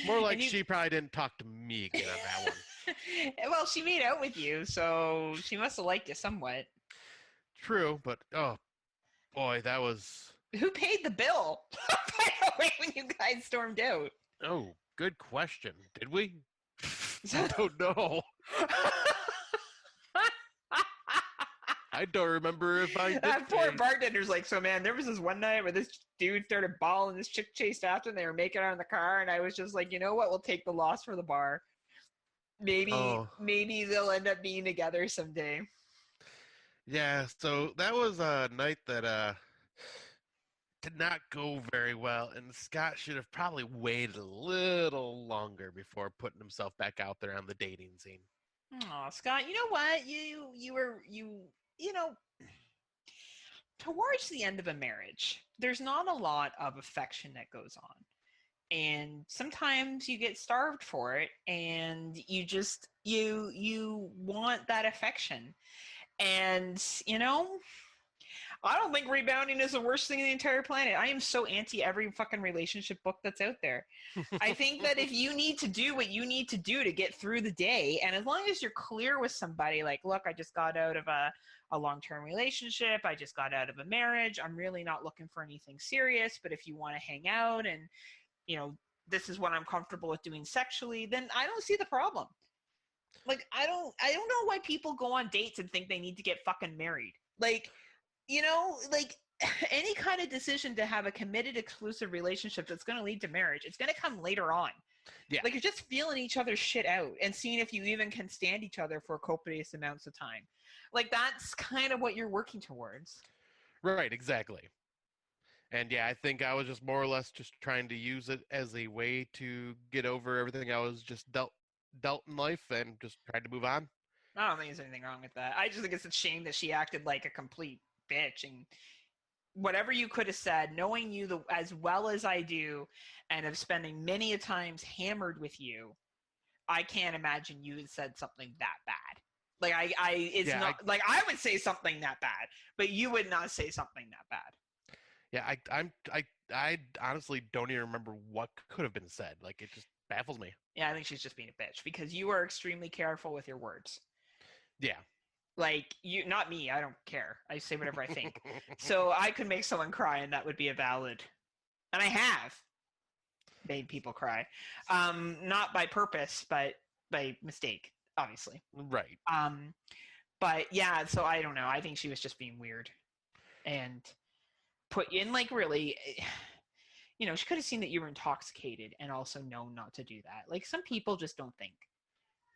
More like she probably didn't talk to me again on that one. Well, she made out with you, so she must have liked you somewhat. True, but oh boy, that was... Who paid the bill, by the way, when you guys stormed out? Oh, good question. Did we? I don't know. I don't remember if I did. That poor bartender's like, so man, there was this one night where this dude started bawling, this chick chased after him, they were making out in the car, and I was just like, you know what, we'll take the loss for the bar. Maybe they'll end up being together someday. Yeah, so that was a night that did not go very well, and Scott should have probably waited a little longer before putting himself back out there on the dating scene. Oh, Scott, you know what? You know, towards the end of a marriage, there's not a lot of affection that goes on. And sometimes you get starved for it, and you just you want that affection. And I don't think rebounding is the worst thing in the entire planet. I am so anti every fucking relationship book that's out there. I think that if you need to do what you need to do to get through the day, and as long as you're clear with somebody, like, look, I just got out of a long-term relationship, I just got out of a marriage, I'm really not looking for anything serious, but if you want to hang out and, you know, this is what I'm comfortable with doing sexually, then I don't see the problem. Like, I don't know why people go on dates and think they need to get fucking married. Like, you know, like any kind of decision to have a committed exclusive relationship that's going to lead to marriage, it's going to come later on. Yeah. Like, you're just feeling each other's shit out and seeing if you even can stand each other for copious amounts of time. Like, that's kind of what you're working towards. Right, exactly. And yeah, I think I was just more or less just trying to use it as a way to get over everything I was just dealt in life and just tried to move on. I don't think there's anything wrong with that. I just think it's a shame that she acted like a complete bitch, and whatever you could have said, knowing you as well as I do, and of spending many a times hammered with you, I can't imagine you had said something that bad. Like, it's Yeah, not like I would say something that bad, but you would not say something that bad. yeah, I honestly don't even remember what could have been said. Like, it just baffles me. Yeah, I think she's just being a bitch because you are extremely careful with your words. Yeah. Like, you, not me, I don't care. I say whatever I think. So I could make someone cry and that would be a valid, and I have made people cry. Not by purpose, but by mistake, obviously. Right. But yeah, so I don't know. I think she was just being weird and put in, like, really, you know, she could have seen that you were intoxicated and also known not to do that. Like, some people just don't think.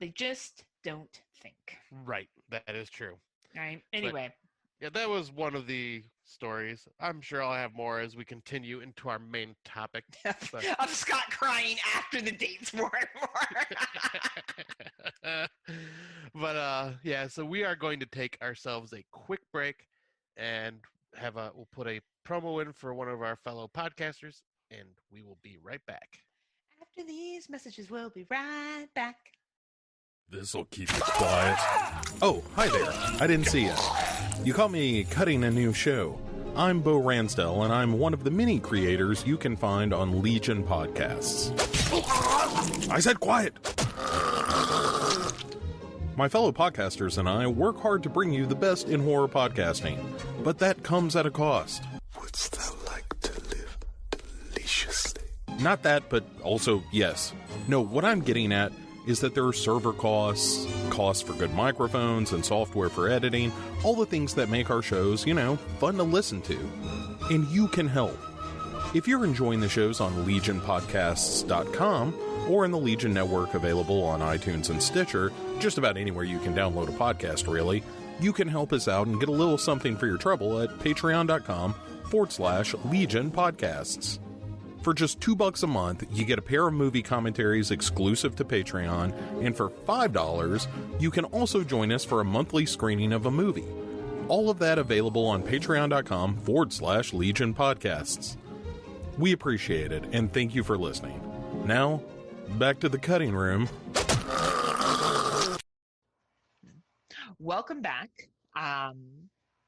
They just don't think. Right. That is true. Right? Anyway. Yeah, that was one of the stories. I'm sure I'll have more as we continue into our main topic. Of Scott crying after the dates more and more. But yeah, so we are going to take ourselves a quick break and we'll put a promo in for one of our fellow podcasters, and we will be right back. After these messages, we'll be right back. This'll keep it quiet. Oh, hi there. I didn't see you. You caught me cutting a new show. I'm Bo Ransdell, and I'm one of the many creators you can find on Legion Podcasts. I said quiet! My fellow podcasters and I work hard to bring you the best in horror podcasting, but that comes at a cost. Wouldst thou like to live deliciously? Not that, but also yes. No, what I'm getting at is that there are server costs, costs for good microphones and software for editing, all the things that make our shows, you know, fun to listen to. And you can help. If you're enjoying the shows on legionpodcasts.com or in the Legion Network available on iTunes and Stitcher, just about anywhere you can download a podcast really, you can help us out and get a little something for your trouble at patreon.com/Legion Podcasts. For just $2 a month, you get a pair of movie commentaries exclusive to Patreon, and for $5, you can also join us for a monthly screening of a movie. All of that available on patreon.com/Legion Podcasts. We appreciate it, and thank you for listening. Now, back to the cutting room. Welcome back.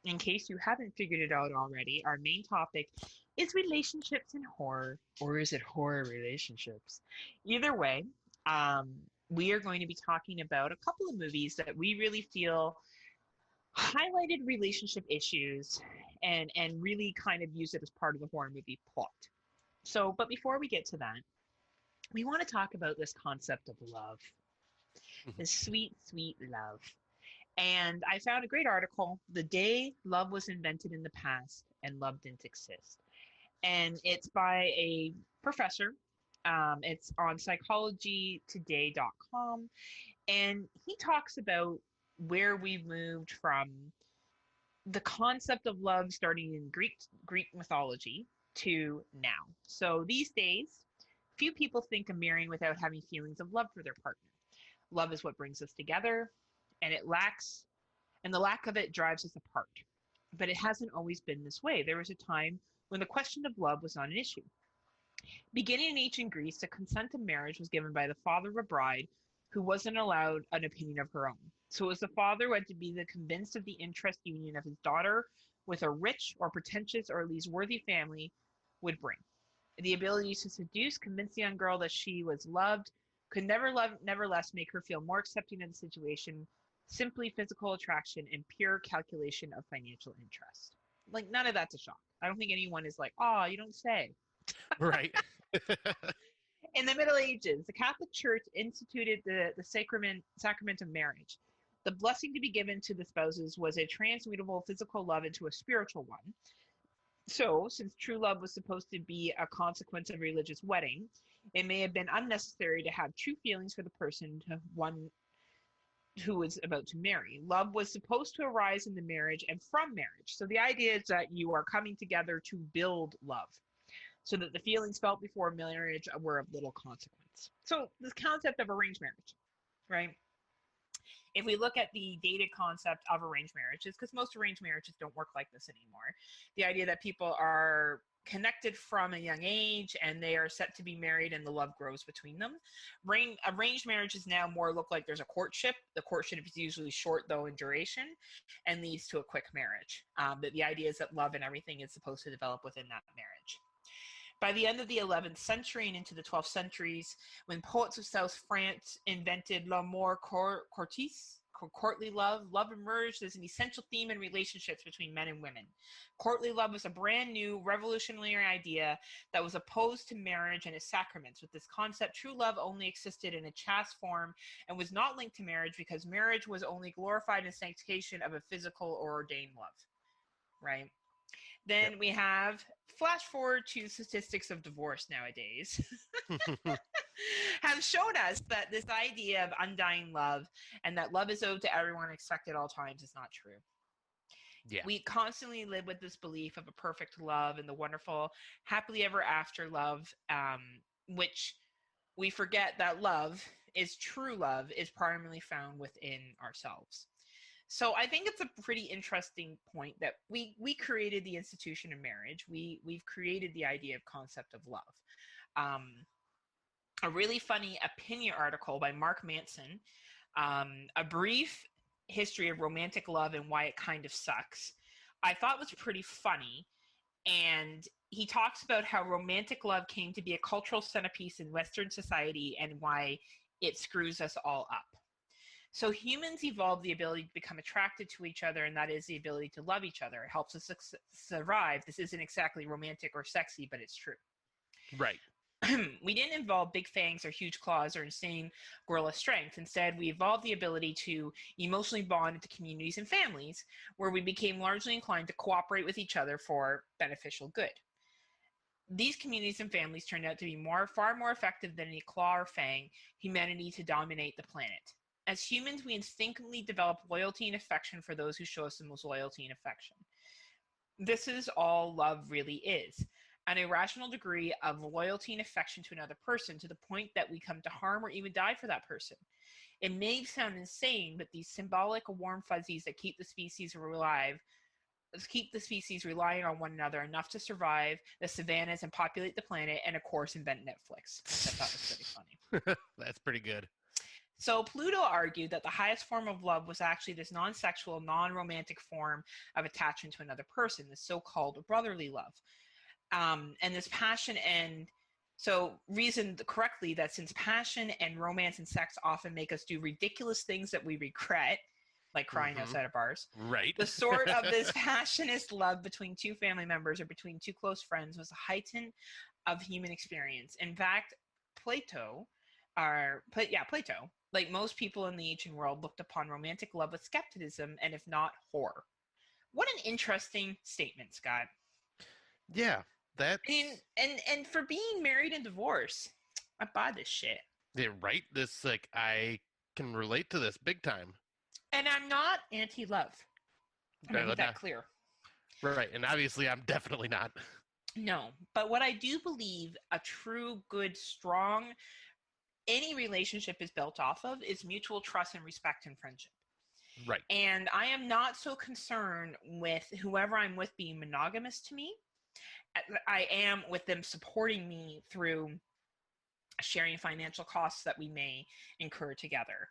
In case you haven't figured it out already, our main topic is relationships in horror, or is it horror relationships? Either way, we are going to be talking about a couple of movies that we really feel highlighted relationship issues and really kind of use it as part of the horror movie plot. So, but before we get to that, we want to talk about this concept of love, this sweet, sweet love. And I found a great article, The Day Love Was Invented in the Past and Love Didn't Exist. And it's by a professor. It's on psychologytoday.com. And he talks about where we've moved from the concept of love starting in Greek mythology to now. So these days, few people think of marrying without having feelings of love for their partner. Love is what brings us together, and the lack of it drives us apart. But it hasn't always been this way. There was a time when the question of love was not an issue. Beginning in ancient Greece, the consent of marriage was given by the father of a bride who wasn't allowed an opinion of her own. So it was the father who had to be convinced of the interest union of his daughter with a rich or pretentious or at least worthy family would bring. The ability to seduce, convince the young girl that she was loved, could nevertheless make her feel more accepting of the situation, simply physical attraction and pure calculation of financial interest. Like, none of that's a shock. I don't think anyone is like, oh, you don't say. Right. In the Middle Ages, the Catholic Church instituted the sacrament of marriage. The blessing to be given to the spouses was a transmutable physical love into a spiritual one. So, since true love was supposed to be a consequence of a religious wedding, it may have been unnecessary to have true feelings for the person to one who was about to marry. Love was supposed to arise in the marriage and from marriage. So the idea is that you are coming together to build love, so that the feelings felt before marriage were of little consequence. So this concept of arranged marriage, right? If we look at the dated concept of arranged marriages, because most arranged marriages don't work like this anymore, the idea that people are connected from a young age and they are set to be married and the love grows between them. Arranged marriages now more look like there's a courtship. The courtship is usually short, though, in duration and leads to a quick marriage. But the idea is that love and everything is supposed to develop within that marriage. By the end of the 11th century and into the 12th centuries, when poets of South France invented l'amour courtois, courtly love, love emerged as an essential theme in relationships between men and women. Courtly love was a brand new, revolutionary idea that was opposed to marriage and its sacraments. With this concept, true love only existed in a chaste form and was not linked to marriage because marriage was only glorified in sanctification of a physical or ordained love, right? Then we have, flash forward to statistics of divorce nowadays, have shown us that this idea of undying love and that love is owed to everyone and expected at all times is not true. Yeah. We constantly live with this belief of a perfect love and the wonderful happily ever after love, which we forget that love is true love is primarily found within ourselves. So I think it's a pretty interesting point that we created the institution of marriage. We've created the idea of concept of love. A really funny opinion article by Mark Manson, a brief history of romantic love and why it kind of sucks, I thought was pretty funny. And he talks about how romantic love came to be a cultural centerpiece in Western society and why it screws us all up. So humans evolved the ability to become attracted to each other, and that is the ability to love each other. It helps us survive. This isn't exactly romantic or sexy, but it's true. Right. We didn't evolve big fangs or huge claws or insane gorilla strength. Instead, we evolved the ability to emotionally bond into communities and families where we became largely inclined to cooperate with each other for beneficial good. These communities and families turned out to be far more effective than any claw or fang humanity to dominate the planet. As humans, we instinctively develop loyalty and affection for those who show us the most loyalty and affection. This is all love really is. An irrational degree of loyalty and affection to another person to the point that we come to harm or even die for that person. It may sound insane, but these symbolic warm fuzzies that keep the species alive, keep the species relying on one another enough to survive the savannas and populate the planet and, of course, invent Netflix, which I thought was pretty funny. That's pretty good. So Pluto argued that the highest form of love was actually this non-sexual, non-romantic form of attachment to another person, the so-called brotherly love. And this passion and so reasoned correctly that since passion and romance and sex often make us do ridiculous things that we regret, like crying outside of bars, right? The sort of this passionate love between two family members or between two close friends was a heightened of human experience. In fact, Plato, like most people in the ancient world, looked upon romantic love with skepticism and, if not, horror. What an interesting statement, Scott. Yeah, that's... And for being married and divorced, I buy this shit. Yeah, right? This, like, I can relate to this big time. And I'm not anti-love. I'm going to make that clear. Right, and obviously I'm definitely not. No, but what I do believe a true, good, strong... any relationship is built off of is mutual trust and respect and friendship. Right. And I am not so concerned with whoever I'm with being monogamous to me. I am with them supporting me through sharing financial costs that we may incur together,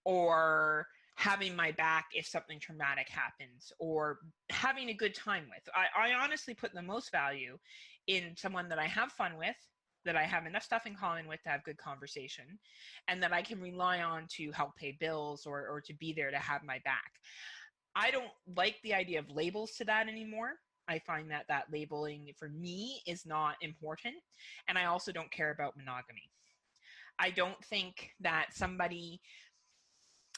or having my back if something traumatic happens, or having a good time with. I honestly put the most value in someone that I have fun with, that I have enough stuff in common with to have good conversation, and that I can rely on to help pay bills or to be there to have my back. I don't like the idea of labels to that anymore. I find that labeling for me is not important. And I also don't care about monogamy. I don't think that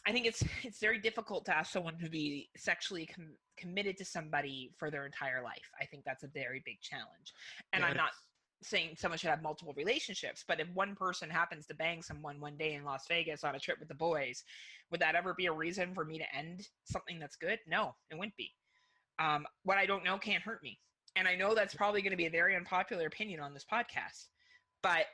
I think it's very difficult to ask someone to be sexually committed to somebody for their entire life. I think that's a very big challenge. And I'm not saying someone should have multiple relationships, but if one person happens to bang someone one day in Las Vegas on a trip with the boys, would that ever be a reason for me to end something that's good? No, it wouldn't be. What I don't know can't hurt me. And I know that's probably going to be a very unpopular opinion on this podcast. But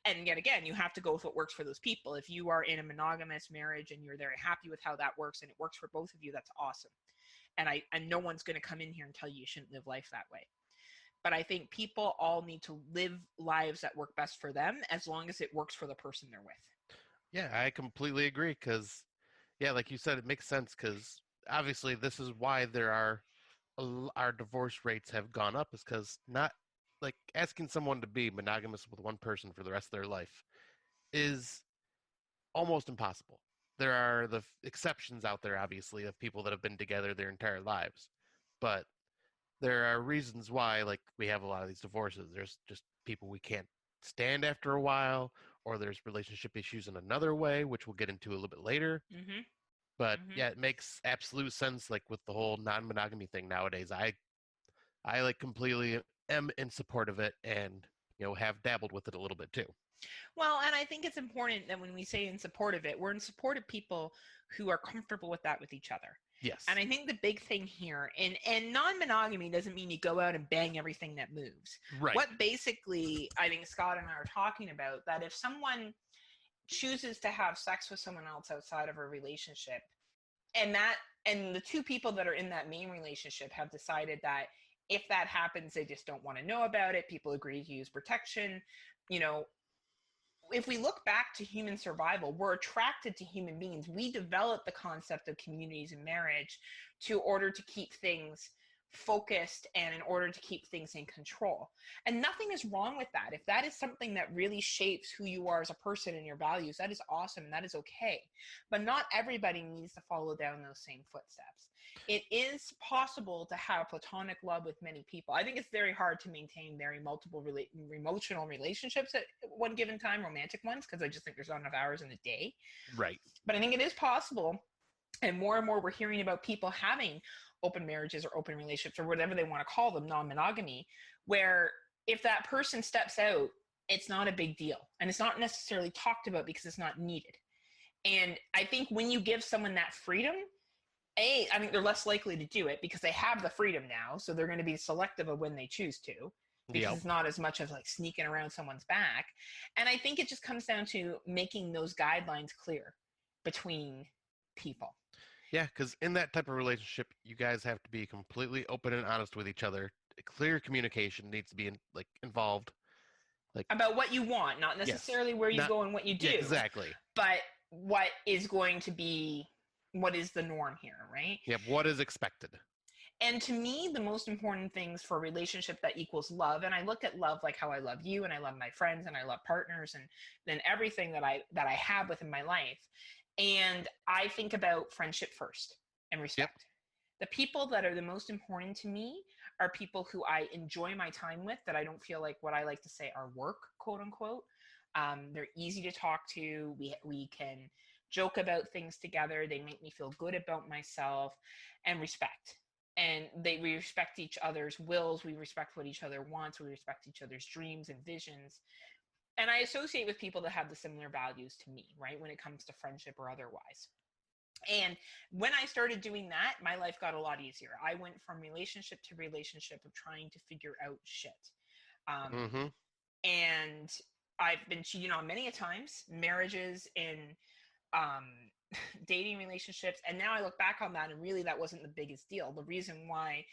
and yet again, you have to go with what works for those people. If you are in a monogamous marriage and you're very happy with how that works and it works for both of you, that's awesome. And no one's going to come in here and tell you shouldn't live life that way. But I think people all need to live lives that work best for them, as long as it works for the person they're with. Yeah, I completely agree. Because, yeah, like you said, it makes sense. Because obviously, this is why our divorce rates have gone up. Is because not like asking someone to be monogamous with one person for the rest of their life is almost impossible. There are the exceptions out there, obviously, of people that have been together their entire lives, but there are reasons why, like, we have a lot of these divorces. There's just people we can't stand after a while, or there's relationship issues in another way, which we'll get into a little bit later. Mm-hmm. But yeah, it makes absolute sense, like with the whole non-monogamy thing nowadays. I like completely am in support of it, and have dabbled with it a little bit too. Well, and I think it's important that when we say in support of it, we're in support of people who are comfortable with that with each other. Yes. And I think the big thing here, and non-monogamy doesn't mean you go out and bang everything that moves. Right. What basically I think Scott and I are talking about, that if someone chooses to have sex with someone else outside of a relationship, and the two people that are in that main relationship have decided that if that happens, they just don't want to know about it, people agree to use protection, if we look back to human survival, we're attracted to human beings. We developed the concept of communities and marriage in order to keep things focused and in order to keep things in control. And nothing is wrong with that. If that is something that really shapes who you are as a person and your values, that is awesome and that is okay. But not everybody needs to follow down those same footsteps. It is possible to have platonic love with many people. I think it's very hard to maintain very multiple emotional relationships at one given time, romantic ones, because I just think there's not enough hours in the day. Right. But I think it is possible. And more we're hearing about people having open marriages or open relationships or whatever they want to call them, non-monogamy, where if that person steps out, it's not a big deal. And it's not necessarily talked about because it's not needed. And I think when you give someone that freedom, I think they're less likely to do it because they have the freedom now. So they're going to be selective of when they choose to, because it's not as much of like sneaking around someone's back. And I think it just comes down to making those guidelines clear between people. Yeah, because in that type of relationship, you guys have to be completely open and honest with each other. Clear communication needs to be involved. About what you want, not necessarily where you go and what you do. Yeah, exactly. But what is going to be, what is the norm here, right? Yeah, what is expected. And to me, the most important things for a relationship that equals love, and I look at love like how I love you and I love my friends and I love partners and then everything that I have within my life. And I think about friendship first and respect. Yep. The people that are the most important to me are people who I enjoy my time with, that I don't feel like what I like to say are work, quote unquote. They're easy to talk to. We can joke about things together. They make me feel good about myself, and respect. And we respect each other's wills. We respect what each other wants. We respect each other's dreams and visions. And I associate with people that have the similar values to me, right? When it comes to friendship or otherwise. And when I started doing that, my life got a lot easier. I went from relationship to relationship of trying to figure out shit. And I've been cheated on many a times, marriages, in dating relationships. And now I look back on that and really that wasn't the biggest deal. The reason why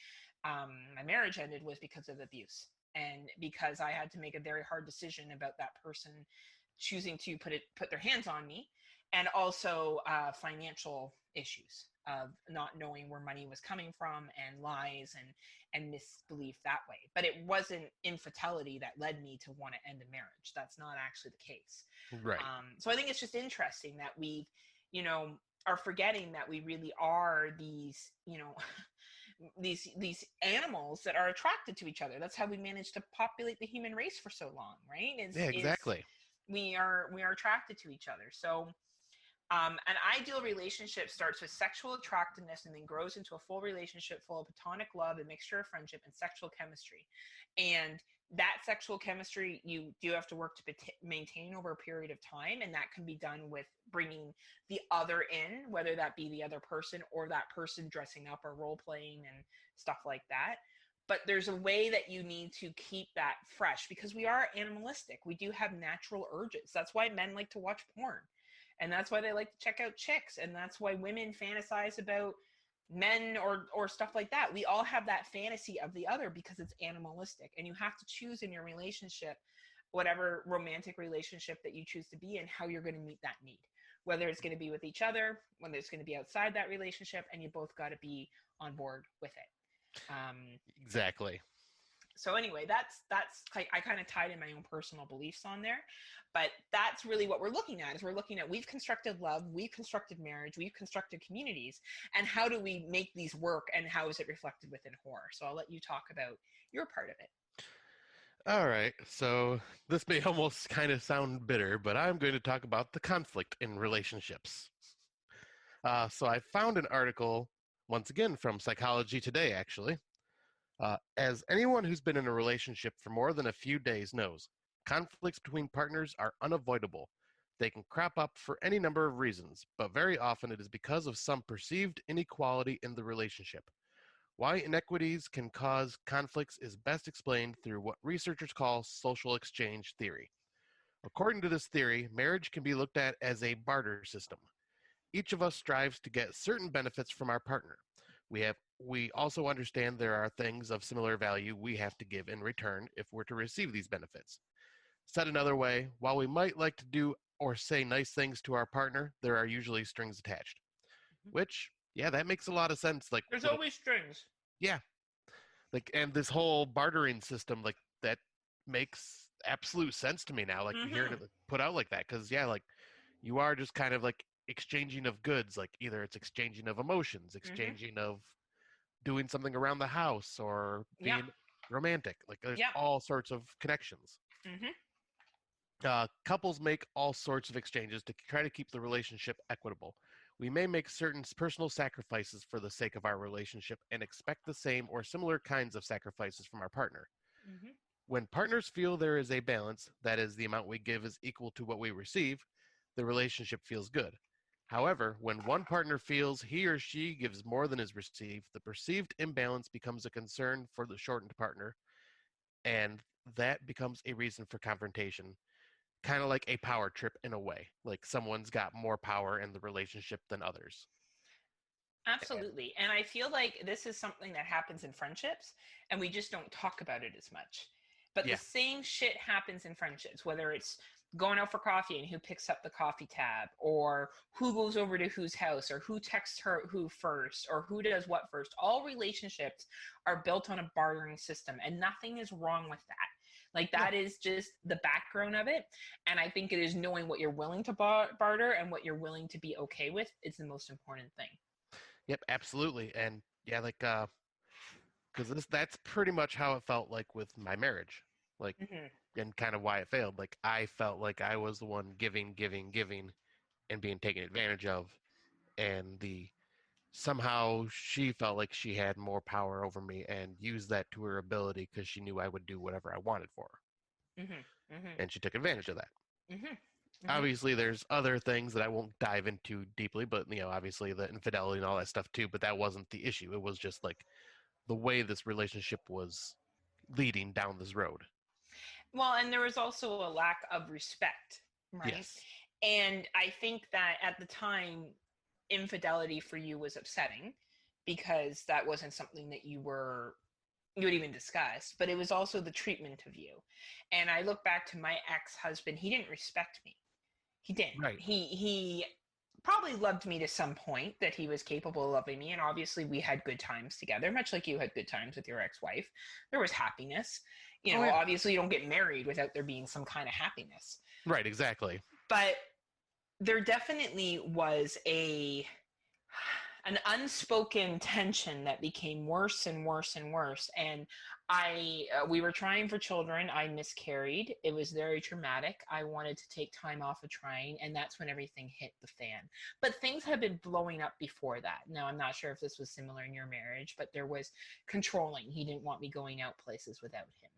my marriage ended was because of abuse. And because I had to make a very hard decision about that person choosing to put their hands on me. and also financial issues of not knowing where money was coming from, and lies and misbelief that way. But it wasn't infidelity that led me to want to end a marriage. That's not actually the case. Right. So I think it's just interesting that we've, are forgetting that we really are these, these animals that are attracted to each other. That's how we managed to populate the human race for so long, right? Yeah, exactly. We are attracted to each other. So an ideal relationship starts with sexual attractiveness and then grows into a full relationship full of platonic love, a mixture of friendship and sexual chemistry. And that sexual chemistry you do have to work to maintain over a period of time, and that can be done with bringing the other in, whether that be the other person or that person dressing up or role playing and stuff like that. But there's a way that you need to keep that fresh, because we are animalistic. We do have natural urges. That's why men like to watch porn, and that's why they like to check out chicks, and that's why women fantasize about men or stuff like that. We all have that fantasy of the other because it's animalistic, and you have to choose in your relationship, whatever romantic relationship that you choose to be in, how you're going to meet that need, whether it's going to be with each other, whether it's going to be outside that relationship, and you both got to be on board with it. Exactly. So anyway, that's I kind of tied in my own personal beliefs on there, but that's really what we're looking at. Is we're looking at, we've constructed love, we've constructed marriage, we've constructed communities, and how do we make these work, and how is it reflected within horror? So I'll let you talk about your part of it. All right, so this may almost kind of sound bitter, but I'm going to talk about the conflict in relationships. So I found an article, once again, from Psychology Today, actually. As anyone who's been in a relationship for more than a few days knows, conflicts between partners are unavoidable. They can crop up for any number of reasons, but very often it is because of some perceived inequality in the relationship. Why inequities can cause conflicts is best explained through what researchers call social exchange theory. According to this theory, marriage can be looked at as a barter system. Each of us strives to get certain benefits from our partner. We also understand there are things of similar value we have to give in return if we're to receive these benefits. Said another way, while we might like to do or say nice things to our partner, there are usually strings attached. Which, yeah, that makes a lot of sense. Like, There's always strings. Yeah. Like, and this whole bartering system, like, that makes absolute sense to me now. Like, hearing it put out like that, because yeah, like, you are just kind of like exchanging of goods. Like, either it's exchanging of emotions, exchanging of doing something around the house, or being romantic. Like, there's all sorts of connections. Couples make all sorts of exchanges to try to keep the relationship equitable. We may make certain personal sacrifices for the sake of our relationship and expect the same or similar kinds of sacrifices from our partner. When partners feel there is a balance, that is, the amount we give is equal to what we receive, the relationship feels good. However, when one partner feels he or she gives more than is received, the perceived imbalance becomes a concern for the shortened partner, and that becomes a reason for confrontation. Kind of like a power trip in a way. Like, someone's got more power in the relationship than others. Absolutely. And I feel like this is something that happens in friendships, and we just don't talk about it as much. But the same shit happens in friendships, whether it's going out for coffee and who picks up the coffee tab, or who goes over to whose house, or who texts who first, or who does what first. All relationships are built on a bartering system, and nothing is wrong with that. Like, that is just the background of it. And I think it is knowing what you're willing to barter and what you're willing to be okay with is the most important thing. Yep, absolutely. And yeah, like, because that's pretty much how it felt like with my marriage. Like, and kind of why it failed. Like, I felt like I was the one giving, and being taken advantage of. And somehow she felt like she had more power over me and used that to her ability because she knew I would do whatever I wanted for her. And she took advantage of that. Obviously, there's other things that I won't dive into deeply, but, obviously the infidelity and all that stuff too, but that wasn't the issue. It was just like the way this relationship was leading down this road. Well, and there was also a lack of respect, right? Yes. And I think that at the time, infidelity for you was upsetting because that wasn't something that you would even discuss, but it was also the treatment of you. And I look back to my ex-husband, he didn't respect me. He didn't. Right. He probably loved me to some point, that he was capable of loving me, and obviously we had good times together, much like you had good times with your ex-wife. There was happiness. You know, Oh, yeah. obviously you don't get married without there being some kind of happiness. Right, exactly. But there definitely was an unspoken tension that became worse and worse and worse. And we were trying for children. I miscarried. It was very traumatic. I wanted to take time off of trying, and that's when everything hit the fan. But things had been blowing up before that. Now, I'm not sure if this was similar in your marriage, but there was controlling. He didn't want me going out places without him.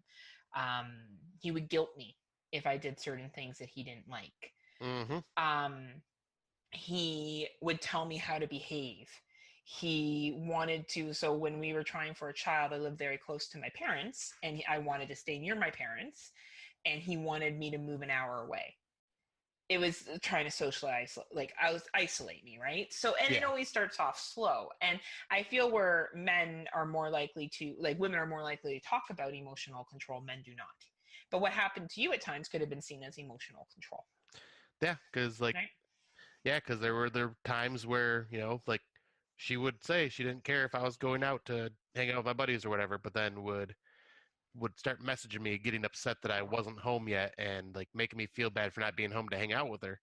He would guilt me if I did certain things that he didn't like. He would tell me how to behave. He wanted to, so when we were trying for a child, I lived very close to my parents, and I wanted to stay near my parents, and he wanted me to move an hour away. It was trying to socialize, like isolate me, right? So, and it always starts off slow. And I feel where men are more likely to, like women are more likely to talk about emotional control, men do not. But what happened to you at times could have been seen as emotional control. Yeah, because like, right? Yeah, because there were times where, like she would say she didn't care if I was going out to hang out with my buddies or whatever, but then would start messaging me, getting upset that I wasn't home yet and like making me feel bad for not being home to hang out with her.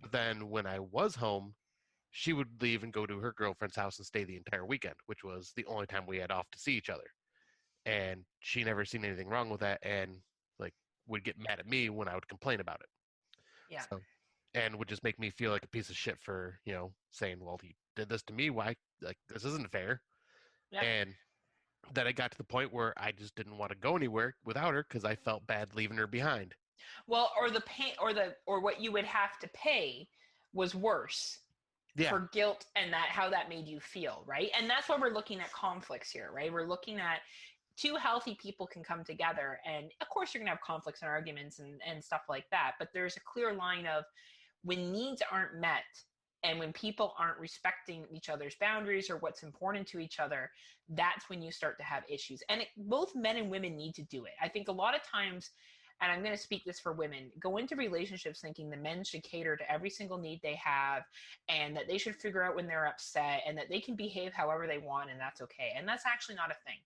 But then when I was home, she would leave and go to her girlfriend's house and stay the entire weekend, which was the only time we had off to see each other. And she never seen anything wrong with that, and like would get mad at me when I would complain about it. Yeah. So, and would just make me feel like a piece of shit for, saying, well, he did this to me. Why? Like, this isn't fair. Yeah. And then I got to the point where I just didn't want to go anywhere without her because I felt bad leaving her behind. Well, or the pain, or what you would have to pay was worse. Yeah. For guilt and that how that made you feel, right? And that's why we're looking at conflicts here, right? We're looking at two healthy people can come together, and of course you're gonna have conflicts and arguments and stuff like that, but there's a clear line of when needs aren't met and when people aren't respecting each other's boundaries or what's important to each other, that's when you start to have issues. And both men and women need to do it. I think a lot of times, and I'm going to speak this for women, go into relationships thinking the men should cater to every single need they have, and that they should figure out when they're upset, and that they can behave however they want, and that's okay. And that's actually not a thing.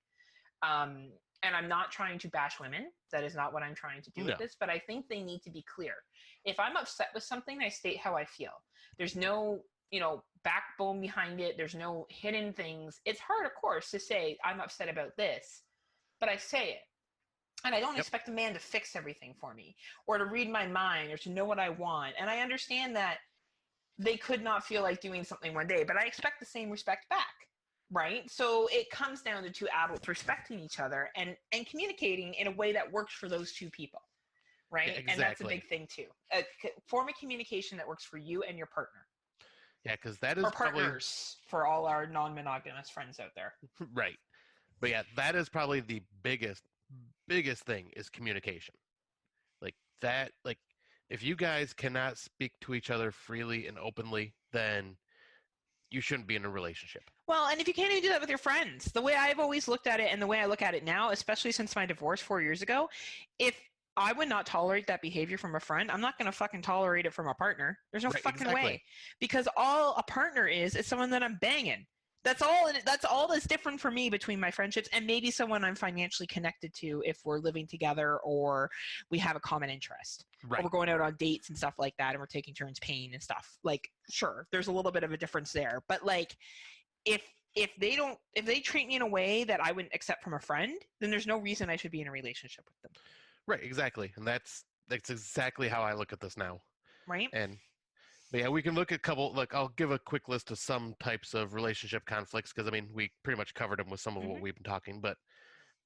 And I'm not trying to bash women. That is not what I'm trying to do with this, but I think they need to be clear. If I'm upset with something, I state how I feel. There's no, backbone behind it. There's no hidden things. It's hard, of course, to say I'm upset about this, but I say it. And I don't expect a man to fix everything for me or to read my mind or to know what I want. And I understand that they could not feel like doing something one day, but I expect the same respect back, right? So it comes down to two adults respecting each other and communicating in a way that works for those two people, right? Yeah, exactly. And that's a big thing too. A form of communication that works for you and your partner. Yeah, because that is or partners for all our non-monogamous friends out there. Right. But yeah, that is probably the biggest thing is communication. Like that, like if you guys cannot speak to each other freely and openly, then you shouldn't be in a relationship. Well, and if you can't even do that with your friends, the way I've always looked at it and the way I look at it now, especially since my divorce 4 years ago, if I would not tolerate that behavior from a friend, I'm not going to fucking tolerate it from a partner. There's no fucking way. Because all a partner is someone that I'm banging. That's all that's different for me between my friendships and maybe someone I'm financially connected to if we're living together or we have a common interest. Right. Or we're going out on dates and stuff like that and we're taking turns paying and stuff. Like, sure, there's a little bit of a difference there. But like if they treat me in a way that I wouldn't accept from a friend, then there's no reason I should be in a relationship with them. Right, exactly. And that's exactly how I look at this now. Right. But yeah, we can look at I'll give a quick list of some types of relationship conflicts because, I mean, we pretty much covered them with some of what we've been talking, but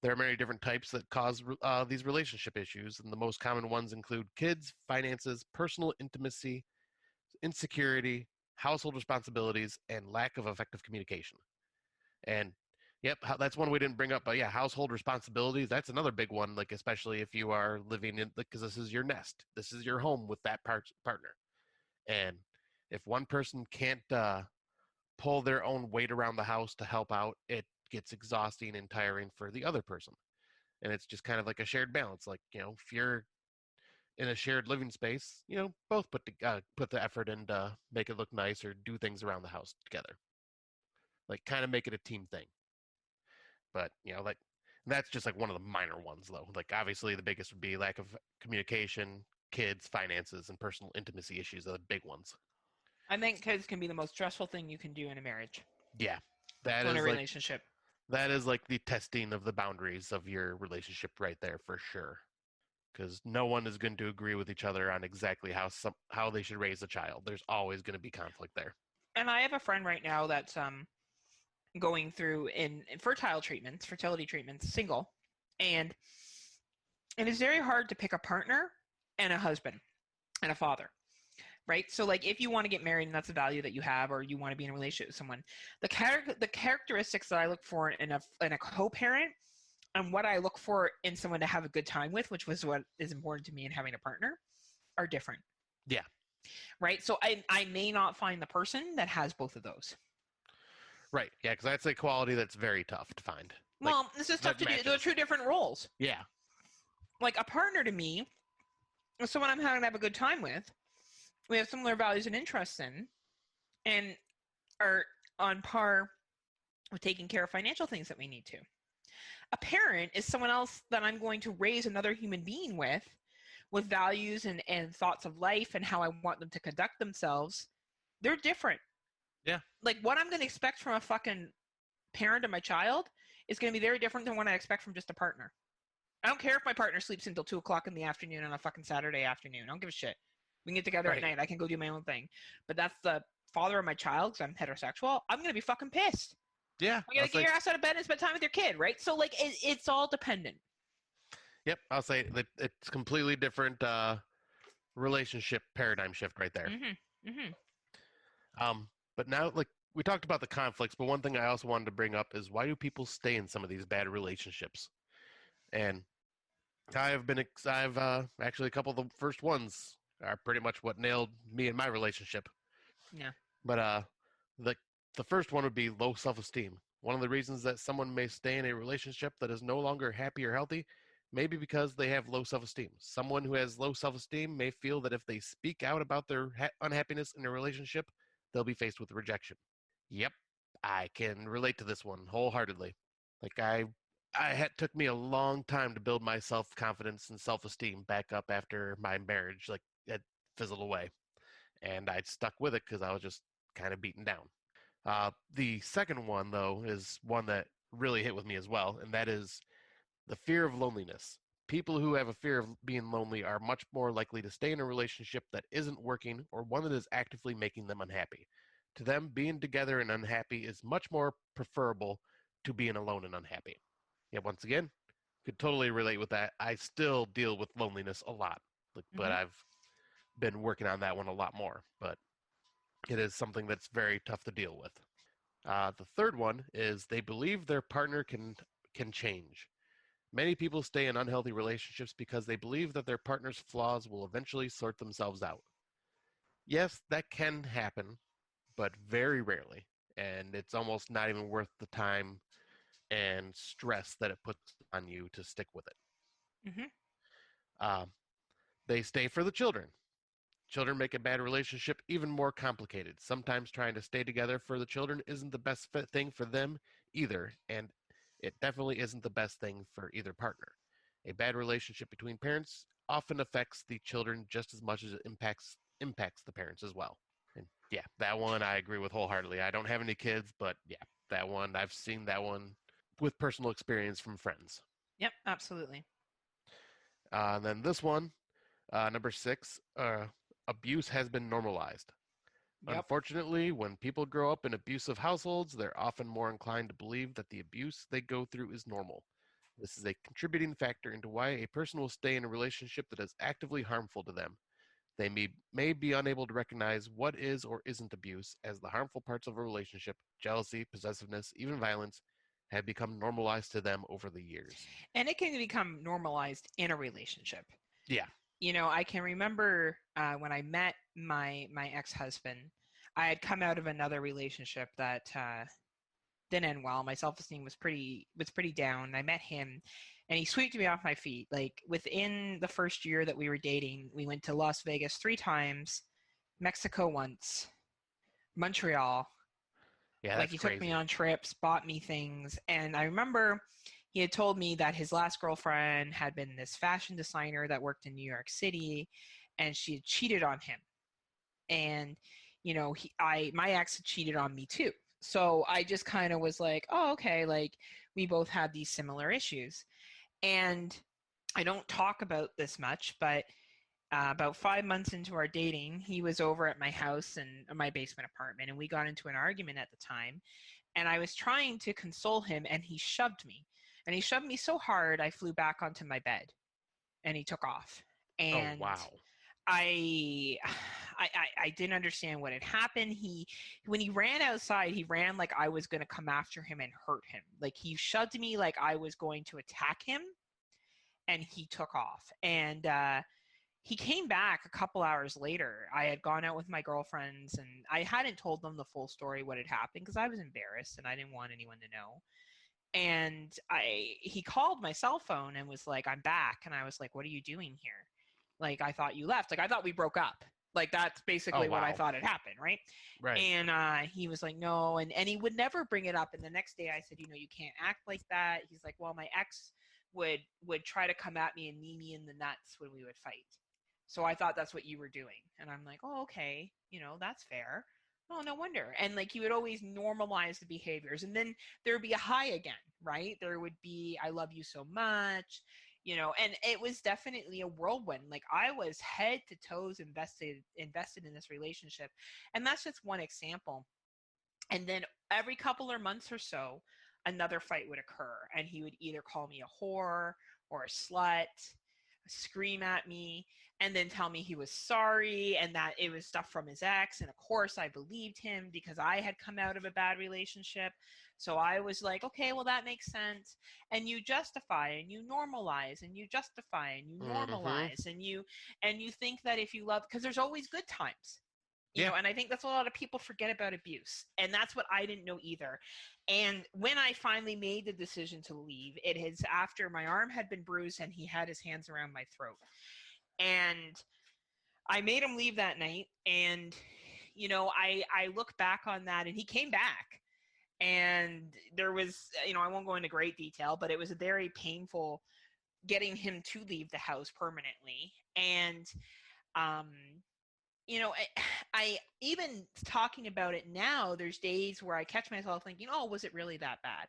there are many different types that cause these relationship issues, and the most common ones include kids, finances, personal intimacy, insecurity, household responsibilities, and lack of effective communication. And yep, that's one we didn't bring up, but yeah, household responsibilities, that's another big one, like especially if you are living in, because this is your nest, this is your home with that partner. And if one person can't pull their own weight around the house to help out, it gets exhausting and tiring for the other person. And it's just kind of like a shared balance. Like, if in a shared living space, both put the effort in to make it look nice or do things around the house together. Like kind of make it a team thing. But, like that's just like one of the minor ones though. Like obviously the biggest would be lack of communication, kids, finances, and personal intimacy issues are the big ones. I think kids can be the most stressful thing you can do in a marriage. Yeah. That in is a like relationship. that is like the testing of the boundaries of your relationship right there for sure. Because no one is going to agree with each other on exactly how they should raise a child. There's always going to be conflict there. And I have a friend right now that's going through in fertility treatments, single, and it is very hard to pick a partner and a husband and a father, right? So like if you want to get married and that's a value that you have, or you want to be in a relationship with someone, the characteristics that I look for in a co-parent and what I look for in someone to have a good time with, which was what is important to me in having a partner, are different. Yeah. Right? So I may not find the person that has both of those. Right. Yeah, because that's a quality that's very tough to find. Well, this is tough to do. They're two different roles. Yeah. Like a partner to me is someone I'm having to have a good time with. We have similar values and interests in, and are on par with taking care of financial things that we need to. A parent is someone else that I'm going to raise another human being with values and thoughts of life and how I want them to conduct themselves. They're different. Yeah. Like what I'm going to expect from a fucking parent of my child is going to be very different than what I expect from just a partner. I don't care if my partner sleeps until 2:00 in the afternoon on a fucking Saturday afternoon. I don't give a shit. We can get together at night. I can go do my own thing. But that's the father of my child because I'm heterosexual. I'm going to be fucking pissed. Yeah. You gotta get your ass out of bed and spend time with your kid, right? So like it's all dependent. Yep, I'll say that it's completely different relationship paradigm shift right there. But now, like we talked about the conflicts, but one thing I also wanted to bring up is why do people stay in some of these bad relationships? And I've actually a couple of the first ones are pretty much what nailed me in my relationship. Yeah. But the first one would be low self-esteem. One of the reasons that someone may stay in a relationship that is no longer happy or healthy may be because they have low self-esteem. Someone who has low self-esteem may feel that if they speak out about their unhappiness in a relationship, they'll be faced with rejection. Yep, I can relate to this one wholeheartedly. Like took me a long time to build my self-confidence and self-esteem back up after my marriage. Like it fizzled away, and I stuck with it because I was just kind of beaten down. The second one, though, is one that really hit with me as well, and that is the fear of loneliness. People who have a fear of being lonely are much more likely to stay in a relationship that isn't working or one that is actively making them unhappy. To them, being together and unhappy is much more preferable to being alone and unhappy. Yeah, once again, could totally relate with that. I still deal with loneliness a lot, but I've been working on that one a lot more. But it is something that's very tough to deal with. The third one is they believe their partner can change. Many people stay in unhealthy relationships because they believe that their partner's flaws will eventually sort themselves out. Yes, that can happen, but very rarely, and it's almost not even worth the time and stress that it puts on you to stick with it. They stay for the children. Children make a bad relationship even more complicated. Sometimes trying to stay together for the children isn't the best thing for them either, and it definitely isn't the best thing for either partner. A bad relationship between parents often affects the children just as much as it impacts the parents as well. And yeah, that one I agree with wholeheartedly. I don't have any kids, but yeah, that one, I've seen that one with personal experience from friends. Yep, absolutely. And then this one, number 6, abuse has been normalized. Yep. Unfortunately, when people grow up in abusive households, they're often more inclined to believe that the abuse they go through is normal. This is a contributing factor into why a person will stay in a relationship that is actively harmful to them. They may be unable to recognize what is or isn't abuse, as the harmful parts of a relationship, jealousy, possessiveness, even violence, have become normalized to them over the years. And it can become normalized in a relationship. Yeah. You know, I can remember when I met my ex-husband, I had come out of another relationship that didn't end well. My self-esteem was pretty down. I met him, and he swept me off my feet. Like within the first year that we were dating, we went to Las Vegas 3 times, Mexico once, Montreal. Yeah, Like that's he took me crazy. on trips, bought me things, and I remember he had told me that his last girlfriend had been this fashion designer that worked in New York City, and she had cheated on him. And my ex had cheated on me too. So I just kind of was like, oh, okay, like we both had these similar issues. And I don't talk about this much, but about 5 months into our dating, he was over at my house and my basement apartment, and we got into an argument at the time. And I was trying to console him, and he shoved me. And he shoved me so hard, I flew back onto my bed, and he took off. Oh, And wow. I, I didn't understand what had happened. When he ran outside, he ran like I was going to come after him and hurt him. Like he shoved me like I was going to attack him, and he took off. And he came back a couple hours later. I had gone out with my girlfriends, and I hadn't told them the full story, what had happened, because I was embarrassed and I didn't want anyone to know. And he called my cell phone and was like, I'm back. And I was like, what are you doing here? Like, I thought you left. Like, I thought we broke up. Like, that's basically what I thought had happened, right? Right. And he was like, no. And he would never bring it up. And the next day I said, you can't act like that. He's like, well, my ex would try to come at me and knee me in the nuts when we would fight. So I thought that's what you were doing. And I'm like, oh, okay. That's fair. Oh, no wonder. And like he would always normalize the behaviors. And then there would be a high again, right? There would be, I love you so much, and it was definitely a whirlwind. Like I was head to toes invested in this relationship. And that's just one example. And then every couple of months or so, another fight would occur. And he would either call me a whore or a slut, scream at me, and then tell me he was sorry and that it was stuff from his ex. And of course I believed him because I had come out of a bad relationship. So I was like, okay, well, that makes sense. And you justify and you normalize and you justify and you normalize and you think that if you love, because there's always good times. And I think that's what a lot of people forget about abuse. And that's what I didn't know either. And when I finally made the decision to leave, it is after my arm had been bruised and he had his hands around my throat. And I made him leave that night. And, I look back on that and he came back. And there was, I won't go into great detail, but it was very painful getting him to leave the house permanently. And, I even talking about it now, there's days where I catch myself thinking, oh, was it really that bad?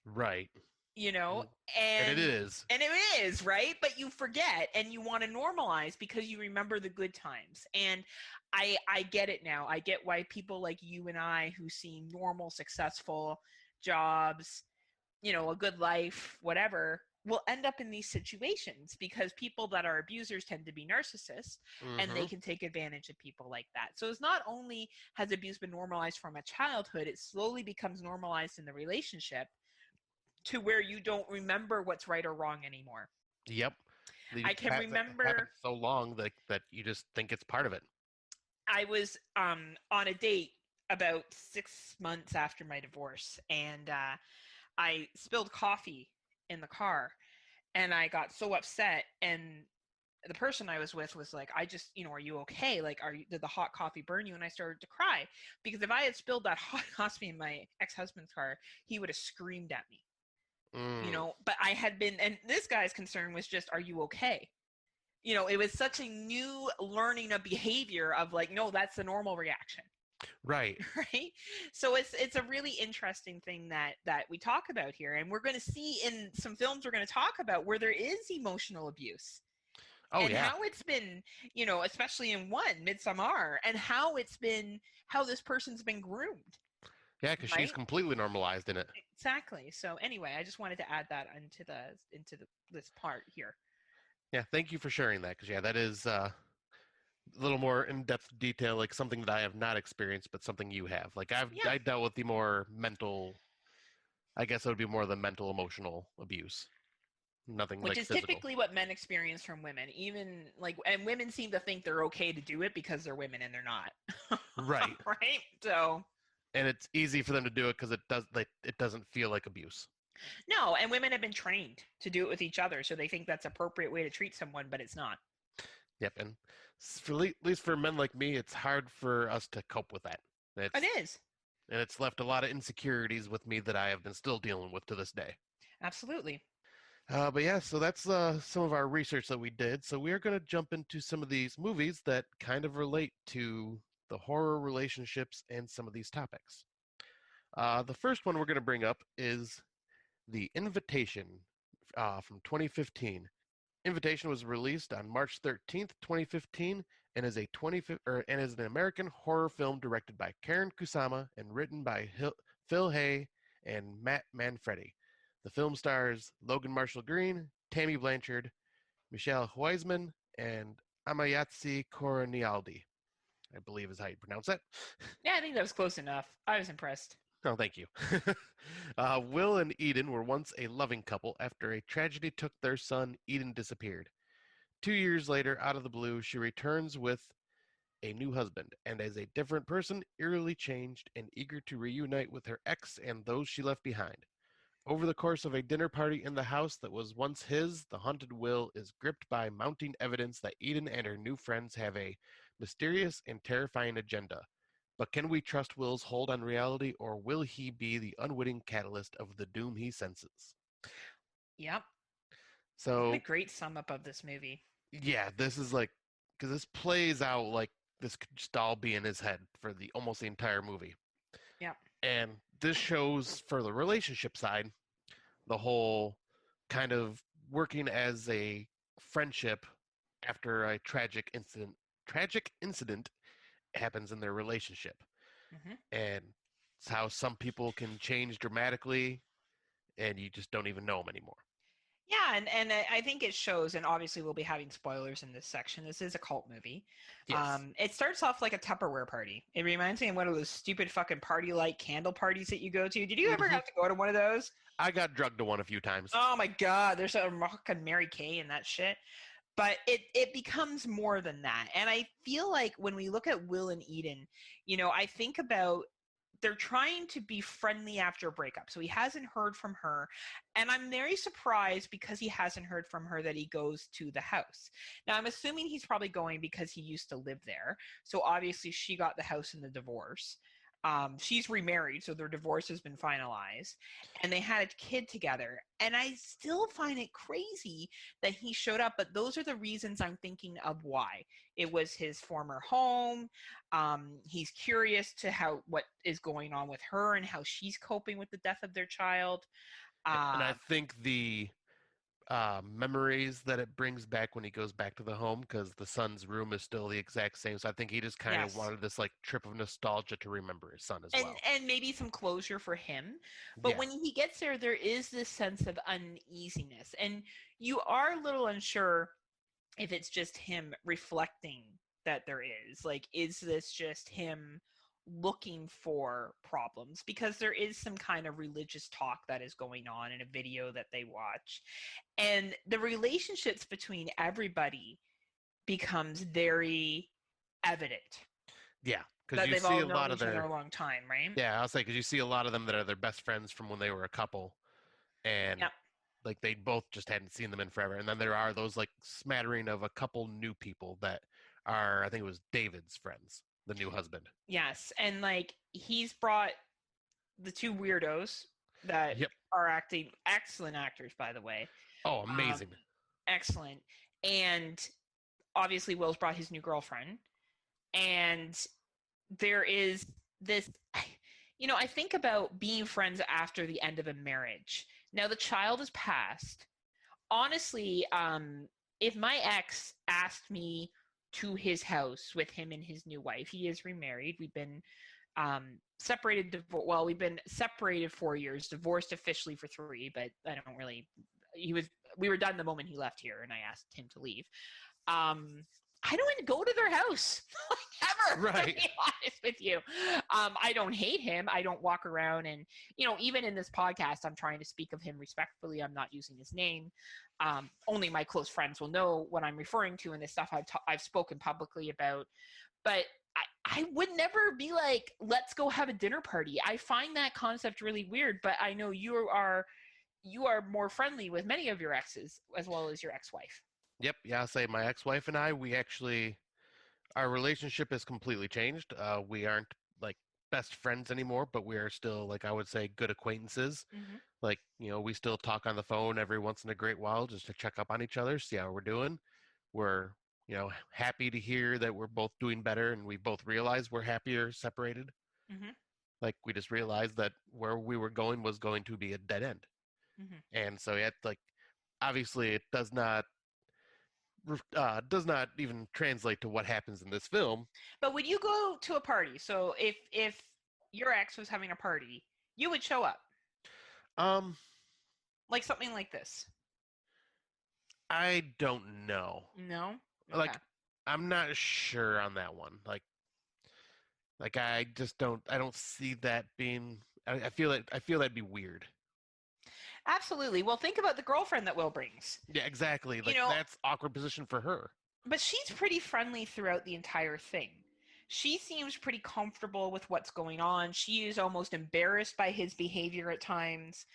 Right. And it is. And it is, right? But you forget and you want to normalize because you remember the good times. And I get it now. I get why people like you and I who see normal, successful jobs, a good life, whatever, will end up in these situations because people that are abusers tend to be narcissists and they can take advantage of people like that. So it's not only has abuse been normalized from a childhood, it slowly becomes normalized in the relationship to where you don't remember what's right or wrong anymore. Yep. I can remember so long that you just think it's part of it. I was on a date about 6 months after my divorce, and I spilled coffee in the car, and I got so upset. And the person I was with was like, I just, are you okay? Like, did the hot coffee burn you? And I started to cry because if I had spilled that hot coffee in my ex-husband's car, he would have screamed at me. But I had been, and this guy's concern was just, are you okay? It was such a new learning of behavior of like, no, that's the normal reaction. Right. Right. So it's a really interesting thing that we talk about here. And we're going to see in some films we're going to talk about where there is emotional abuse. Oh, and how it's been, especially in Midsommar, and how this person's been groomed. Yeah, because she's completely normalized in it. Exactly. So anyway, I just wanted to add that into this part here. Yeah, thank you for sharing that. Because that is a little more in-depth detail, like something that I have not experienced, but something you have. Like I dealt with the more mental. I guess it would be more the mental, emotional abuse. Nothing which like is physical. Typically what men experience from women. Even and women seem to think they're okay to do it because they're women, and they're not. Right. Right. So. And it's easy for them to do it because it doesn't feel like abuse. No, and women have been trained to do it with each other, so they think that's appropriate way to treat someone, but it's not. Yep, and at least for men like me, it's hard for us to cope with that. It It's is. and it's left a lot of insecurities with me that I have been still dealing with to this day. Absolutely. But yeah, so that's some of our research that we did. So we are going to jump into some of these movies that kind of relate to the horror relationships and some of these topics. The first one we're going to bring up is The Invitation from 2015. Invitation was released on March 13th, 2015, and is and is an American horror film directed by Karen Kusama and written by Phil Hay and Matt Manfredi. The film stars Logan Marshall Green, Tammy Blanchard, Michelle Huisman, and Amayatsi Koronialdi, I believe is how you pronounce that. Yeah, I think that was close enough. I was impressed. Oh, thank you. Will and Eden were once a loving couple after a tragedy took their son. Eden disappeared. 2 years later, out of the blue, she returns with a new husband and as a different person, eerily changed and eager to reunite with her ex and those she left behind. Over the course of a dinner party in the house that was once his, the haunted Will is gripped by mounting evidence that Eden and her new friends have a mysterious and terrifying agenda. But can we trust Will's hold on reality, or will he be the unwitting catalyst of the doom he senses? Yep. What So, a great sum up of this movie. yeah, this is like, because this plays out like this could just all be in his head for the almost the entire movie. Yep. And this shows for the relationship side, the whole kind of working as a friendship after a tragic incident happens in their relationship. Hmm. And it's how some people can change dramatically and you just don't even know them anymore. Yeah, and I think it shows, and obviously we'll be having spoilers in this section. This is a cult movie. Yes. It starts off like a Tupperware party. It reminds me of one of those stupid fucking party-like candle parties that you go to. Did you ever Mhm. have to go to one of those? I got drugged to one a few times. Oh my god, there's a fucking Mary Kay and that shit. But it becomes more than that. And I feel like when we look at Will and Eden, I think about they're trying to be friendly after a breakup. So he hasn't heard from her. And I'm very surprised because he hasn't heard from her that he goes to the house. Now, I'm assuming he's probably going because he used to live there. So obviously she got the house in the divorce. She's remarried, so their divorce has been finalized. And they had a kid together. And I still find it crazy that he showed up. But those are the reasons I'm thinking of why. It was his former home. He's curious to what is going on with her and how she's coping with the death of their child. And I think the memories that it brings back when he goes back to the home, because the son's room is still the exact same. So I think he just kind of Yes. wanted this like trip of nostalgia to remember his son as and well. and maybe some closure for him. But Yeah. when he gets there is this sense of uneasiness, and you are a little unsure if it's just him reflecting that there is this just him looking for problems, because there is some kind of religious talk that is going on in a video that they watch, and the relationships between everybody becomes very evident Yeah. Because that you they've see all a lot known of each other their. a long time, right? Yeah, I'll say because you see a lot of them that are their best friends from when they were a couple, and Yep. like they both just hadn't seen them in forever. And then there are those like smattering of a couple new people that are, I think it was David's friends, the new husband. Yes, and he's brought the two weirdos that Yep. are acting excellent actors, by the way. Oh, amazing. Excellent. And obviously Will's brought his new girlfriend. And there is this I think about being friends after the end of a marriage. Now the child is passed. Honestly, if my ex asked me to his house with him and his new wife, he is remarried. We've been we've been separated 4 years, divorced officially for 3, but I don't really, we were done the moment he left here and I asked him to leave. I don't even go to their house ever, Right. to be honest with you. I don't hate him. I don't walk around and, even in this podcast, I'm trying to speak of him respectfully. I'm not using his name. Only my close friends will know what I'm referring to, and this stuff I've spoken publicly about. But I would never be like, let's go have a dinner party. I find that concept really weird, but I know you are you are more friendly with many of your exes as well as your ex-wife. Yep. Yeah. I'll say my ex-wife and I, our relationship has completely changed. We aren't like best friends anymore, but we are still, like, I would say, good acquaintances. Mm-hmm. Like, we still talk on the phone every once in a great while just to check up on each other, see how we're doing. We're, happy to hear that we're both doing better, and we both realize we're happier separated. Mm-hmm. Like, we just realized that where we were going was going to be a dead end. Mm-hmm. And so, yeah, like, obviously it does not even translate to what happens in this film. But would you go to a party? So if your ex was having a party, you would show up, Um, like something like this. I don't know. No. Okay. Like, I'm not sure on that one. Like I just don't. I don't see that being. I feel that. I feel that'd be weird. Absolutely. Well, think about the girlfriend that Will brings. Yeah, exactly. Like, that's awkward position for her. But she's pretty friendly throughout the entire thing. She seems pretty comfortable with what's going on. She is almost embarrassed by his behavior at times,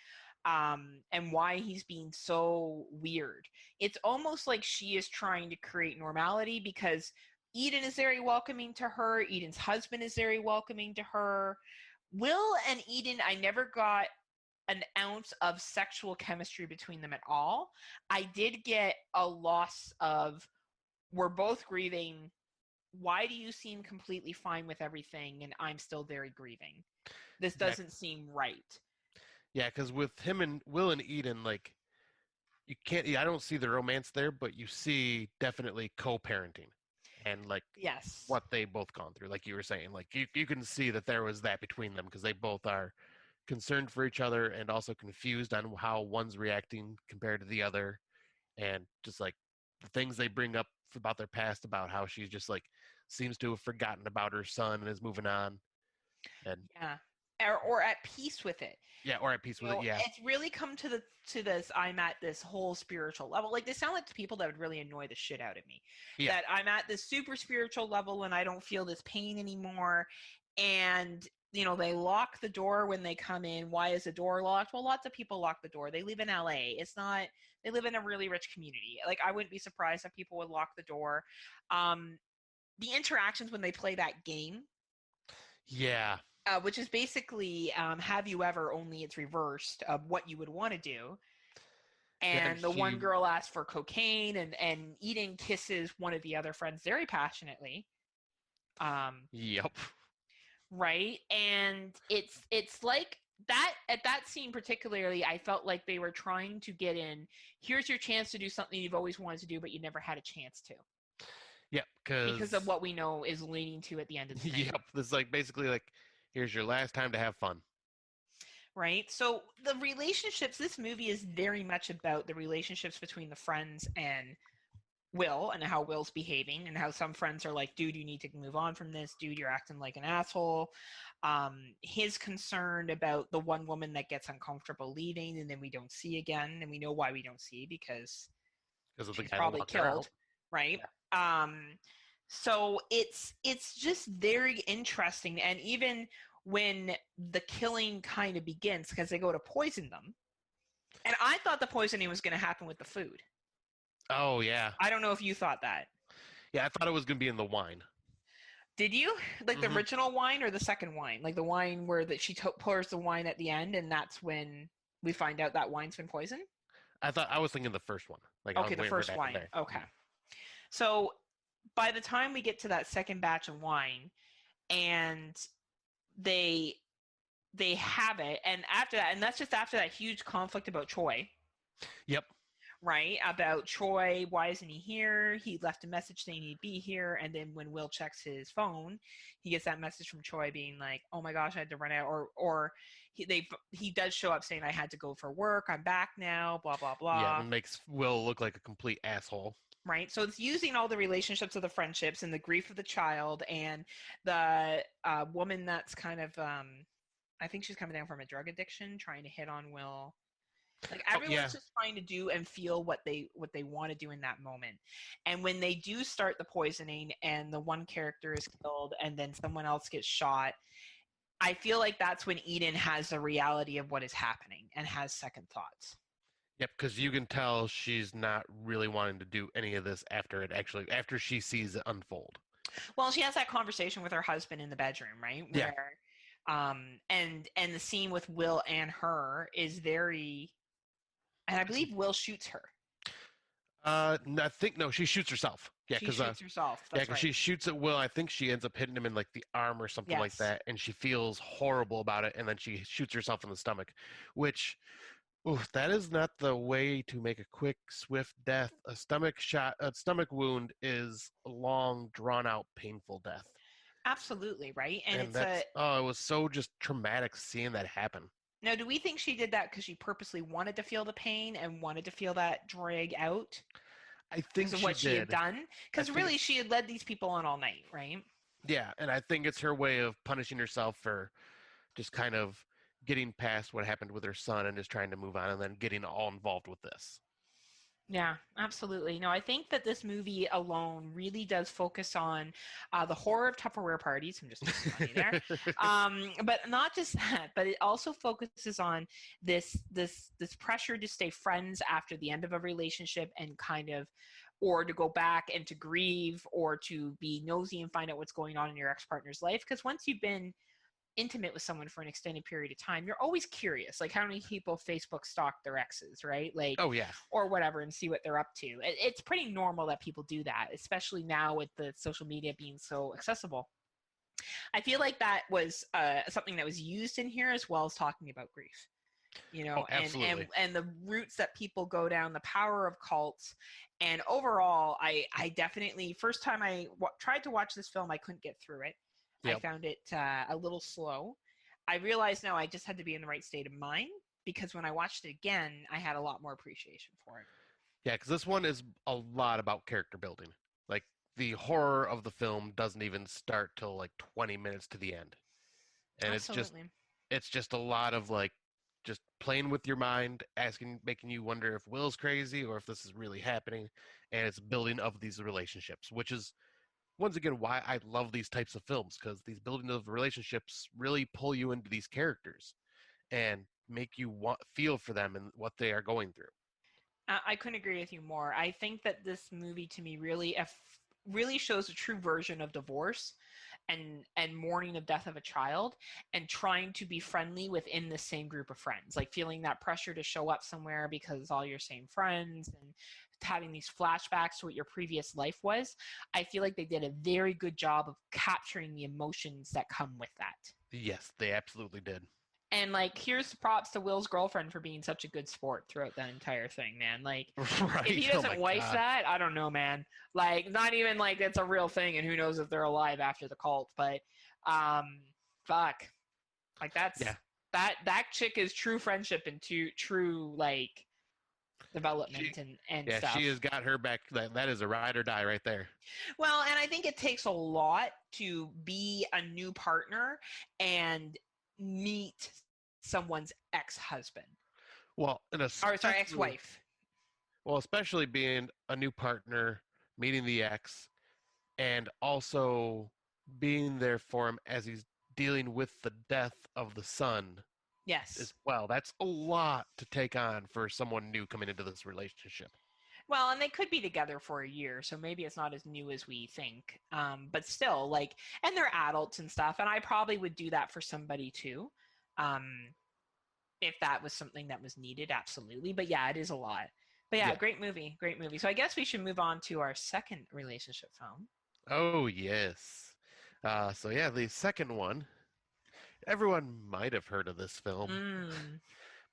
and why he's being so weird. It's almost like she is trying to create normality because Eden is very welcoming to her. Eden's husband is very welcoming to her. Will and Eden, I never got an ounce of sexual chemistry between them at all. I did get a loss of, we're both grieving. Why do you seem completely fine with everything and I'm still very grieving? This doesn't seem right. Yeah, because with him and Will and Eden, like, you can't. I don't see the romance there, but you see definitely co-parenting, and like, yes, what they both gone through. Like you were saying, like you can see that there was that between them because they both are concerned for each other and also confused on how one's reacting compared to the other, and just like the things they bring up about their past, about how she's just like seems to have forgotten about her son and is moving on, and yeah, or at peace with it. Yeah, or at peace with it. Yeah, it's really come to this. I'm at this whole spiritual level. Like, they sound like the people that would really annoy the shit out of me. Yeah. That I'm at this super spiritual level and I don't feel this pain anymore. And they lock the door when they come in. Why is the door locked? Well, lots of people lock the door. They live in LA. It's not. They live in a really rich community. Like, I wouldn't be surprised if people would lock the door. The interactions when they play that game. Yeah. Which is basically have you ever, only it's reversed of what you would want to do. And the one girl asks for cocaine, and Eden kisses one of the other friends very passionately. Yep. Right? And it's like that, at that scene particularly, I felt like they were trying to get in, here's your chance to do something you've always wanted to do, but you never had a chance to. Yep, because of what we know is leading to at the end of the thing. Yep, this is like basically like, here's your last time to have fun. Right? So the relationships, this movie is very much about the relationships between the friends and Will, and how Will's behaving, and how some friends are like, dude, you need to move on from this. Dude, you're acting like an asshole. His concern about the one woman that gets uncomfortable leaving and then we don't see again, and we know why we don't see, because of the she's guy probably killed, right? Yeah. So it's just very interesting. And even when the killing kind of begins, because they go to poison them, and I thought the poisoning was going to happen with the food. Oh yeah. I don't know if you thought that. Yeah, I thought it was going to be in the wine. Did you? Like the original wine or the second wine? Like the wine where she pours the wine at the end, and that's when we find out that wine's been poisoned? I was thinking the first one. Like, okay, the first wine. Okay. So by the time we get to that second batch of wine, and they have it, and after that, and that's just after that huge conflict about Troy. Yep. Right? About Troy, why isn't he here? He left a message saying he'd be here, and then when Will checks his phone, he gets that message from Troy being like, oh my gosh, I had to run out, or he does show up saying, I had to go for work, I'm back now, blah, blah, blah. Yeah, it makes Will look like a complete asshole. Right? So it's using all the relationships of the friendships and the grief of the child, and the woman that's kind of, I think she's coming down from a drug addiction, trying to hit on Will. Like, everyone's just trying to do and feel what they want to do in that moment. And when they do start the poisoning and the one character is killed and then someone else gets shot, I feel like that's when Eden has the reality of what is happening and has second thoughts. Yep, because you can tell she's not really wanting to do any of this after she sees it unfold. Well, she has that conversation with her husband in the bedroom, right? Yeah. Where, and the scene with Will and her is very, and I believe Will shoots her. No, she shoots herself. Yeah, She because shoots herself. That's right. she shoots at Will. I think she ends up hitting him in like the arm or something like Yes. that, and she feels horrible about it, and then she shoots herself in the stomach, which, oof, that is not the way to make a quick, swift death. A stomach wound is a long, drawn out, painful death. Absolutely, right? And it's it was so just traumatic seeing that happen. Now, do we think she did that because she purposely wanted to feel the pain and wanted to feel that drag out? I think Because of what she had done? Because really, she had led these people on all night, right? Yeah, and I think it's her way of punishing herself for just kind of getting past what happened with her son and just trying to move on and then getting all involved with this. Yeah, absolutely. No, I think that this movie alone really does focus on the horror of Tupperware parties. I'm just being funny there. But not just that, but it also focuses on this pressure to stay friends after the end of a relationship and or to go back and to grieve or to be nosy and find out what's going on in your ex-partner's life. Because once you've been intimate with someone for an extended period of time, you're always curious, like how many people Facebook stalk their exes, right? Like, oh yeah, or whatever, and see what they're up to. It's pretty normal that people do that, especially now with the social media being so accessible. I feel like that was something that was used in here, as well as talking about grief, and the routes that people go down, the power of cults. And overall, I definitely, first time I tried to watch this film, I couldn't get through it. Yep. I found it a little slow. I realize now I just had to be in the right state of mind, because when I watched it again, I had a lot more appreciation for it. Yeah, because this one is a lot about character building. Like, the horror of the film doesn't even start till like 20 minutes to the end. And Absolutely. it's just a lot of like just playing with your mind, making you wonder if Will's crazy or if this is really happening. And it's building of these relationships, which is, once again, why I love these types of films, because these building of relationships really pull you into these characters and make you feel for them and what they are going through. I couldn't agree with you more. I think that this movie, to me, really shows a true version of divorce and mourning the death of a child, and trying to be friendly within the same group of friends, like feeling that pressure to show up somewhere because it's all your same friends, and having these flashbacks to what your previous life was. I feel like they did a very good job of capturing the emotions that come with that. Yes, they absolutely did. And like, here's the props to Will's girlfriend for being such a good sport throughout that entire thing, man. Like, right. If he doesn't wife that, I don't know, man. Like, not even like it's a real thing, and who knows if they're alive after the cult. But, fuck, like that chick is true friendship and true like development and stuff. She has got her back. That is a ride or die right there. Well, and I think it takes a lot to be a new partner and meet someone's ex-husband. Well, ex-wife. Well, especially being a new partner, meeting the ex, and also being there for him as he's dealing with the death of the son. Yes. As well. That's a lot to take on for someone new coming into this relationship. Well, and they could be together for a year, so maybe it's not as new as we think. But still, like, and they're adults and stuff, and I probably would do that for somebody too. If that was something that was needed, absolutely. But yeah, it is a lot. But yeah, great movie. So I guess we should move on to our second relationship film. Oh, yes. The second one, everyone might have heard of this film,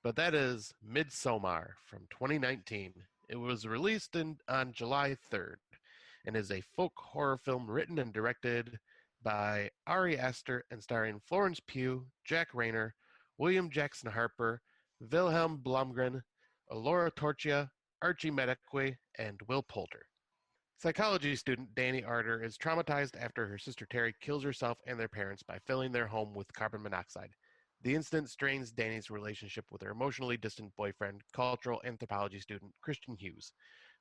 but that is Midsommar from 2019. It was released on July 3rd and is a folk horror film written and directed by Ari Aster and starring Florence Pugh, Jack Rayner, William Jackson Harper, Wilhelm Blomgren, Alora Torchia, Archie Medekwe, and Will Poulter. Psychology student Danny Arter is traumatized after her sister Terry kills herself and their parents by filling their home with carbon monoxide. The incident strains Danny's relationship with her emotionally distant boyfriend, cultural anthropology student Christian Hughes.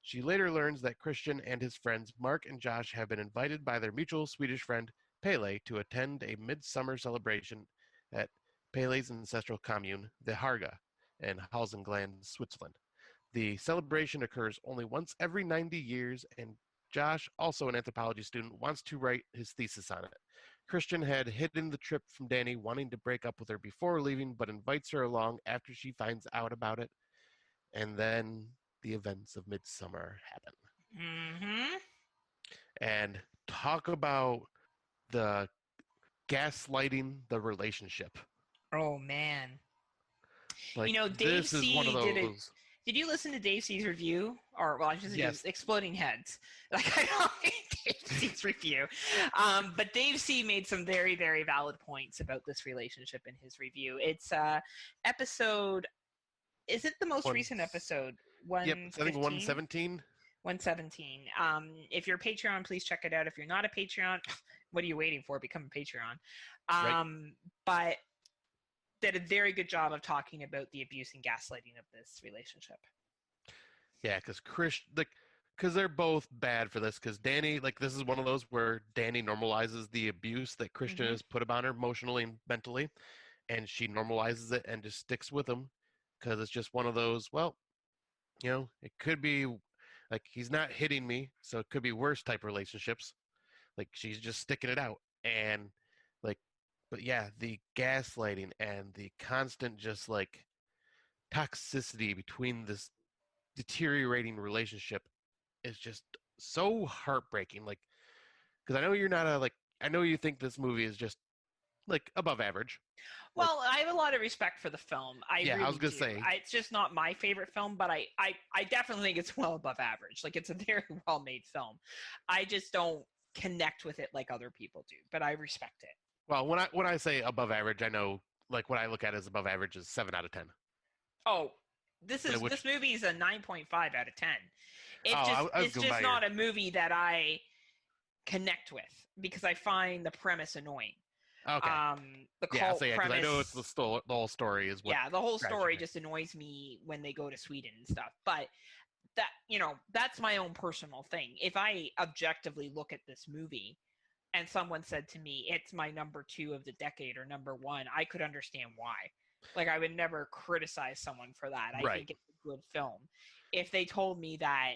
She later learns that Christian and his friends Mark and Josh have been invited by their mutual Swedish friend Pele to attend a midsummer celebration at Pele's ancestral commune, the Harga, in Halsengland, Switzerland. The celebration occurs only once every 90 years, and Josh, also an anthropology student, wants to write his thesis on it. Christian had hidden the trip from Danny, wanting to break up with her before leaving, but invites her along after she finds out about it. And then the events of Midsommar happen. Mm-hmm. And talk about the gaslighting the relationship. Oh man. Like, Dave this is one of C did it. those. Did you listen to Dave C's review? Or, well, I should say Yes. Exploding Heads. Like, I don't think Dave C's review. But Dave C made some very, very valid points about this relationship in his review. It's episode, is it the most recent episode? Yep, I think 117. 117. If you're a Patreon, please check it out. If you're not a Patreon, what are you waiting for? Become a Patreon. Right. But did a very good job of talking about the abuse and gaslighting of this relationship. Yeah, because they're both bad for this. Because Danny, like, this is one of those where Danny normalizes the abuse that Christian has put upon her emotionally and mentally, and she normalizes it and just sticks with him. Because it's just one of those. Well, it could be like he's not hitting me, so it could be worse type relationships. Like, she's just sticking it out, and like, but yeah, the gaslighting and the constant just like toxicity between this deteriorating relationship is just so heartbreaking. Like, because I know you're not I know you think this movie is just like above average. Well, I have a lot of respect for the film. I was gonna say. It's just not my favorite film, but I definitely think it's well above average. Like, it's a very well made film. I just don't connect with it like other people do, but I respect it. Well, when I say above average, I know, like, what I look at as above average is 7 out of 10. Oh, this movie is a 9.5 out of 10. It's just not a movie that I connect with because I find the premise annoying. Okay. The cult premise. Because I know it's the whole story is what. Yeah, the whole story just annoys me when they go to Sweden and stuff. But that, that's my own personal thing. If I objectively look at this movie and someone said to me, it's my number 2 of the decade or number 1, I could understand why. Like, I would never criticize someone for that. I think it's a good film. If they told me that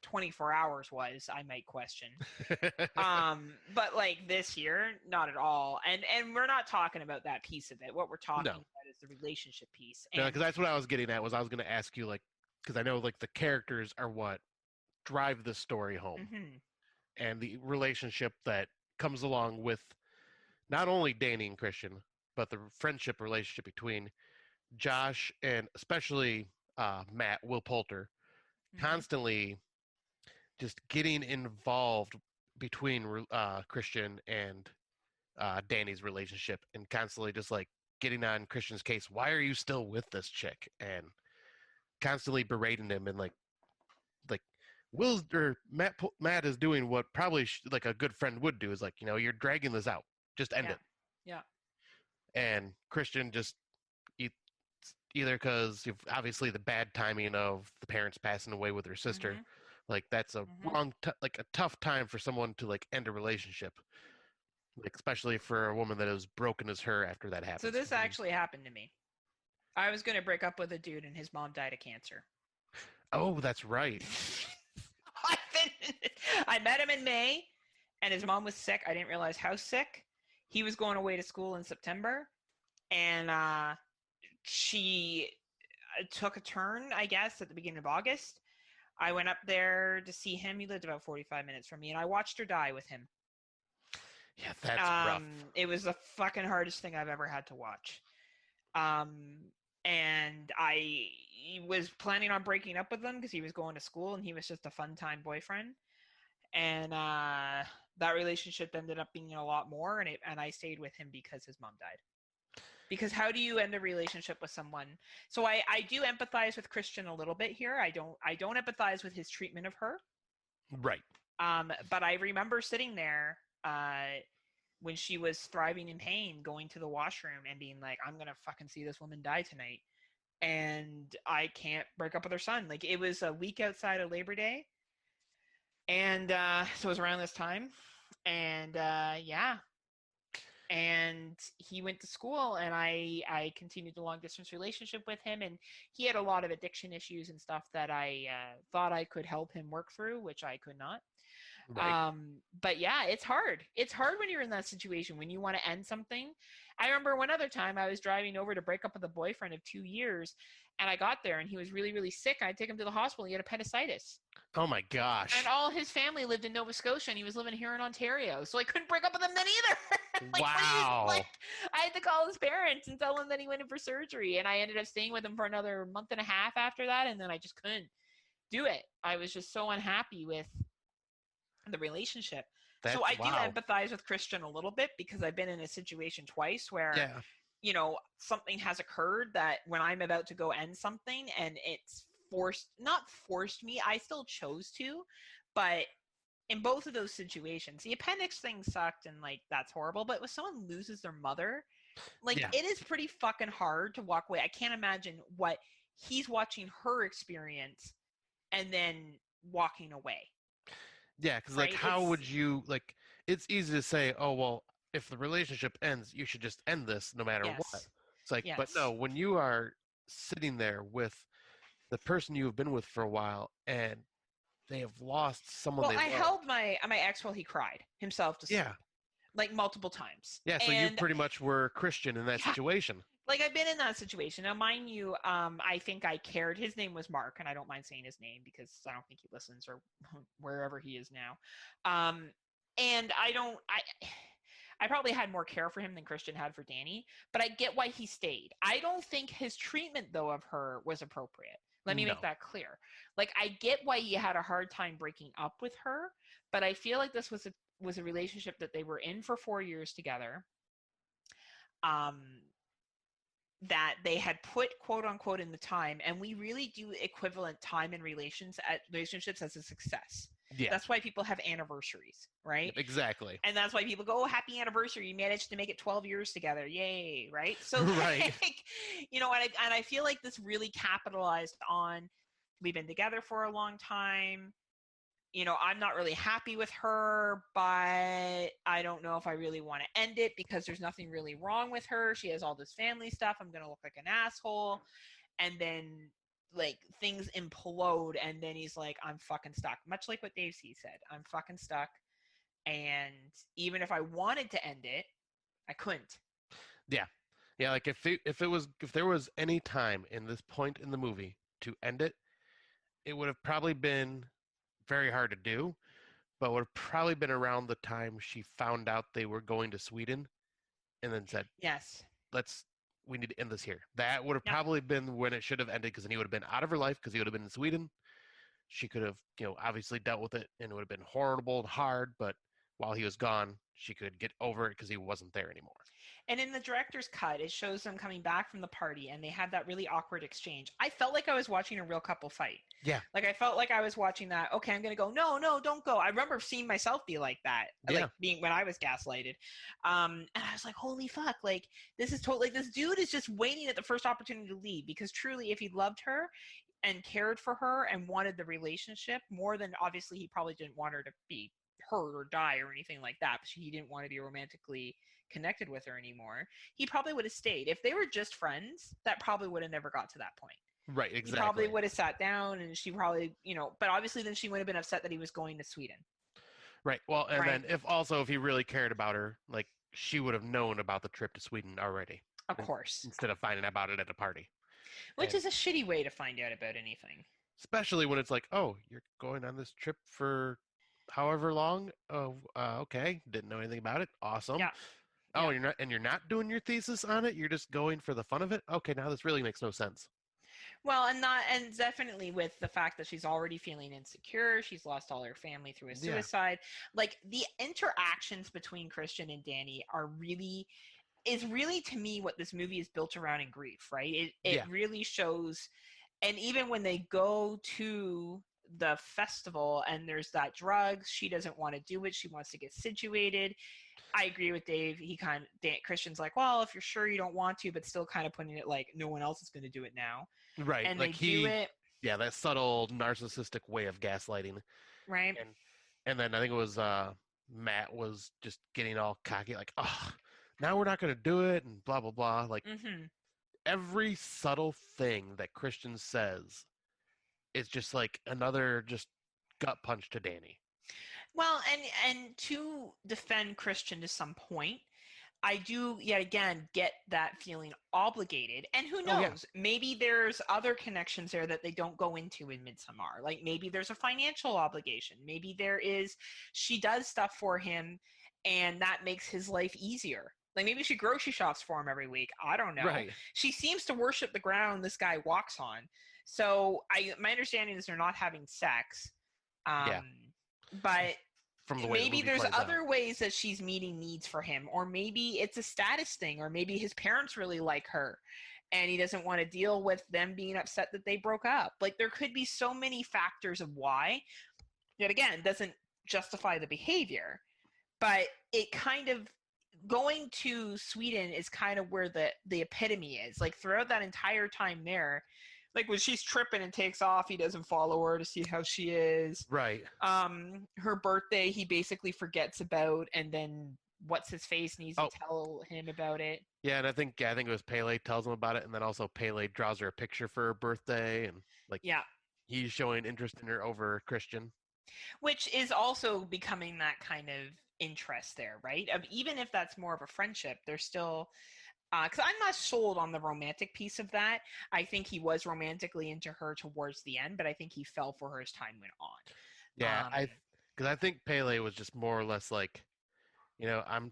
24 Hours was, I might question. But like this here, not at all. And we're not talking about that piece of it. What we're talking about is the relationship piece. Yeah, because that's what I was getting at. I was going to ask you, like, because I know, like, the characters are what drive the story home, and the relationship that comes along with not only Danny and Christian, but the friendship relationship between Josh and especially Matt, Will Poulter, constantly just getting involved between Christian and Danny's relationship, and constantly just like getting on Christian's case. Why are you still with this chick? And constantly berating him, and like Matt is doing what probably like a good friend would do, is like, you're dragging this out, just end it. Yeah. And Christian just either because obviously the bad timing of the parents passing away with her sister, like that's a like a tough time for someone to like end a relationship, like especially for a woman that is broken as her after that happened. So this actually happened to me. I was going to break up with a dude and his mom died of cancer. Oh, that's right. I met him in May and his mom was sick. I didn't realize how sick. He was going away to school in September, and she took a turn, I guess, at the beginning of August. I went up there to see him. He lived about 45 minutes from me, and I watched her die with him. Yeah, that's rough. It was the fucking hardest thing I've ever had to watch. And I was planning on breaking up with him because he was going to school and he was just a fun-time boyfriend. And that relationship ended up being a lot more, and I stayed with him because his mom died. Because how do you end a relationship with someone? So I do empathize with Christian a little bit here. I don't empathize with his treatment of her. Right. But I remember sitting there when she was thriving in pain, going to the washroom and being like, I'm going to fucking see this woman die tonight. And I can't break up with her son. Like, it was a week outside of Labor Day. And so it was around this time. And yeah. and he went to school, and I continued the long distance relationship with him, and he had a lot of addiction issues and stuff that I thought I could help him work through, which I could not. Right. But yeah, it's hard. It's hard when you're in that situation, when you want to end something. I remember one other time I was driving over to break up with a boyfriend of 2 years, and I got there and he was really, really sick. I'd take him to the hospital. He had appendicitis. Oh my gosh. And all his family lived in Nova Scotia, and he was living here in Ontario. So I couldn't break up with him then either. Wow. I had to call his parents and tell them that he went in for surgery. And I ended up staying with him for another month and a half after that. And then I just couldn't do it. I was just so unhappy with the relationship. So I do empathize with Christian a little bit, because I've been in a situation twice where, you know, something has occurred that when I'm about to go end something, and it's not forced me, I still chose to, but in both of those situations, the appendix thing sucked, and like, that's horrible. But when someone loses their mother, like, it is pretty fucking hard to walk away. I can't imagine what he's watching her experience and then walking away. Yeah, because like, how would you, like, it's easy to say, oh, well, if the relationship ends, you should just end this no matter what. It's like, but no, when you are sitting there with the person you have been with for a while, and they have lost someone they love. Held my ex while he cried himself to sleep. Yeah. Like, multiple times. Yeah, so you pretty much were Christian in that situation. Like, I've been in that situation. Now, mind you, I think I cared. His name was Mark, and I don't mind saying his name because I don't think he listens, or wherever he is now. And I probably had more care for him than Christian had for Danny, but I get why he stayed. I don't think his treatment, though, of her was appropriate. Let me make that clear. Like, I get why he had a hard time breaking up with her, but I feel like this was a relationship that they were in for 4 years together. That they had put, quote unquote, in the time, and we really do equivalent time in relationships as a success. Yeah. That's why people have anniversaries, right? Exactly. And that's why people go, oh, happy anniversary, you managed to make it 12 years together, yay, right? So right. Like, you know, and I feel like this really capitalized on, we've been together for a long time, you know, I'm not really happy with her, but I don't know if I really want to end it because there's nothing really wrong with her. She has all this family stuff. I'm going to look like an asshole. And then, like, things implode, and then he's like, I'm fucking stuck. Much like what Dave C said. I'm fucking stuck. And even if I wanted to end it, I couldn't. Yeah. Yeah, like, if there was any time in this point in the movie to end it, it would have probably been very hard to do, but would have probably been around the time she found out they were going to Sweden, and then said, yes, we need to end this here. That would have probably been when it should have ended, because then he would have been out of her life, because he would have been in Sweden. She could have, you know, obviously dealt with it, and it would have been horrible and hard, but while he was gone, she could get over it because he wasn't there anymore. And in the director's cut, it shows them coming back from the party, and they had that really awkward exchange. I felt like I was watching a real couple fight. Yeah. Like, I felt like I was watching that, okay, I'm going to go, no, don't go. I remember seeing myself be like that, like, being when I was gaslighted. And I was like, holy fuck, like, this is totally, like, this dude is just waiting at the first opportunity to leave, because truly, if he loved her and cared for her and wanted the relationship more than, obviously, he probably didn't want her to be hurt or die or anything like that, but he didn't want to be romantically connected with her anymore, he probably would have stayed. If they were just friends, that probably would have never got to that point. Right, exactly. He probably would have sat down, and she probably, you know, but obviously then she would have been upset that he was going to Sweden. Right. Well, and then if he really cared about her, like, she would have known about the trip to Sweden already. Of course. Instead of finding out about it at a party. Which is a shitty way to find out about anything. Especially when it's like, oh, you're going on this trip for however long? Oh, okay. Didn't know anything about it. Awesome. Yeah. Oh, you're not doing your thesis on it? You're just going for the fun of it? Okay, now this really makes no sense. Well, and definitely with the fact that she's already feeling insecure, she's lost all her family through a suicide. Like, the interactions between Christian and Danny is really to me what this movie is built around in grief, right? It really shows, and even when they go to the festival and there's that drug, she doesn't want to do it. She wants to get situated. I agree with Dave. Christian's like, well, if you're sure you don't want to, but still kind of putting it like no one else is going to do it now. Right. And like, they do it. Yeah, that subtle narcissistic way of gaslighting. Right. And then I think it was Matt was just getting all cocky, like, oh, now we're not going to do it and blah blah blah. Like Mm-hmm. every subtle thing that Christian says is just like another just gut punch to Danny. Well, and to defend Christian to some point, I do yet again get that feeling obligated. And who Oh, yeah. knows? Maybe there's other connections there that they don't go into in Midsommar. Like maybe there's a financial obligation. Maybe she does stuff for him and that makes his life easier. Like maybe she grocery shops for him every week. I don't know. Right. She seems to worship the ground this guy walks on. So my understanding is they're not having sex. Yeah. But From the way the maybe movie there's plays other out. ways that she's meeting needs for him, or maybe it's a status thing, or maybe his parents really like her and he doesn't want to deal with them being upset that they broke up. Like there could be so many factors of why. Yet again, doesn't justify the behavior, but it kind of going to Sweden is kind of where the epitome is. Like throughout that entire time there, like when she's tripping and takes off, he doesn't follow her to see how she is. Right. Her birthday he basically forgets about, and then what's his face needs to tell him about it. Yeah, and I think it was Pele tells him about it, and then also Pele draws her a picture for her birthday, and like Yeah, he's showing interest in her over Christian. which is also becoming that kind of interest there, right? Even if that's more of a friendship, there's still because I'm not sold on the romantic piece of that. I think he was romantically into her towards the end, but I think he fell for her as time went on. Yeah, because I think Pele was just more or less like, I'm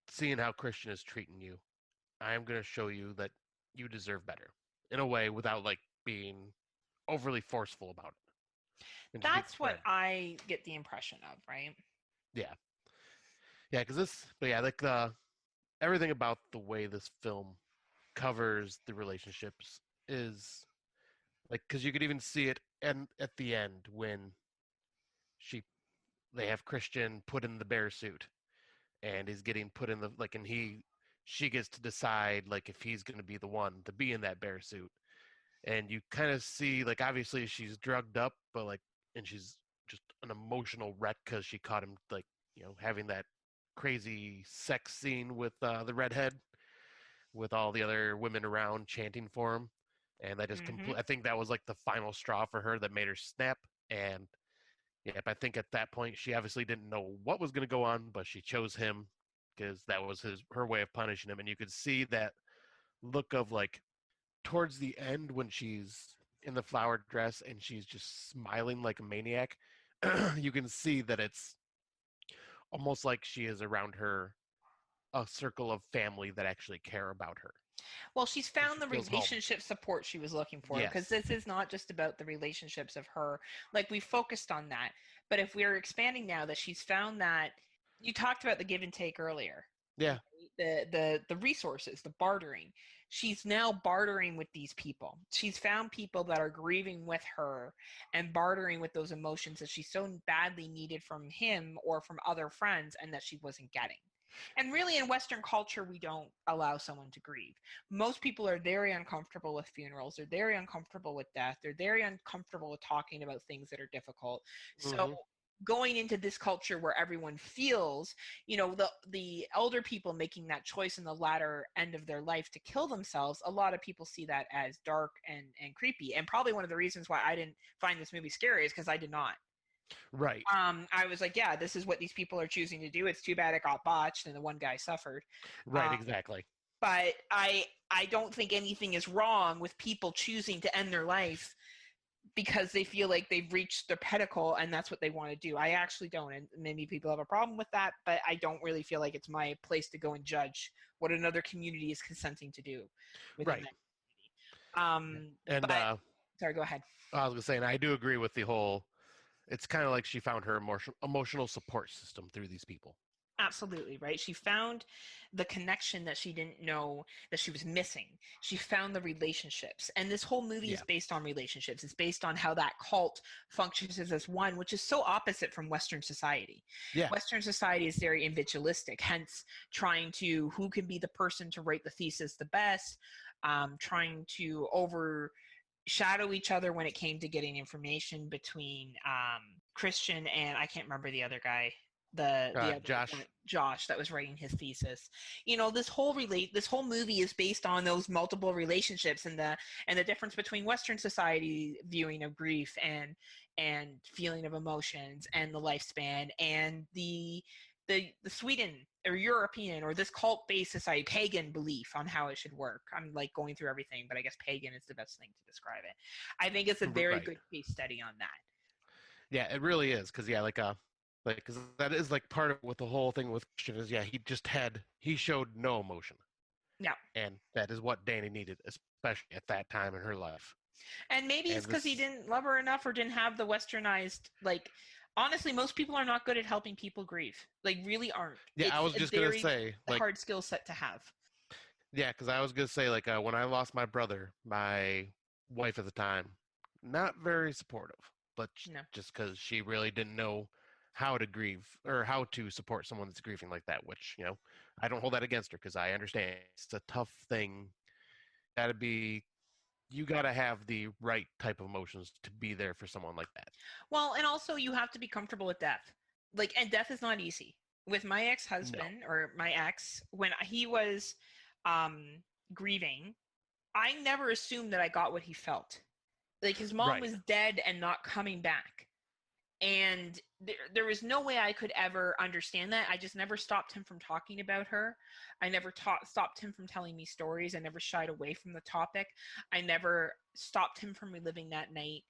seeing how Christian is treating you. I am going to show you that you deserve better in a way without like being overly forceful about it. And just being That's what friend. I get the impression of, right? Yeah. Yeah, like everything about the way this film covers the relationships is like, because you could even see it and at the end when she they have Christian put in the bear suit and he's getting put in the like and she gets to decide like if he's going to be the one to be in that bear suit, and you kind of see like obviously she's drugged up but like and she's just an emotional wreck because she caught him like having that crazy sex scene with the redhead with all the other women around chanting for him, and that just Mm-hmm. I think that was like the final straw for her that made her snap. And yep, I think at that point she obviously didn't know what was going to go on, but she chose him because that was her way of punishing him. And you could see that look of like towards the end when she's in the flowered dress and she's just smiling like a maniac. You can see that it's almost like she is around her a circle of family that actually care about her. Well, she's And found she the feels home. relationship support she was looking for, because Yes. this is not just about the relationships of her. Like we focused on that, but if we're expanding now that she's found that, you talked about the give and take earlier, Yeah. the resources, the bartering. She's now bartering with these people. She's found people that are grieving with her and bartering with those emotions that she so badly needed from him or from other friends and that she wasn't getting. And really, in Western culture, we don't allow someone to grieve. Most people are very uncomfortable with funerals. They're very uncomfortable with death. They're very uncomfortable with talking about things that are difficult. So, Hmm. going into this culture where everyone feels, the elder people making that choice in the latter end of their life to kill themselves, a lot of people see that as dark and creepy. And probably one of the reasons why I didn't find this movie scary is because I did not. Right. I was like, yeah, this is what these people are choosing to do. It's too bad it got botched and the one guy suffered. Right. Exactly. But I don't think anything is wrong with people choosing to end their life because they feel like they've reached their pinnacle and that's what they want to do. I actually don't, and maybe people have a problem with that, but I don't really feel like it's my place to go and judge what another community is consenting to do within Right. that. And But sorry, go ahead. I was gonna say, and I do agree with the whole. It's kind of like she found her emotional support system through these people. Absolutely, right? She found the connection that she didn't know that she was missing. She found the relationships. And this whole movie is based on relationships. It's based on how that cult functions as one, which is so opposite from Western society. Yeah. Western society is very individualistic, hence trying to who can be the person to write the thesis the best, trying to overshadow each other when it came to getting information between Christian and I can't remember the other guy. the other Josh. Josh that was writing his thesis. This whole movie is based on those multiple relationships and the difference between Western society viewing of grief and feeling of emotions and the lifespan and the Sweden or European or this cult-based society, pagan belief on how it should work. I'm like going through everything, but I guess pagan is the best thing to describe it. I think it's a very Right. good case study on that. Yeah, it really is. Because, yeah, because that is like part of what the whole thing with Christian is. Yeah, he showed no emotion. Yeah. And that is what Danny needed, especially at that time in her life. And maybe it's because he didn't love her enough or didn't have the westernized, honestly, most people are not good at helping people grieve. Really aren't. Yeah, it's I was just going to say. hard skill set to have. Yeah, because I was going to say, when I lost my brother, my wife at the time, not very supportive, but No. just because she really didn't know how to grieve or how to support someone that's grieving like that, which, I don't hold that against her because I understand it's a tough thing. You got to have the right type of emotions to be there for someone like that. Well, and also you have to be comfortable with death. And death is not easy. With my ex-husband or my ex, when he was grieving, I never assumed that I got what he felt. His mom was dead and not coming back. And there was no way I could ever understand that. I just never stopped him from talking about her. I never stopped him from telling me stories. I never shied away from the topic. I never stopped him from reliving that night.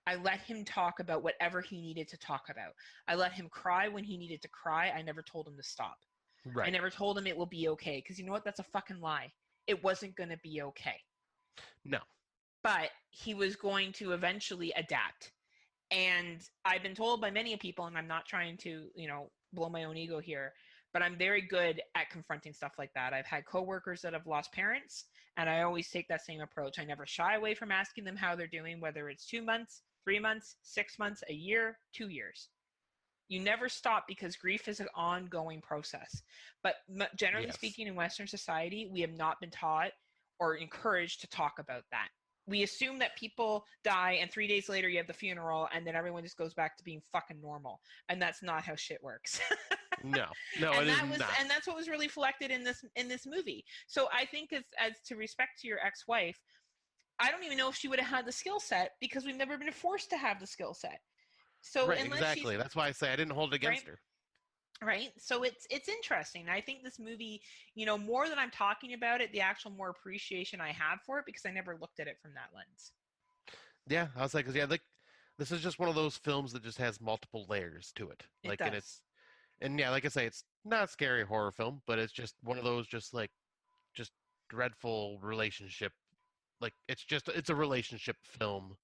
I let him talk about whatever he needed to talk about. I let him cry when he needed to cry. I never told him to stop. Right. I never told him it will be okay. Because you know what? That's a fucking lie. It wasn't going to be okay. No. But he was going to eventually adapt. And I've been told by many people, and I'm not trying to, blow my own ego here, but I'm very good at confronting stuff like that. I've had coworkers that have lost parents, and I always take that same approach. I never shy away from asking them how they're doing, whether it's 2 months, 3 months, 6 months, a year, 2 years. You never stop because grief is an ongoing process. But generally speaking, in Western society, we have not been taught or encouraged to talk about that. We assume that people die and 3 days later you have the funeral and then everyone just goes back to being fucking normal. And that's not how shit works. No, and it is not. And that's what was really reflected in this movie. So I think as to respect to your ex-wife, I don't even know if she would have had the skill set because we've never been forced to have the skill set. So right, exactly. That's why I say I didn't hold it against her. Right. So it's interesting. I think this movie, more than I'm talking about it, the actual more appreciation I have for it because I never looked at it from that lens. Yeah, I was like, this is just one of those films that just has multiple layers to it. And like I say, it's not a scary horror film, but it's just one of those just dreadful relationship. It's a relationship film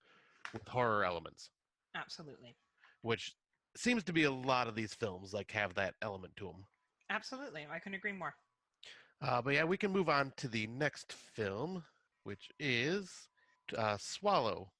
with horror elements. Absolutely. Which seems to be a lot of these films have that element to them. Absolutely. I couldn't agree more. But yeah, we can move on to the next film, which is Swallow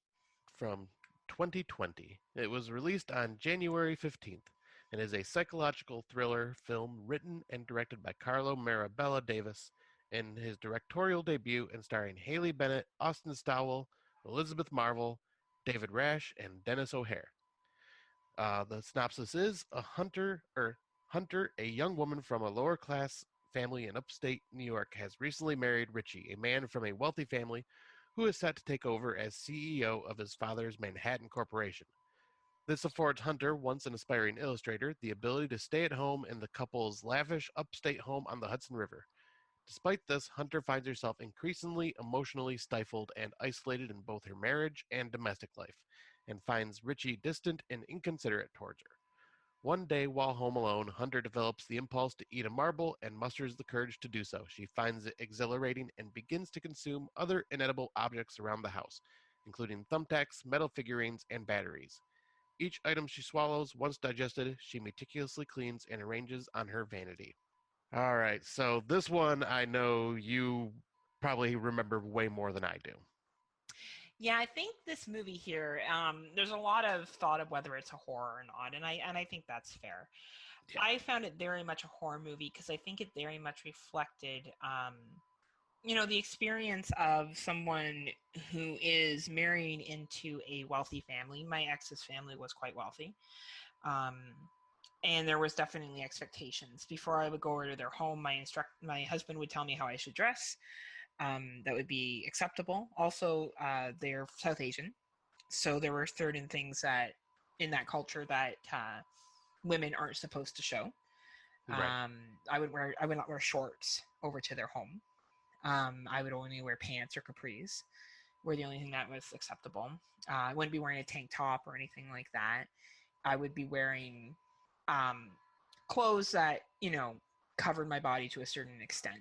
from 2020. It was released on January 15th and is a psychological thriller film written and directed by Carlo Mirabella Davis in his directorial debut and starring Haley Bennett, Austin Stowell, Elizabeth Marvel, David Rash, and Dennis O'Hare. The synopsis is Hunter, a young woman from a lower class family in upstate New York, has recently married Richie, a man from a wealthy family who is set to take over as CEO of his father's Manhattan Corporation. This affords Hunter, once an aspiring illustrator, the ability to stay at home in the couple's lavish upstate home on the Hudson River. Despite this, Hunter finds herself increasingly emotionally stifled and isolated in both her marriage and domestic life, and finds Richie distant and inconsiderate towards her. One day, while home alone, Hunter develops the impulse to eat a marble and musters the courage to do so. She finds it exhilarating and begins to consume other inedible objects around the house, including thumbtacks, metal figurines, and batteries. Each item she swallows, once digested, she meticulously cleans and arranges on her vanity. All right, so this one I know you probably remember way more than I do. Yeah, I think this movie here, there's a lot of thought of whether it's a horror or not, and I think that's fair. Yeah. I found it very much a horror movie because I think it very much reflected, the experience of someone who is marrying into a wealthy family. My ex's family was quite wealthy. and there was definitely expectations. Before I would go over to their home, my husband would tell me how I should dress. That would be acceptable. Also, they're South Asian, so there were certain things that in that culture that women aren't supposed to show. Right. I would not wear shorts over to their home. I would only wear pants or capris were the only thing that was acceptable. I wouldn't be wearing a tank top or anything like that. I would be wearing um, clothes that, covered my body to a certain extent.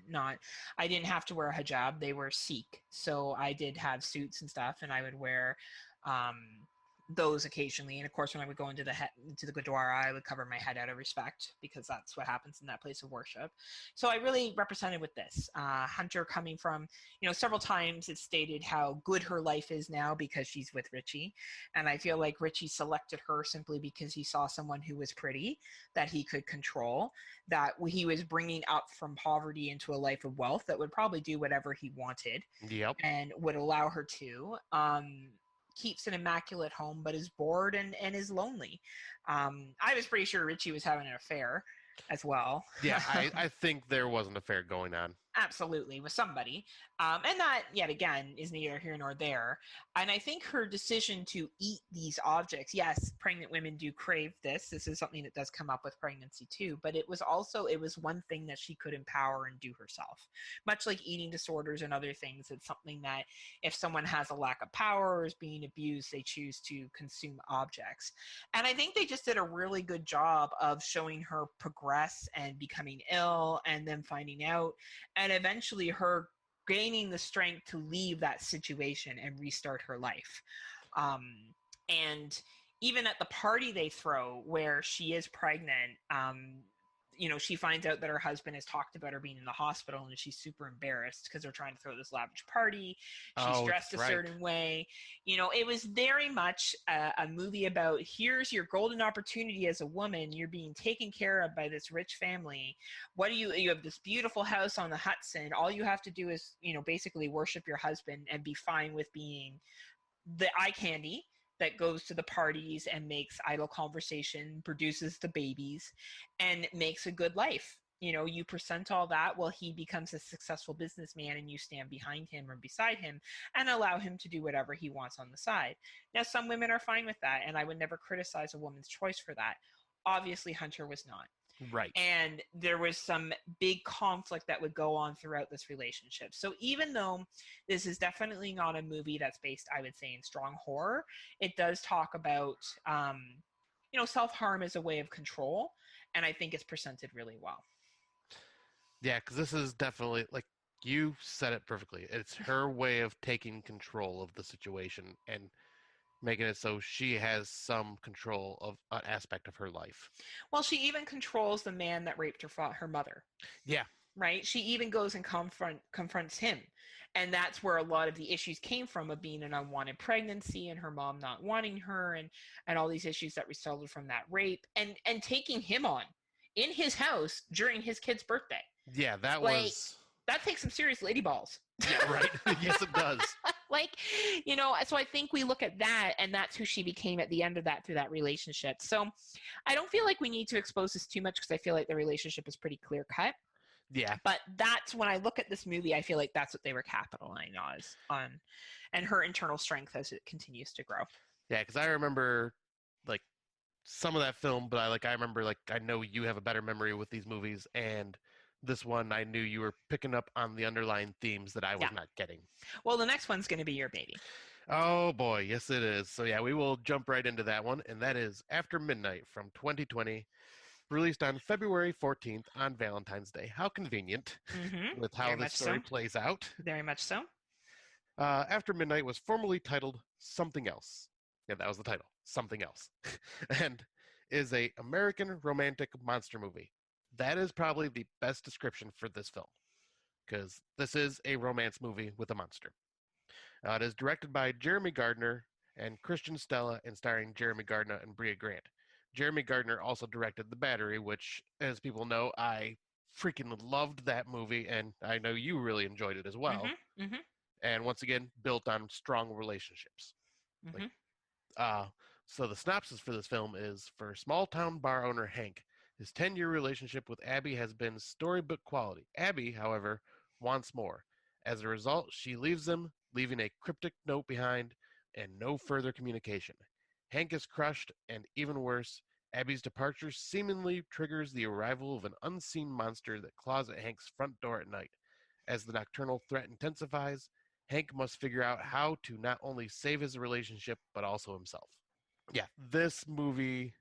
I didn't have to wear a hijab. They were Sikh. So I did have suits and stuff, and I would wear um, those occasionally. And of course, when I would go into the Gurdwara, I would cover my head out of respect, because that's what happens in that place of worship. So I really represented with this. Hunter coming from, several times it's stated how good her life is now because she's with Richie. And I feel like Richie selected her simply because he saw someone who was pretty, that he could control, that he was bringing up from poverty into a life of wealth that would probably do whatever he wanted. Yep. And would allow her to. Keeps an immaculate home, but is bored and is lonely. I was pretty sure Richie was having an affair as well. Yeah, I think there was an affair going on. Absolutely, with somebody. And that, yet again, is neither here nor there. And I think her decision to eat these objects, yes, pregnant women do crave this. This is something that does come up with pregnancy too. But it was one thing that she could empower and do herself. Much like eating disorders and other things, it's something that if someone has a lack of power or is being abused, they choose to consume objects. And I think they just did a really good job of showing her progress and becoming ill and then finding out, and eventually her gaining the strength to leave that situation and restart her life. And even at the party they throw where she is pregnant, she finds out that her husband has talked about her being in the hospital, and she's super embarrassed because they're trying to throw this lavish party. She's dressed a certain way. It was very much a movie about, here's your golden opportunity as a woman. You're being taken care of by this rich family. You have this beautiful house on the Hudson. All you have to do is, basically worship your husband and be fine with being the eye candy that goes to the parties and makes idle conversation, produces the babies, and makes a good life. You present all that while he becomes a successful businessman, and you stand behind him or beside him and allow him to do whatever he wants on the side. Now, some women are fine with that, and I would never criticize a woman's choice for that. Obviously, Hunter was not. Right. And there was some big conflict that would go on throughout this relationship. So even though this is definitely not a movie that's based, I would say, in strong horror, it does talk about, self-harm as a way of control. And I think it's presented really well. Yeah, because this is definitely, like you said it perfectly. It's her way of taking control of the situation and making it so she has some control of an aspect of her life. Well, she even controls the man that raped her mother. Yeah. Right? She even goes and confronts him. And that's where a lot of the issues came from, of being an unwanted pregnancy and her mom not wanting her, and all these issues that resulted from that rape, and taking him on in his house during his kid's birthday. Yeah, that takes some serious lady balls. Yeah, right. Yes, it does. So I think we look at that, and that's who she became at the end of that, through that relationship. So I don't feel like we need to expose this too much, because I feel like the relationship is pretty clear cut. Yeah. But that's, when I look at this movie, I feel like that's what they were capitalizing on, and her internal strength as it continues to grow. Yeah, because I remember some of that film, but I remember I know you have a better memory with these movies, and this one I knew you were picking up on the underlying themes that I was not getting. Well, the next one's going to be your baby. Oh boy, yes it is. So yeah, we will jump right into that one, and that is After Midnight from 2020, released on February 14th on Valentine's Day. How convenient with how this story plays out. Very much so. After Midnight was formerly titled Something Else. Yeah, that was the title, Something Else, and is a American romantic monster movie. That is probably the best description for this film, because this is a romance movie with a monster. It is directed by Jeremy Gardner and Christian Stella, and starring Jeremy Gardner and Brea Grant. Jeremy Gardner also directed The Battery, which, as people know, I freaking loved that movie, and I know you really enjoyed it as well. And once again, built on strong relationships. So the synopsis for this film is, for small-town bar owner Hank, His 10-year relationship with Abby has been storybook quality. Abby, however, wants more. As a result, she leaves him, leaving a cryptic note behind and no further communication. Hank is crushed, and even worse, Abby's departure seemingly triggers the arrival of an unseen monster that claws at Hank's front door at night. As the nocturnal threat intensifies, Hank must figure out how to not only save his relationship, but also himself. Yeah, this movie,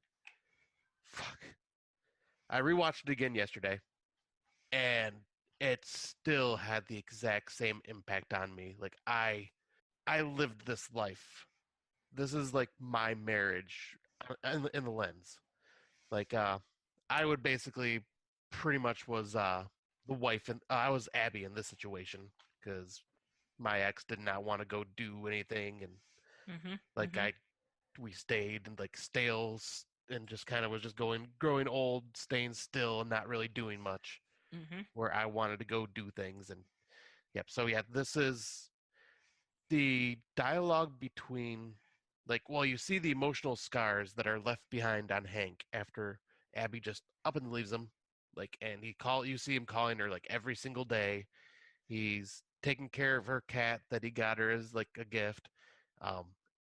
fuck. I rewatched it again yesterday, and it still had the exact same impact on me. Like I lived this life. This is like my marriage in the lens. Like I would basically pretty much was the wife, and I was Abby in this situation because my ex did not want to go do anything, and like we stayed and like stales and just kind of was just growing old, staying still and not really doing much. Where I wanted to go do things, and yep. So yeah, this is the dialogue between, like, well, you see the emotional scars that are left behind on Hank after Abby just up and leaves him, like, and you see him calling her like every single day. He's taking care of her cat that he got her as like a gift.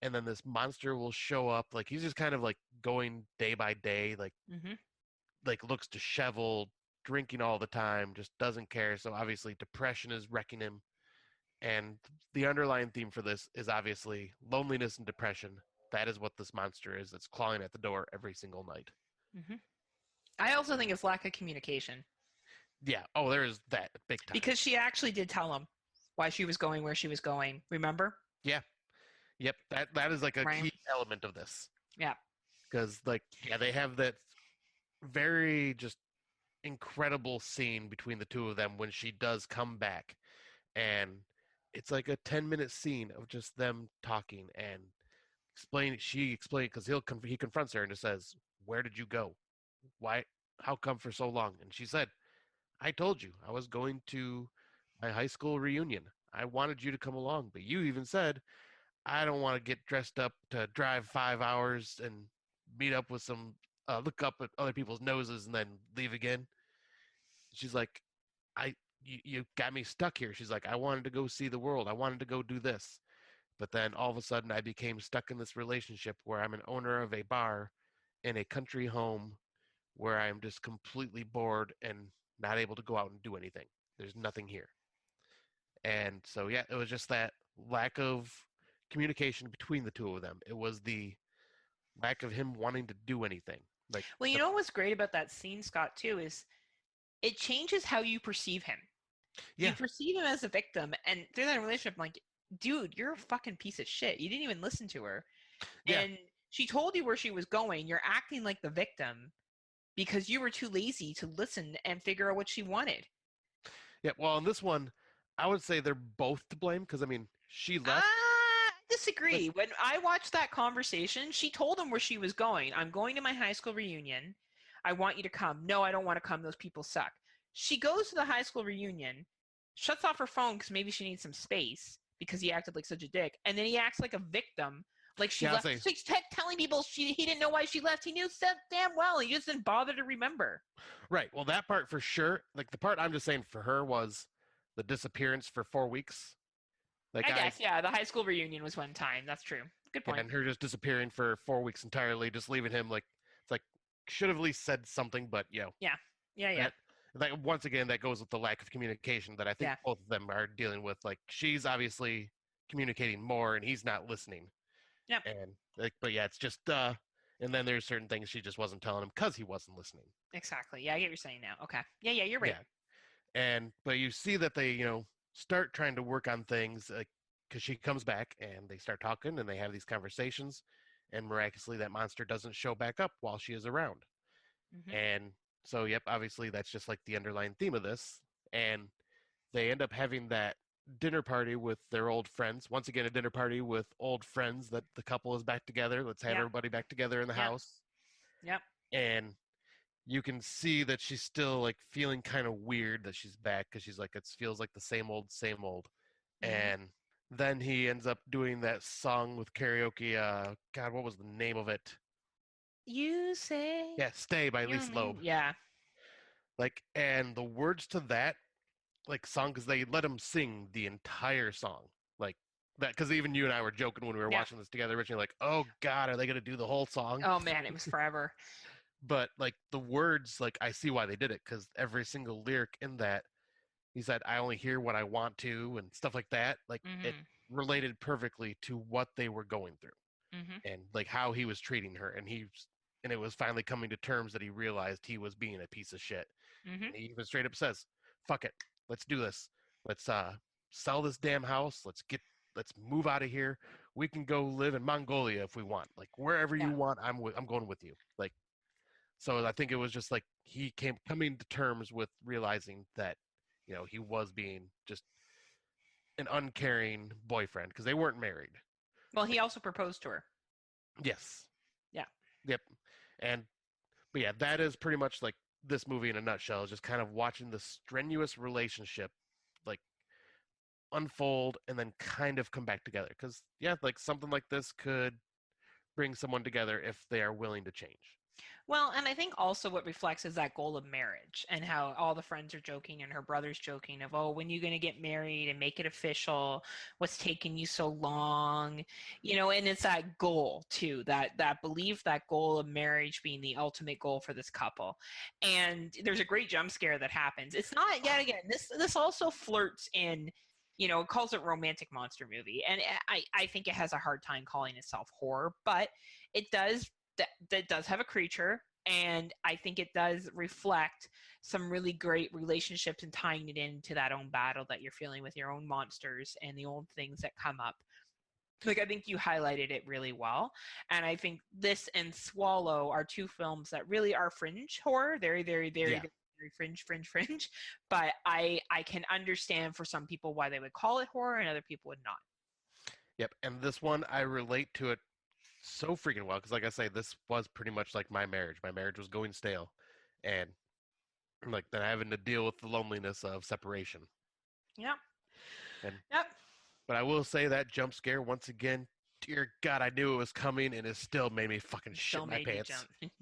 And then this monster will show up, like he's just kind of like going day by day, like looks disheveled, drinking all the time, just doesn't care. So obviously depression is wrecking him. And the underlying theme for this is obviously loneliness and depression. That is what this monster is. It's clawing at the door every single night. I also think it's lack of communication. Yeah. Oh, there is that big time. Because she actually did tell him why she was going where she was going. Remember? Yeah. Yep. That is like a Right. key element of this. Yeah. Because like, yeah, they have that very just incredible scene between the two of them when she does come back, and it's like a 10-minute scene of just them talking and she explained because he confronts her and just says, where did you go, why, how come for so long? And she said, I told you I was going to my high school reunion. I wanted you to come along, but you even said I don't want to get dressed up to drive 5 hours and meet up with some look up at other people's noses and then leave again. She's like, you got me stuck here. She's like, I wanted to go see the world. I wanted to go do this. But then all of a sudden I became stuck in this relationship where I'm an owner of a bar in a country home where I'm just completely bored and not able to go out and do anything. There's nothing here. And so, yeah, it was just that lack of communication between the two of them. It was the lack of him wanting to do anything. Like, well, you know what's great about that scene, Scott, too, is it changes how you perceive him. Yeah. You perceive him as a victim, and through that relationship, I'm like, dude, you're a fucking piece of shit. You didn't even listen to her. Yeah. And she told you where she was going. You're acting like the victim because you were too lazy to listen and figure out what she wanted. Yeah, well, in this one, I would say they're both to blame because, I mean, she left. I disagree. When I watched that conversation, she told him where she was going. I'm going to my high school reunion. I want you to come. No, I don't want to come. Those people suck. She goes to the high school reunion, shuts off her phone because maybe she needs some space because he acted like such a dick. And then he acts like a victim. Like she left. She's telling people he didn't know why she left. He knew damn well. He just didn't bother to remember. Right. Well, that part for sure. Like the part I'm just saying for her was the disappearance for 4 weeks. Like I guess, yeah. The high school reunion was one time. That's true. Good point. And her just disappearing for 4 weeks entirely, just leaving him like it's like should have at least said something, but Yeah. Like once again, that goes with the lack of communication that I think both of them are dealing with. Like she's obviously communicating more, and he's not listening. Yep. And like, but yeah, it's just and then there's certain things she just wasn't telling him because he wasn't listening. Exactly. Yeah, I get what you're saying now. Okay. Yeah, you're right. Yeah. But you see that they, start trying to work on things because she comes back and they start talking and they have these conversations, and miraculously that monster doesn't show back up while she is around. And so, yep, obviously that's just like the underlying theme of this. And they end up having that dinner party with their old friends. Once again, a dinner party with old friends that the couple is back together. Let's have everybody back together in the house. Yep. And you can see that she's still like feeling kind of weird that she's back because she's like, it feels like the same old, same old. And then he ends up doing that song with karaoke. God, what was the name of it? You say. Yeah, Stay by You Lisa Loeb. Yeah. Like, and the words to that like song, because they let him sing the entire song, like that. Because even you and I were joking when we were Yeah. watching this together originally, like, oh God, are they gonna do the whole song? Oh man, it was forever. But like the words, like I see why they did it, because every single lyric in that, he said, "I only hear what I want to," and stuff like that. Like it Mhm. related perfectly to what they were going through Mhm. and like how he was treating her, and it was finally coming to terms that he realized he was being a piece of shit. Mhm. And he even straight up says, "Fuck it, let's do this. Let's sell this damn house. Let's move out of here. We can go live in Mongolia if we want. Like wherever Yeah. you want, I'm going with you." Like so, I think it was just like he came coming to terms with realizing that he was being just an uncaring boyfriend because they weren't married. Well, he also proposed to her. Yes. Yeah. Yep. And but yeah, that is pretty much like this movie in a nutshell. Is just kind of watching the strenuous relationship like unfold and then kind of come back together. Because yeah, like something like this could bring someone together if they are willing to change. Well, and I think also what reflects is that goal of marriage and how all the friends are joking and her brother's joking of, oh, when are you going to get married and make it official? What's taking you so long? And it's that goal too, that belief, that goal of marriage being the ultimate goal for this couple. And there's a great jump scare that happens. It's not, yet again, this also flirts in, it calls it romantic monster movie. And I think it has a hard time calling itself horror, but it does that does have a creature, and I think it does reflect some really great relationships and tying it into that own battle that you're feeling with your own monsters and the old things that come up. Like I think you highlighted it really well, and I think this and Swallow are two films that really are fringe horror, very, very, very, Yeah. very fringe. But I can understand for some people why they would call it horror, and other people would not. Yep. And this one, I relate to it so freaking well because, like I say, this was pretty much like my marriage. My marriage was going stale, and like then having to deal with the loneliness of separation. Yep. And Yep. but I will say that jump scare once again. Dear God, I knew it was coming, and it still made me fucking shit Still my made you pants. jump.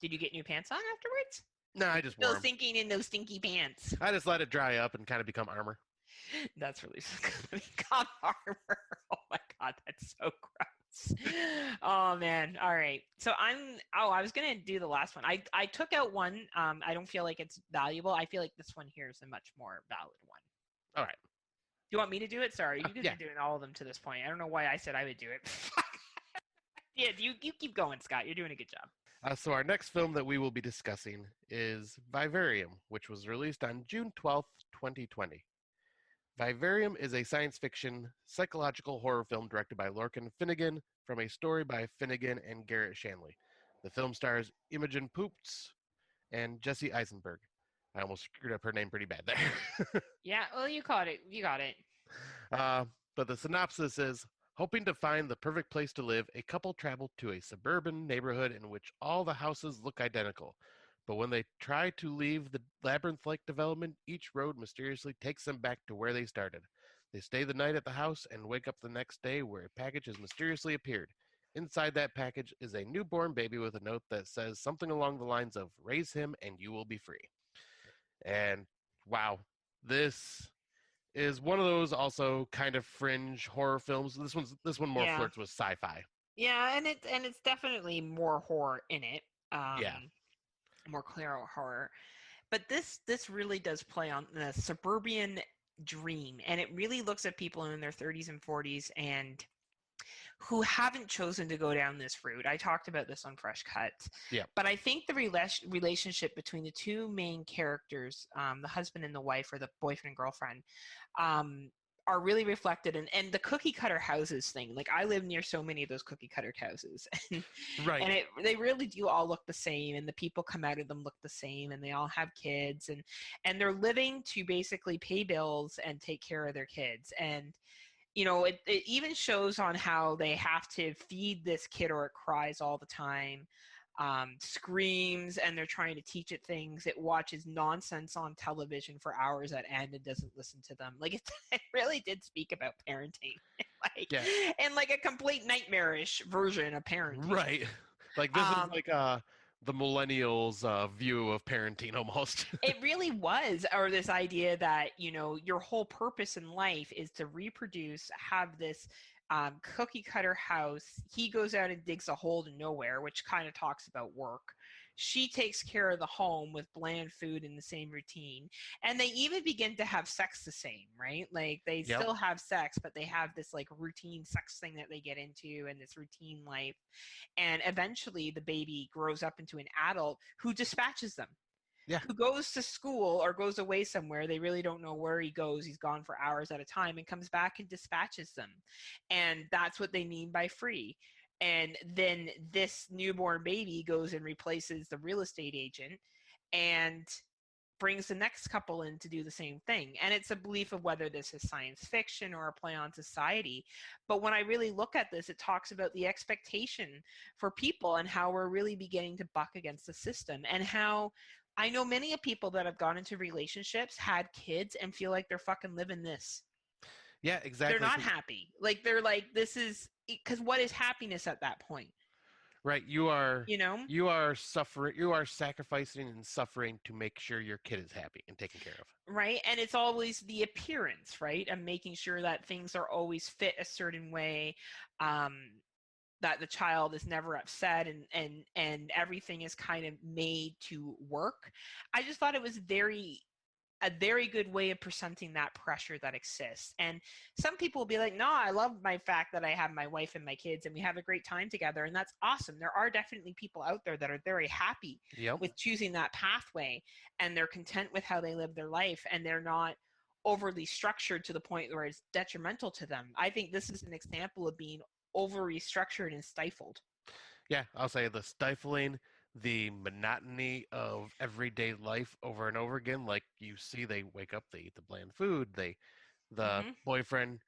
Did you get new pants on afterwards? No, I just wore Still them. sinking in those stinky pants. I just let it dry up and kind of become armor. That's really become armor. Oh my god, that's so gross. Oh man. All right. So I was gonna do the last one. I took out one. I don't feel like it's valuable. I feel like this one here is a much more valid one. All right. Do you want me to do it? Sorry, you guys Yeah. are doing all of them to this point. I don't know why I said I would do it. Yeah, you keep going, Scott. You're doing a good job. So our next film that we will be discussing is Vivarium, which was released on June 12th, 2020. Vivarium is a science fiction psychological horror film directed by Lorcan Finnegan from a story by Finnegan and Garrett Shanley. The film stars Imogen Poots and Jesse Eisenberg. I almost screwed up her name pretty bad there. Yeah, well, you caught it. You got it. But the synopsis is, hoping to find the perfect place to live, a couple travel to a suburban neighborhood in which all the houses look identical. But when they try to leave the labyrinth-like development, each road mysteriously takes them back to where they started. They stay the night at the house and wake up the next day where a package has mysteriously appeared. Inside that package is a newborn baby with a note that says something along the lines of, "Raise him and you will be free." And wow, this is one of those also kind of fringe horror films. This one more Yeah. flirts with sci-fi. Yeah, and it's definitely more horror in it. Yeah. More clear horror. But this really does play on the suburban dream, and it really looks at people in their 30s and 40s and who haven't chosen to go down this route. I talked about this on Fresh Cuts. Yeah. But I think the relationship between the two main characters, the husband and the wife, or the boyfriend and girlfriend, are really reflected and the cookie cutter houses thing. Like I live near so many of those cookie cutter houses. Right. And they really do all look the same, and the people come out of them look the same, and they all have kids, and they're living to basically pay bills and take care of their kids. And it even shows on how they have to feed this kid or it cries all the time, screams, and they're trying to teach it things. It watches nonsense on television for hours at end and doesn't listen to them. Like it really did speak about parenting, like, Yeah. and like a complete nightmarish version of parenting. Right. Like this is like the millennials' view of parenting almost. It really was, or this idea that, you know, your whole purpose in life is to reproduce, have this cookie cutter house. He goes out and digs a hole to nowhere, which kind of talks about work. She takes care of the home with bland food and the same routine. And they even begin to have sex the same, right? Like they Yep. still have sex, but they have this like routine sex thing that they get into and this routine life. And eventually the baby grows up into an adult who dispatches them. Yeah. Who goes to school or goes away somewhere. They really don't know where he goes. He's gone for hours at a time and comes back and dispatches them. And that's what they mean by free. And then this newborn baby goes and replaces the real estate agent and brings the next couple in to do the same thing. And it's a belief of whether this is science fiction or a play on society. But when I really look at this, it talks about the expectation for people and how we're really beginning to buck against the system, and how I know many of people that have gone into relationships, had kids, and feel like they're fucking living this. Yeah, exactly. They're not happy. Like they're like, this is, because what is happiness at that point? Right. You are suffering, you are sacrificing and suffering to make sure your kid is happy and taken care of. right? And it's always the appearance, right? And making sure that things are always fit a certain way, that the child is never upset, and everything is kind of made to work. I just thought it was a very good way of presenting that pressure that exists. And some people will be like, no, I love my fact that I have my wife and my kids and we have a great time together. And that's awesome. There are definitely people out there that are very happy with choosing that pathway, and they're content with how they live their life, and they're not overly structured to the point where it's detrimental to them. I think this is an example of being overly structured and stifled. Yeah, I'll say the stifling, the monotony of everyday life over and over again. Like you see, they wake up, they eat the bland food. The boyfriend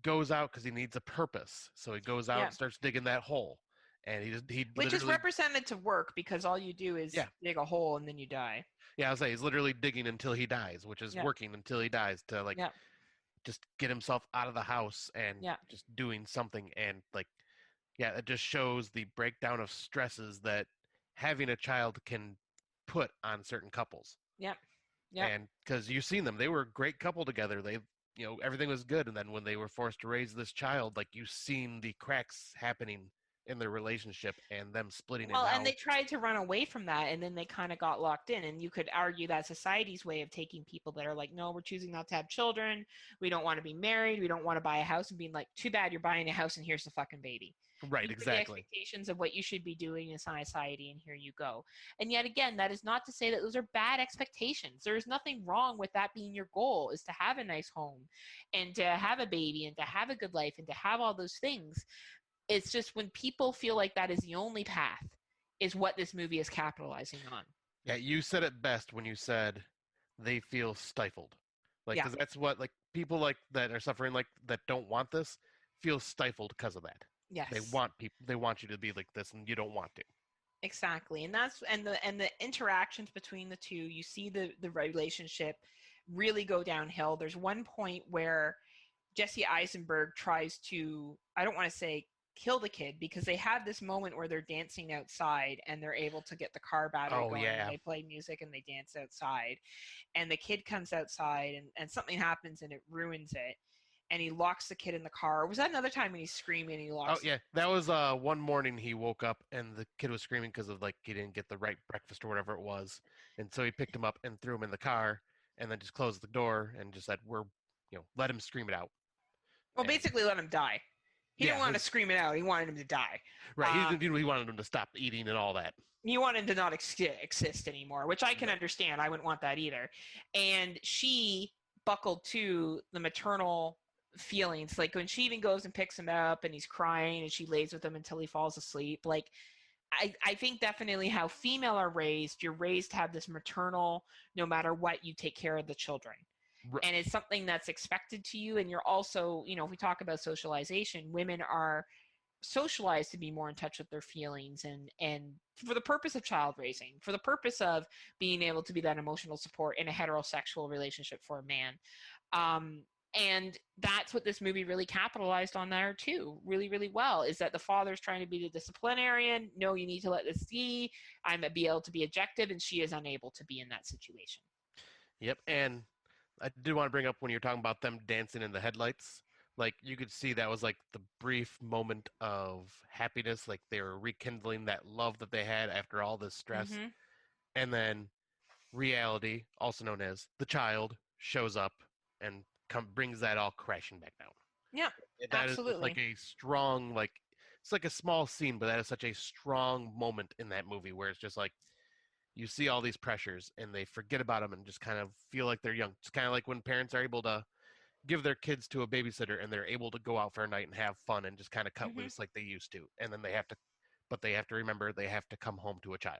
goes out because he needs a purpose, so he goes out and starts digging that hole, and he which is represented to work, because all you do is dig a hole and then you die. Yeah, I'll say he's literally digging until he dies, which is working until he dies to like just get himself out of the house and just doing something. And like, yeah, it just shows the breakdown of stresses that having a child can put on certain couples. Yeah. And because you've seen them, they were a great couple together. They, everything was good. And then when they were forced to raise this child, like you've seen the cracks happening in their relationship and them splitting. Well, and they tried to run away from that, and then they kind of got locked in. And you could argue that society's way of taking people that are like, no, we're choosing not to have children. We don't want to be married. We don't want to buy a house, and being like, too bad you're buying a house and here's the fucking baby. Right, exactly. The expectations of what you should be doing in society, and here you go. And yet again, that is not to say that those are bad expectations. There is nothing wrong with that being your goal, is to have a nice home and to have a baby and to have a good life and to have all those things. It's just when people feel like that is the only path is what this movie is capitalizing on. Yeah, you said it best when you said they feel stifled. Like, because that's what, like, people like that are suffering, like, that don't want this, feel stifled because of that. Yes. They want you to be like this, and you don't want to. Exactly. And that's the interactions between the two, you see the relationship really go downhill. There's one point where Jesse Eisenberg tries to, I don't want to say kill the kid, because they have this moment where they're dancing outside and they're able to get the car battery going. And they play music and they dance outside, and the kid comes outside and something happens and it ruins it, and he locks the kid in the car. Was that another time when he's screaming and he locks? Oh yeah, that was one morning he woke up and the kid was screaming because of like he didn't get the right breakfast or whatever it was, and so he picked him up and threw him in the car and then just closed the door and just said, let him scream it out. Well, basically let him die. He didn't want to scream it out. He wanted him to die. Right. He wanted him to stop eating and all that. He wanted him to not exist anymore, which I can understand. I wouldn't want that either. And she buckled to the maternal feelings. Like when she even goes and picks him up and he's crying and she lays with him until he falls asleep. Like, I think definitely how female are raised, you're raised to have this maternal, no matter what, you take care of the children. Right. And it's something that's expected to you. And you're also, if we talk about socialization, women are socialized to be more in touch with their feelings and for the purpose of child raising, for the purpose of being able to be that emotional support in a heterosexual relationship for a man. And that's what this movie really capitalized on there too, really, really well, is that the father's trying to be the disciplinarian. No, you need to let this be. I'm be able to be objective, and she is unable to be in that situation. Yep, and I did want to bring up when you're talking about them dancing in the headlights. Like you could see that was like the brief moment of happiness, like they were rekindling that love that they had after all this stress. Mm-hmm. And then reality, also known as the child, shows up and brings that all crashing back down. Yeah, That is just absolutely. like a strong, like it's like a small scene, but that is such a strong moment in that movie where it's just like you see all these pressures and they forget about them and just kind of feel like they're young. It's kind of like when parents are able to give their kids to a babysitter and they're able to go out for a night and have fun and just kind of cut Mm-hmm. loose like they used to. And then they have to, but they have to remember they have to come home to a child.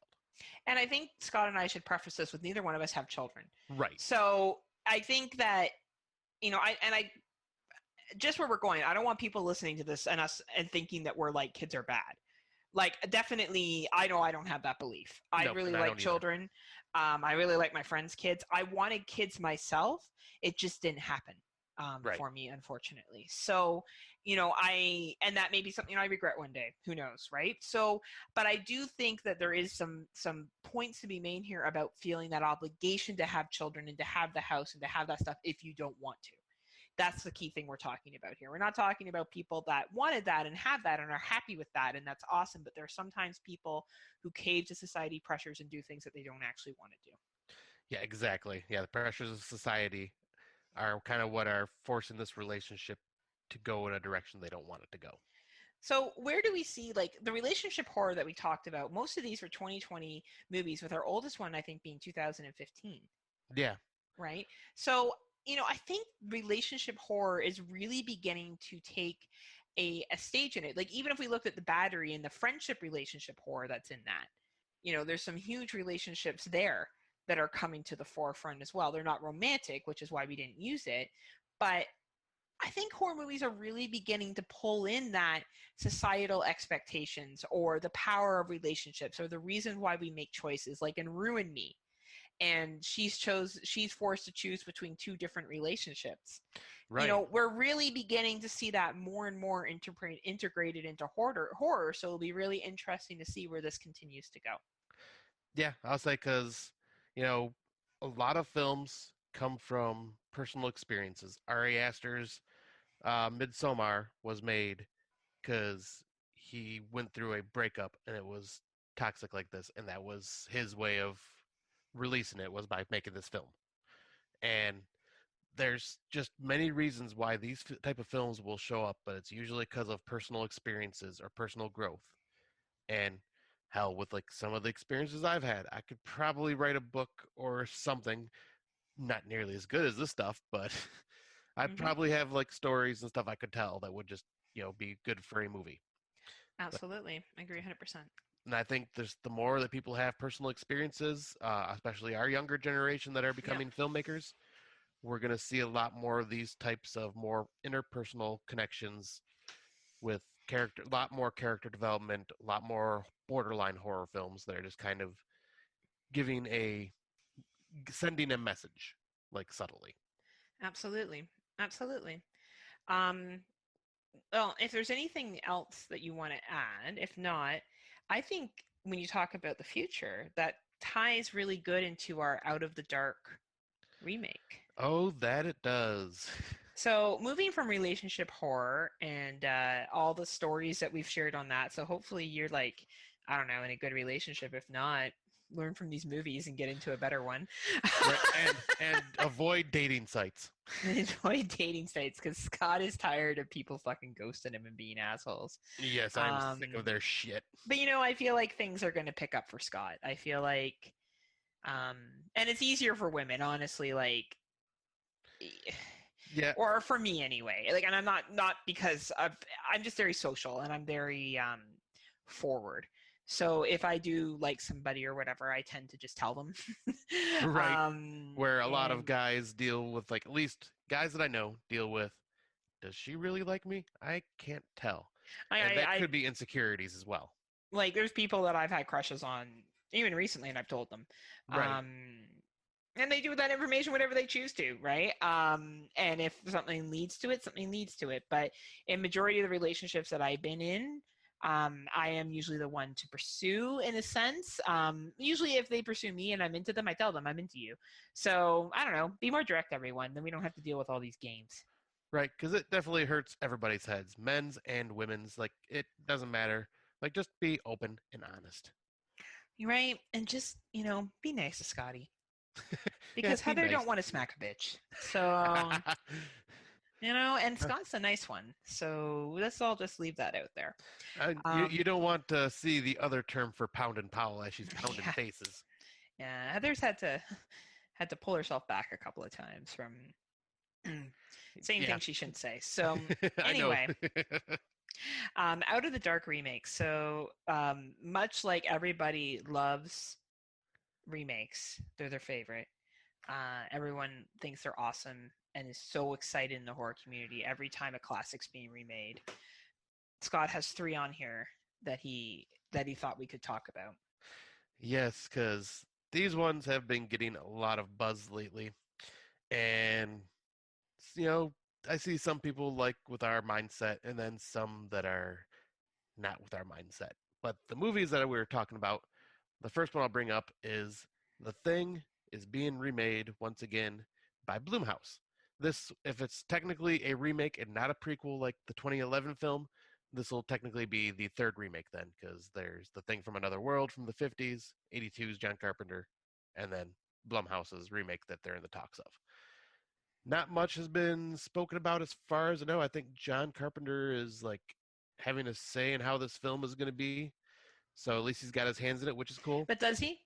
And I think Scott and I should preface this with neither one of us have children. Right. So I think that, I just where we're going, I don't want people listening to this and us and thinking that we're like kids are bad. Like, definitely, I know I don't have that belief. I Nope, really and I like don't either. children. I really like my friends' kids. I wanted kids myself. It just didn't happen Right. for me, unfortunately. So, and that may be something I regret one day. Who knows, right? So, but I do think that there is some points to be made here about feeling that obligation to have children and to have the house and to have that stuff if you don't want to. That's the key thing we're talking about here. We're not talking about people that wanted that and have that and are happy with that, and that's awesome. But there are sometimes people who cave to society pressures and do things that they don't actually want to do. Yeah, exactly. Yeah, the pressures of society are kind of what are forcing this relationship to go in a direction they don't want it to go. So where do we see, like, the relationship horror that we talked about? Most of these were 2020 movies, with our oldest one, I think, being 2015. Yeah. Right? So, I think relationship horror is really beginning to take a stage in it. Like, even if we looked at The Battery and the friendship relationship horror that's in that, there's some huge relationships there that are coming to the forefront as well. They're not romantic, which is why we didn't use it. But I think horror movies are really beginning to pull in that societal expectations or the power of relationships or the reason why we make choices, like in Ruin Me. And she's forced to choose between two different relationships. Right. We're really beginning to see that more and more integrated into horror. So it'll be really interesting to see where this continues to go. Yeah, I'll say because, a lot of films come from personal experiences. Ari Aster's Midsommar was made because he went through a breakup and it was toxic like this, and that was his way of releasing it, was by making this film. And there's just many reasons why these type of films will show up, but it's usually because of personal experiences or personal growth. And hell, with like some of the experiences I've had, I could probably write a book or something, not nearly as good as this stuff, but I probably have like stories and stuff I could tell that would just, be good for a movie. Absolutely. I agree 100%. And I think there's the more that people have personal experiences, especially our younger generation that are becoming filmmakers, we're going to see a lot more of these types of more interpersonal connections with character, a lot more character development, a lot more borderline horror films that are just kind of sending a message, like subtly. Absolutely. Absolutely. Well, if there's anything else that you want to add, if not, I think when you talk about the future, that ties really good into our Out of the Dark remake. Oh, that it does. So moving from relationship horror and all the stories that we've shared on that, so hopefully you're like, I don't know, in a good relationship. If not, learn from these movies and get into a better one. Right, and avoid dating sites. Avoid dating sites, because Scott is tired of people fucking ghosting him and being assholes. Yes, I'm sick of their shit. But I feel like things are going to pick up for Scott. I feel like, and it's easier for women, honestly. Like, yeah, or for me anyway. Like, and I'm not because I'm just very social and I'm very forward. So if I do like somebody or whatever, I tend to just tell them. Right. Where a lot of guys deal with, like, at least guys that I know deal with, does she really like me? I can't tell. And that could be insecurities as well. Like, there's people that I've had crushes on even recently, and I've told them. Right. and they do with that information whatever they choose to, right? And if something leads to it, something leads to it. But in majority of the relationships that I've been in, I am usually the one to pursue, in a sense. Usually if they pursue me and I'm into them, I tell them I'm into you. So I don't know, be more direct, everyone. Then we don't have to deal with all these games. Right, because it definitely hurts everybody's heads, men's and women's. Like, it doesn't matter. Like, just be open and honest. Right? And just, be nice to Scotty. Yeah, Because be Heather nice. don't want to smack a bitch. So, and Scott's a nice one. So let's all just leave that out there. You don't want to see the other term for pounding Powell as she's pounding Yeah. faces. Yeah, Heather's had to pull herself back a couple of times from saying Yeah. things she shouldn't say. So I know. anyway, Out of the Dark remake. So much like everybody loves remakes, they're their favorite. Everyone thinks they're awesome and is so excited in the horror community every time a classic's being remade. Scott has 3 on here that he thought we could talk about. Yes, because these ones have been getting a lot of buzz lately. And, I see some people like with our mindset and then some that are not with our mindset. But the movies that we were talking about, the first one I'll bring up is The Thing is being remade once again by Blumhouse. This, if it's technically a remake and not a prequel like the 2011 film, this will technically be the 3rd remake then, because there's The Thing from Another World from the 50s, 82's John Carpenter, and then Blumhouse's remake that they're in the talks of. Not much has been spoken about as far as I know. I think John Carpenter is like having a say in how this film is going to be. So at least he's got his hands in it, which is cool. But does he?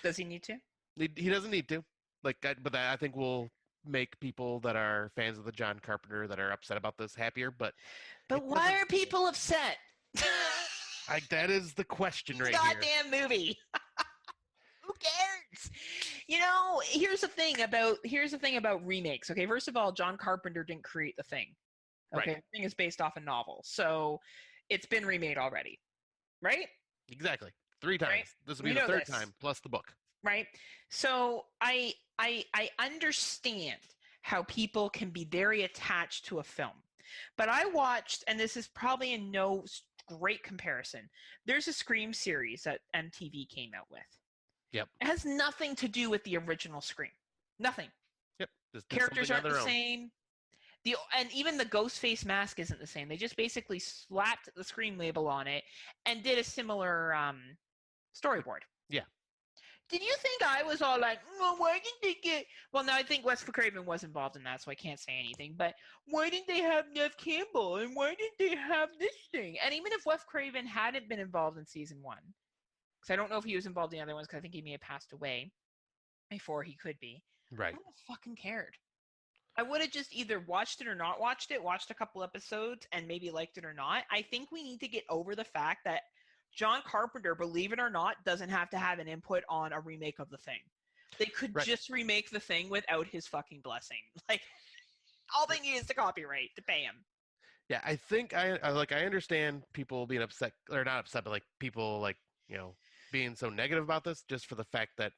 Does he need to? He doesn't need to. But I think will make people that are fans of the John Carpenter that are upset about this happier. But why are people upset? That is the question right here. Goddamn movie. Who cares? Here's the thing about remakes. Okay, first of all, John Carpenter didn't create The Thing. Okay, Right. The Thing is based off a novel, so it's been remade already, right? Exactly. 3 times. Right. This will be We the know 3rd this. time plus the book. Right. So I understand how people can be very attached to a film, but I watched, and this is probably in no great comparison. There's a Scream series that MTV came out with. Yep. It has nothing to do with the original Scream. Nothing. Yep. Just did Characters something aren't on the their own. same. And even the Ghostface mask isn't the same. They just basically slapped the Scream label on it and did a similar storyboard. Yeah. Did you think I was all like, well, why didn't they get... Well, no, I think Wes Craven was involved in that, so I can't say anything. But why didn't they have Nev Campbell? And why didn't they have this thing? And even if Wes Craven hadn't been involved in season 1, because I don't know if he was involved in the other ones, because I think he may have passed away before he could be. Right. I would have fucking cared. I would have just either watched it or not watched it, watched a couple episodes, and maybe liked it or not. I think we need to get over the fact that John Carpenter, believe it or not, doesn't have to have an input on a remake of The Thing. They could just remake The Thing without his fucking blessing. Like, all they need is the copyright to pay him. Yeah, I think I understand people being upset, or not upset, but like people like, being so negative about this just for the fact that,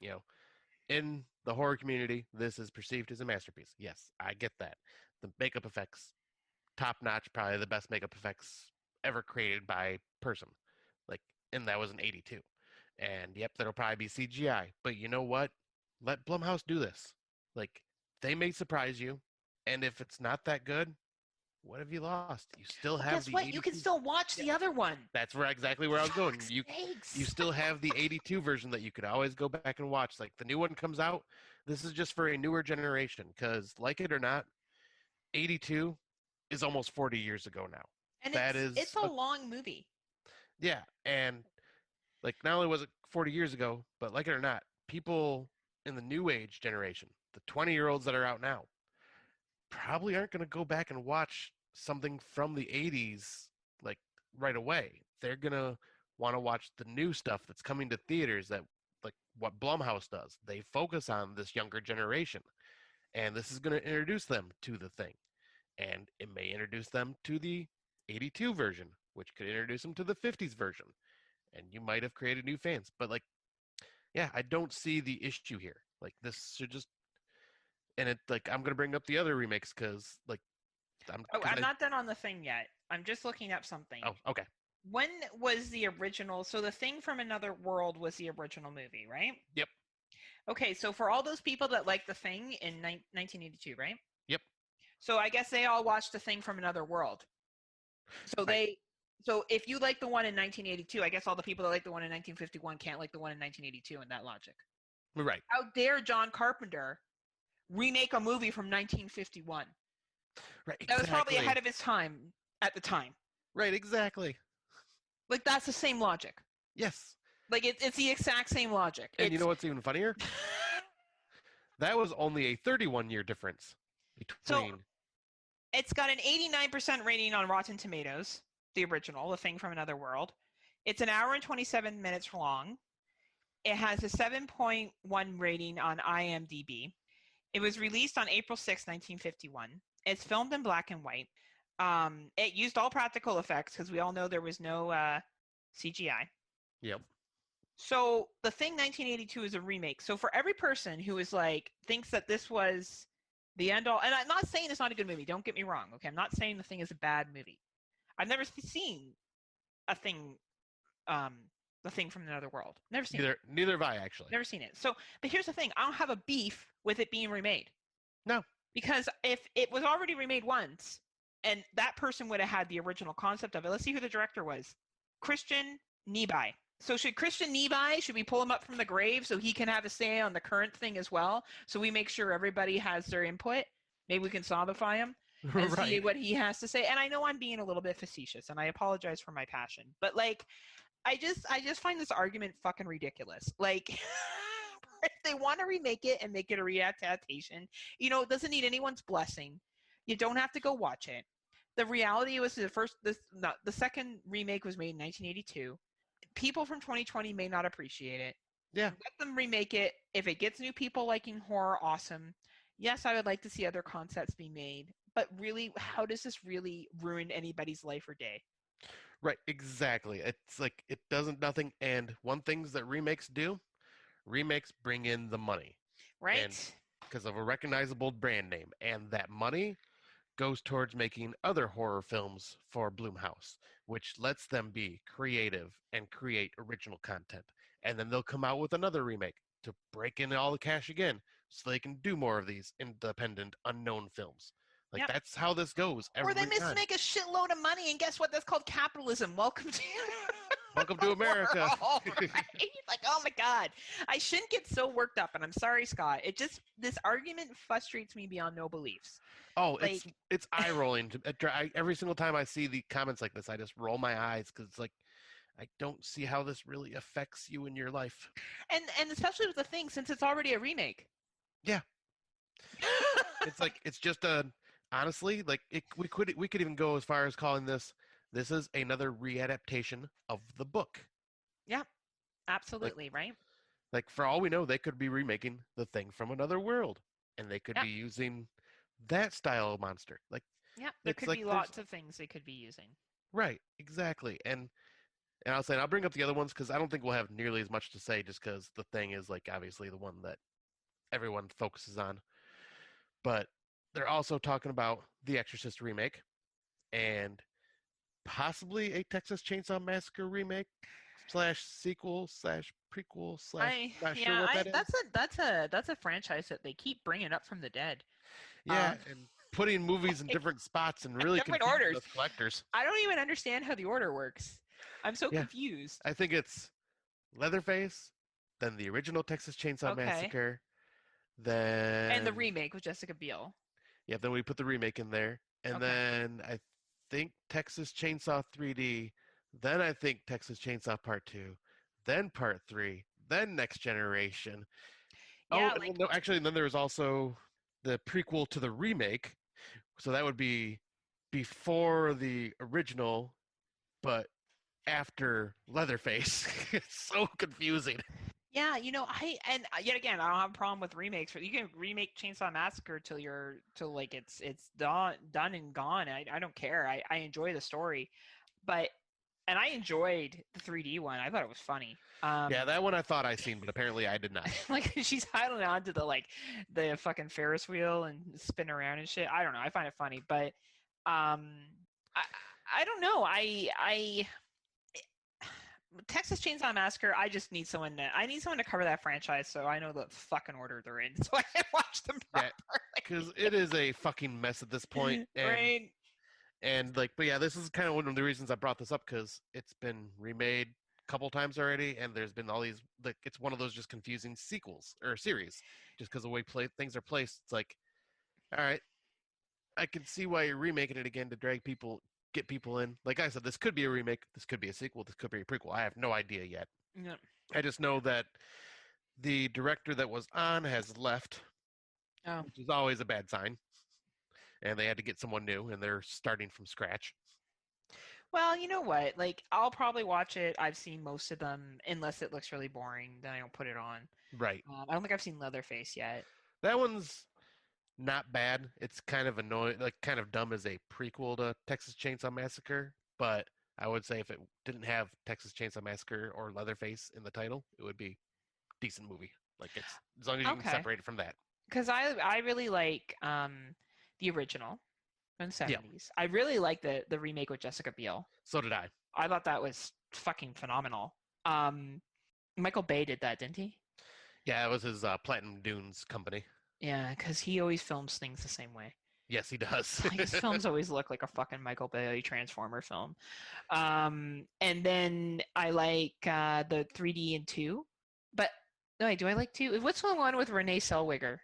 in the horror community, this is perceived as a masterpiece. Yes, I get that. The makeup effects, top notch, probably the best makeup effects ever created by person. And that was in 82. And yep, there'll probably be CGI. But you know what? Let Blumhouse do this. They may surprise you. And if it's not that good, what have you lost? You still have guess the what? 82. You can still watch the other one. That's exactly where I was going. Fuck's You sakes. still have the 82 version that you could always go back and watch. Like, the new one comes out, this is just for a newer generation. Because, like it or not, 82 is almost 40 years ago now. And it's a long movie. Yeah, and not only was it 40 years ago, but like it or not, people in the new age generation, the 20-year-olds that are out now, probably aren't going to go back and watch something from the 80s right away. They're going to want to watch the new stuff that's coming to theaters, that what Blumhouse does. They focus on this younger generation, and this is going to introduce them to The Thing. And it may introduce them to the 82 version, which could introduce them to the 50s version. And you might have created new fans. But, I don't see the issue here. Like this should just, and it like I'm gonna bring up the other remakes because like I'm not done on The Thing yet. I'm just looking up something. Oh, okay. When was the original? So The Thing from Another World was the original movie, right? Yep. Okay, so for all those people that like The Thing in 1982, right? Yep. So I guess they all watched The Thing from Another World. So Right. so if you like the one in 1982, I guess all the people that like the one in 1951 can't like the one in 1982 in that logic. Right. How dare John Carpenter remake a movie from 1951? Right. That was probably exactly. ahead of his time at the time. Right. Exactly. Like, that's the same logic. Yes. Like, it's the exact same logic. And you know what's even funnier? That was only a 31-year difference between. So it's got an 89% rating on Rotten Tomatoes, the original, The Thing from Another World. It's an hour and 27 minutes long. It has a 7.1 rating on IMDb. It was released on April 6, 1951. It's filmed in black and white. It used all practical effects because we all know there was no CGI. Yep. So The Thing 1982 is a remake. So for every person who is like, thinks that this was the end all, and I'm not saying it's not a good movie. Don't get me wrong. Okay. I'm not saying The Thing is a bad movie. I've never seen a thing, The Thing from Another World. Never seen it. Neither have I, actually. Never seen it. So, but here's the thing. I don't have a beef with it being remade. No. Because if it was already remade once and that person would have had the original concept of it, let's see who the director was. Christian Niebuhr. So should Christian Niebuhr, should we pull him up from the grave so he can have a say on the current thing as well? So we make sure everybody has their input. Maybe we can solidify him and see what he has to say. And I know I'm being a little bit facetious and I apologize for my passion. But like, I just find this argument fucking ridiculous. Like, if they want to remake it and make it a readaptation, you know, it doesn't need anyone's blessing. You don't have to go watch it. The reality was the second remake was made in 1982. People from 2020 may not appreciate it. Yeah. Let them remake it. If it gets new people liking horror, awesome. Yes, I would like to see other concepts be made. But really, how does this really ruin anybody's life or day? Right, exactly. It's like it doesn't nothing. And one things that remakes do, remakes bring in the money. Right? And because of a recognizable brand name. And that money goes towards making other horror films for Blumhouse, which lets them be creative and create original content. And then they'll come out with another remake to break in all the cash again so they can do more of these independent, unknown films. Like, Yep. That's how this goes every Or they time. make a shitload of money, and guess what? That's called capitalism. Welcome to Welcome to America. Right? Like, oh my God. I shouldn't get so worked up, and I'm sorry, Scott. This argument frustrates me beyond no beliefs. Oh, it's eye rolling. Every single time I see the comments like this, I just roll my eyes because it's like, I don't see how this really affects you in your life. And especially with The Thing, since it's already a remake. Yeah. It's like, it's just honestly, like we could even go as far as calling this is another readaptation of the book. Yeah, absolutely, right? Like for all we know, they could be remaking The Thing from Another World, and they could be using that style of monster. Like, yeah, there could be lots of things they could be using. Right, exactly. And I'll bring up the other ones because I don't think we'll have nearly as much to say just because The Thing is like obviously the one that everyone focuses on. But they're also talking about the Exorcist remake and possibly a Texas Chainsaw Massacre remake / sequel / prequel / not sure what that is. That's a franchise that they keep bringing up from the dead. Yeah, and putting movies in different spots and really different confusing orders. us collectors. I don't even understand how the order works. I'm so confused. I think it's Leatherface, then the original Texas Chainsaw Massacre, then and the remake with Jessica Biel. Yeah, then we put the remake in there, and then I think Texas Chainsaw 3D, then I think Texas Chainsaw Part 2, then Part 3, then Next Generation. Yeah, then there was also the prequel to the remake, so that would be before the original, but after Leatherface. It's so confusing. Yeah, yet again, I don't have a problem with remakes. You can remake Chainsaw Massacre till it's done and gone. I don't care. I enjoy the story, but And I enjoyed the 3D one. I thought it was funny. Yeah, that one I thought I seen, but apparently I did not. Like she's hiding onto the fucking Ferris wheel and spin around and shit. I don't know. I find it funny, but um, I don't know. I Texas Chainsaw Massacre. I just need someone to cover that franchise so I know the fucking order they're in, so I can watch them properly. Because it is a fucking mess at this point. And, right. And like, but yeah, this is kind of one of the reasons I brought this up, because it's been remade a couple times already, and there's been all these, like, it's one of those just confusing sequels or series, just because the way things are placed. It's like, all right, I can see why you're remaking it again to get people in. Like I said, this could be a remake, this could be a sequel, this could be a prequel. I have no idea yet. Yeah. I just know that the director that was on has left, which is always a bad sign. And they had to get someone new, and they're starting from scratch. Well, you know what? Like, I'll probably watch it. I've seen most of them, unless it looks really boring, then I don't put it on. Right. I don't think I've seen Leatherface yet. That one's not bad. It's kind of annoying, like kind of dumb as a prequel to Texas Chainsaw Massacre. But I would say if it didn't have Texas Chainsaw Massacre or Leatherface in the title, it would be a decent movie. Like, it's as long as you can separate it from that. Because I really like the original from the 70s. Yeah. I really like the remake with Jessica Biel. So did I. I thought that was fucking phenomenal. Michael Bay did that, didn't he? Yeah, it was his Platinum Dunes company. Yeah, because he always films things the same way. Yes, he does. Like, his films always look like a fucking Michael Bay Transformer film. And then I like the 3D and 2. But, no, wait, do I like 2? What's the one with Renee Zellweger?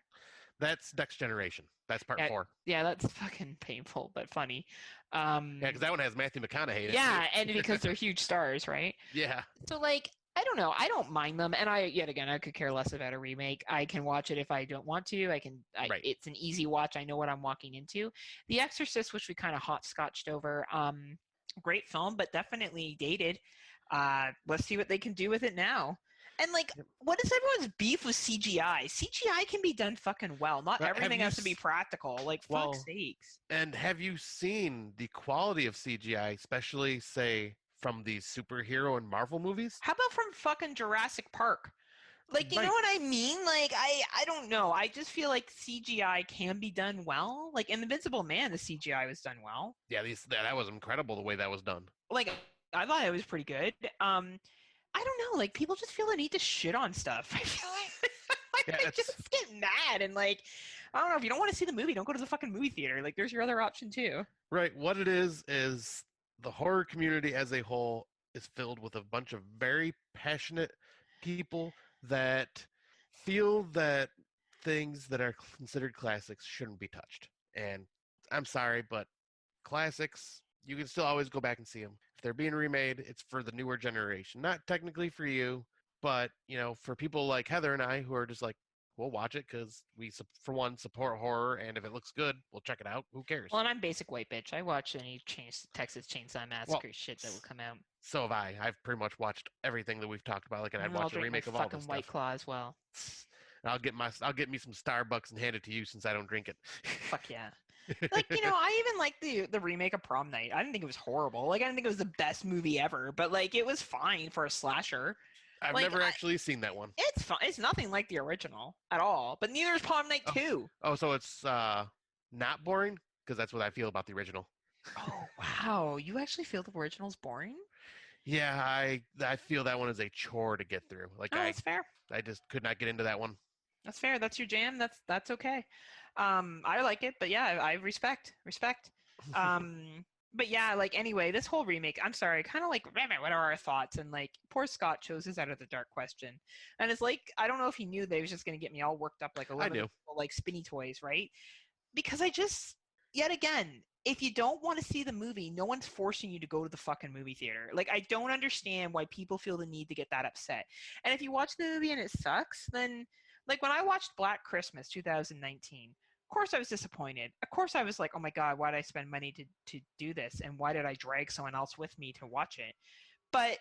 That's Next Generation. That's part 4. Yeah, that's fucking painful, but funny. Yeah, because that one has Matthew McConaughey in it. Yeah, and because they're huge stars, right? Yeah. So, like, I don't know. I don't mind them. And I could care less about a remake. I can watch it if I don't want to. Right. It's an easy watch. I know what I'm walking into. The Exorcist, which we kind of hot-scotched over. Great film, but definitely dated. Let's see what they can do with it now. And, like, what is everyone's beef with CGI? CGI can be done fucking well. Not everything has to be practical. Like, fuck's sakes. And have you seen the quality of CGI, especially, say, from these superhero and Marvel movies? How about from fucking Jurassic Park? Like, you know what I mean? Like, I don't know. I just feel like CGI can be done well. Like, in Invincible Man, the CGI was done well. Yeah, that was incredible the way that was done. Like, I thought it was pretty good. I don't know, like, people just feel the need to shit on stuff. I feel like they just get mad and, like, I don't know, if you don't want to see the movie, don't go to the fucking movie theater. Like, there's your other option too. Right. What it is the horror community as a whole is filled with a bunch of very passionate people that feel that things that are considered classics shouldn't be touched. And I'm sorry, but classics, you can still always go back and see them. If they're being remade, it's for the newer generation. Not technically for you, but, you know, for people like Heather and I who are just like, we'll watch it because we, for one, support horror, and if it looks good, we'll check it out. Who cares? Well, and I'm basic white bitch. I watch any Texas Chainsaw Massacre shit that will come out. So have I. I've pretty much watched everything that we've talked about. Like, and I'd watch a remake of all this stuff. White Claw as well. I'll get me some Starbucks and hand it to you since I don't drink it. Fuck yeah. Like, you know, I even like the remake of Prom Night. I didn't think it was horrible. Like, I didn't think it was the best movie ever, but, like, it was fine for a slasher. I've never actually seen that one. It's fun. It's nothing like the original at all, but neither is Prom Night 2. Oh, so it's not boring? Because that's what I feel about the original. Oh, wow. You actually feel the original's boring? Yeah, I feel that one is a chore to get through. Like, that's fair. I just could not get into that one. That's fair. That's your jam. That's okay. I like it, but yeah, I respect. But yeah, like, anyway, this whole remake, I'm sorry, kind of like, what are our thoughts? And, like, poor Scott chose his Out of the Dark question. And it's like, I don't know if he knew that he was just going to get me all worked up like a little like spinny toys, right? Because yet again, if you don't want to see the movie, no one's forcing you to go to the fucking movie theater. Like, I don't understand why people feel the need to get that upset. And if you watch the movie and it sucks, then, like, when I watched Black Christmas 2019, of course I was disappointed. Of course I was like, oh my God, why did I spend money to do this? And why did I drag someone else with me to watch it? But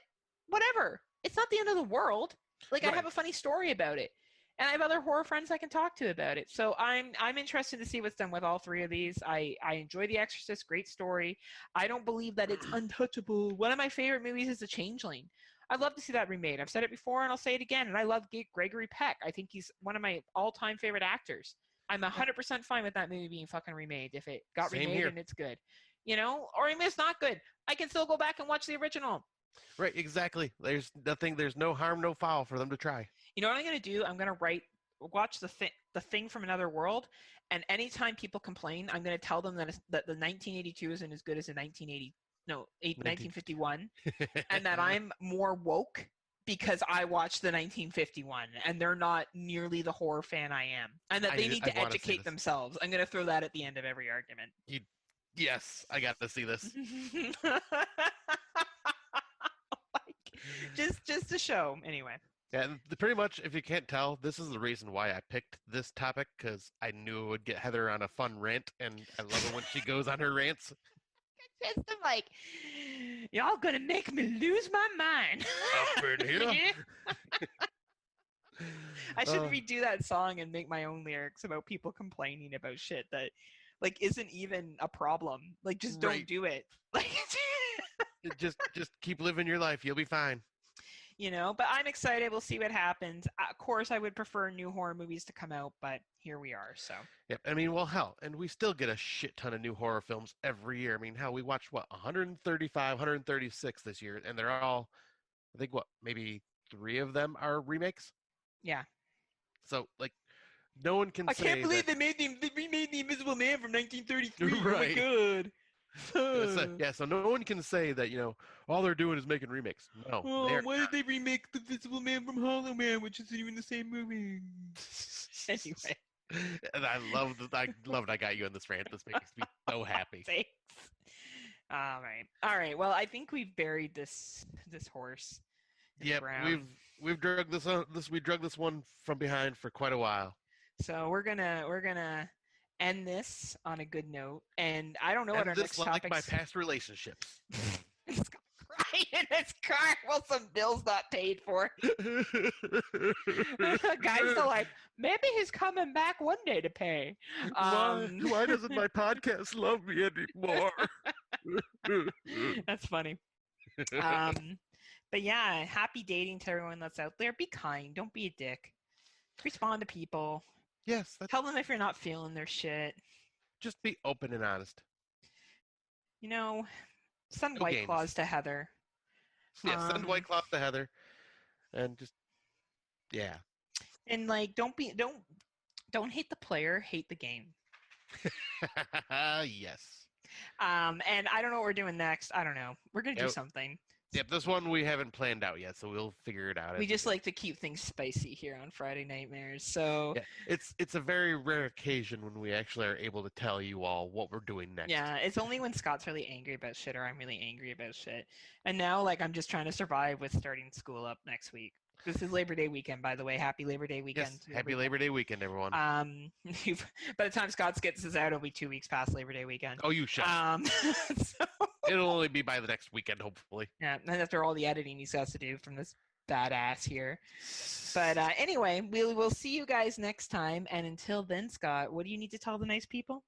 whatever. It's not the end of the world. Like, right. I have a funny story about it. and I have other horror friends I can talk to about it. So I'm interested to see what's done with all three of these. I enjoy The Exorcist, great story. I don't believe that it's untouchable. One of my favorite movies is The Changeling. I'd love to see that remade. I've said it before and I'll say it again. And I love Gregory Peck. I think he's one of my all-time favorite actors. I'm 100% fine with that movie being fucking remade if it got Same remade here. and it's good. You know, or if it's not good, I can still go back and watch the original. Right, exactly. There's no harm, no foul for them to try. You know what I'm going to do? I'm going to watch the Thing from Another World, and anytime people complain, I'm going to tell them that the 1982 isn't as good as the 1951, and that I'm more woke because I watched the 1951, and they're not nearly the horror fan I am, and that they need to educate themselves. I'm going to throw that at the end of every argument. Yes, I got to see this. Just to show, anyway. Yeah, pretty much, if you can't tell, this is the reason why I picked this topic, because I knew it would get Heather on a fun rant, and I love it when she goes on her rants. I'm like, y'all gonna make me lose my mind. Up in here. I should redo that song and make my own lyrics about people complaining about shit that, like, isn't even a problem. Like, just don't do it. Like, just keep living your life. You'll be fine. You know, but I'm excited. We'll see what happens. Of course, I would prefer new horror movies to come out, but here we are. So. Yep. I mean, well, hell, and we still get a shit ton of new horror films every year. I mean, hell, we watched 135, 136 this year, and they're all, I think, maybe 3 of them are remakes. Yeah. So, like, no one can. I can't believe they remade The Invisible Man from 1933. Right. Oh my god. So no one can say that, all they're doing is making remakes. No. Why did they remake The Invisible Man from Hollow Man, which isn't even the same movie? Anyway. And I love I got you in this rant. This makes me so happy. Thanks. All right. Well, I think we've buried this horse. Yep, we've drugged this one from behind for quite a while. So we're gonna end this on a good note, and I don't know what our next topic is. Like my past relationships. He's crying in his car while some bills not paid for. Guys are like, maybe he's coming back one day to pay. Why doesn't my podcast love me anymore? That's funny. But yeah, happy dating to everyone that's out there. Be kind. Don't be a dick. Respond to people. Yes. Tell them if you're not feeling their shit. Just be open and honest. Send White Claws to Heather. Yeah, send White Claws to Heather. And just, yeah. And don't hate the player, hate the game. Yes. And I don't know what we're doing next. I don't know. We're going to do something. Yep, this one we haven't planned out yet, so we'll figure it out. We just like to keep things spicy here on Friday Nightmares. So yeah, it's a very rare occasion when we actually are able to tell you all what we're doing next. Yeah, it's only when Scott's really angry about shit or I'm really angry about shit. And now, I'm just trying to survive with starting school up next week. This is Labor Day weekend, by the way. Happy Labor Day weekend. Yes, happy Labor Day weekend, everyone. By the time Scott gets this out, it'll be 2 weeks past Labor Day weekend. Oh, you shut up. It'll only be by the next weekend, hopefully. Yeah, and after all the editing he has to do from this badass here. But anyway, we'll see you guys next time. And until then, Scott, what do you need to tell the nice people?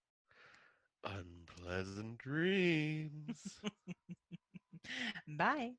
Unpleasant dreams. Bye.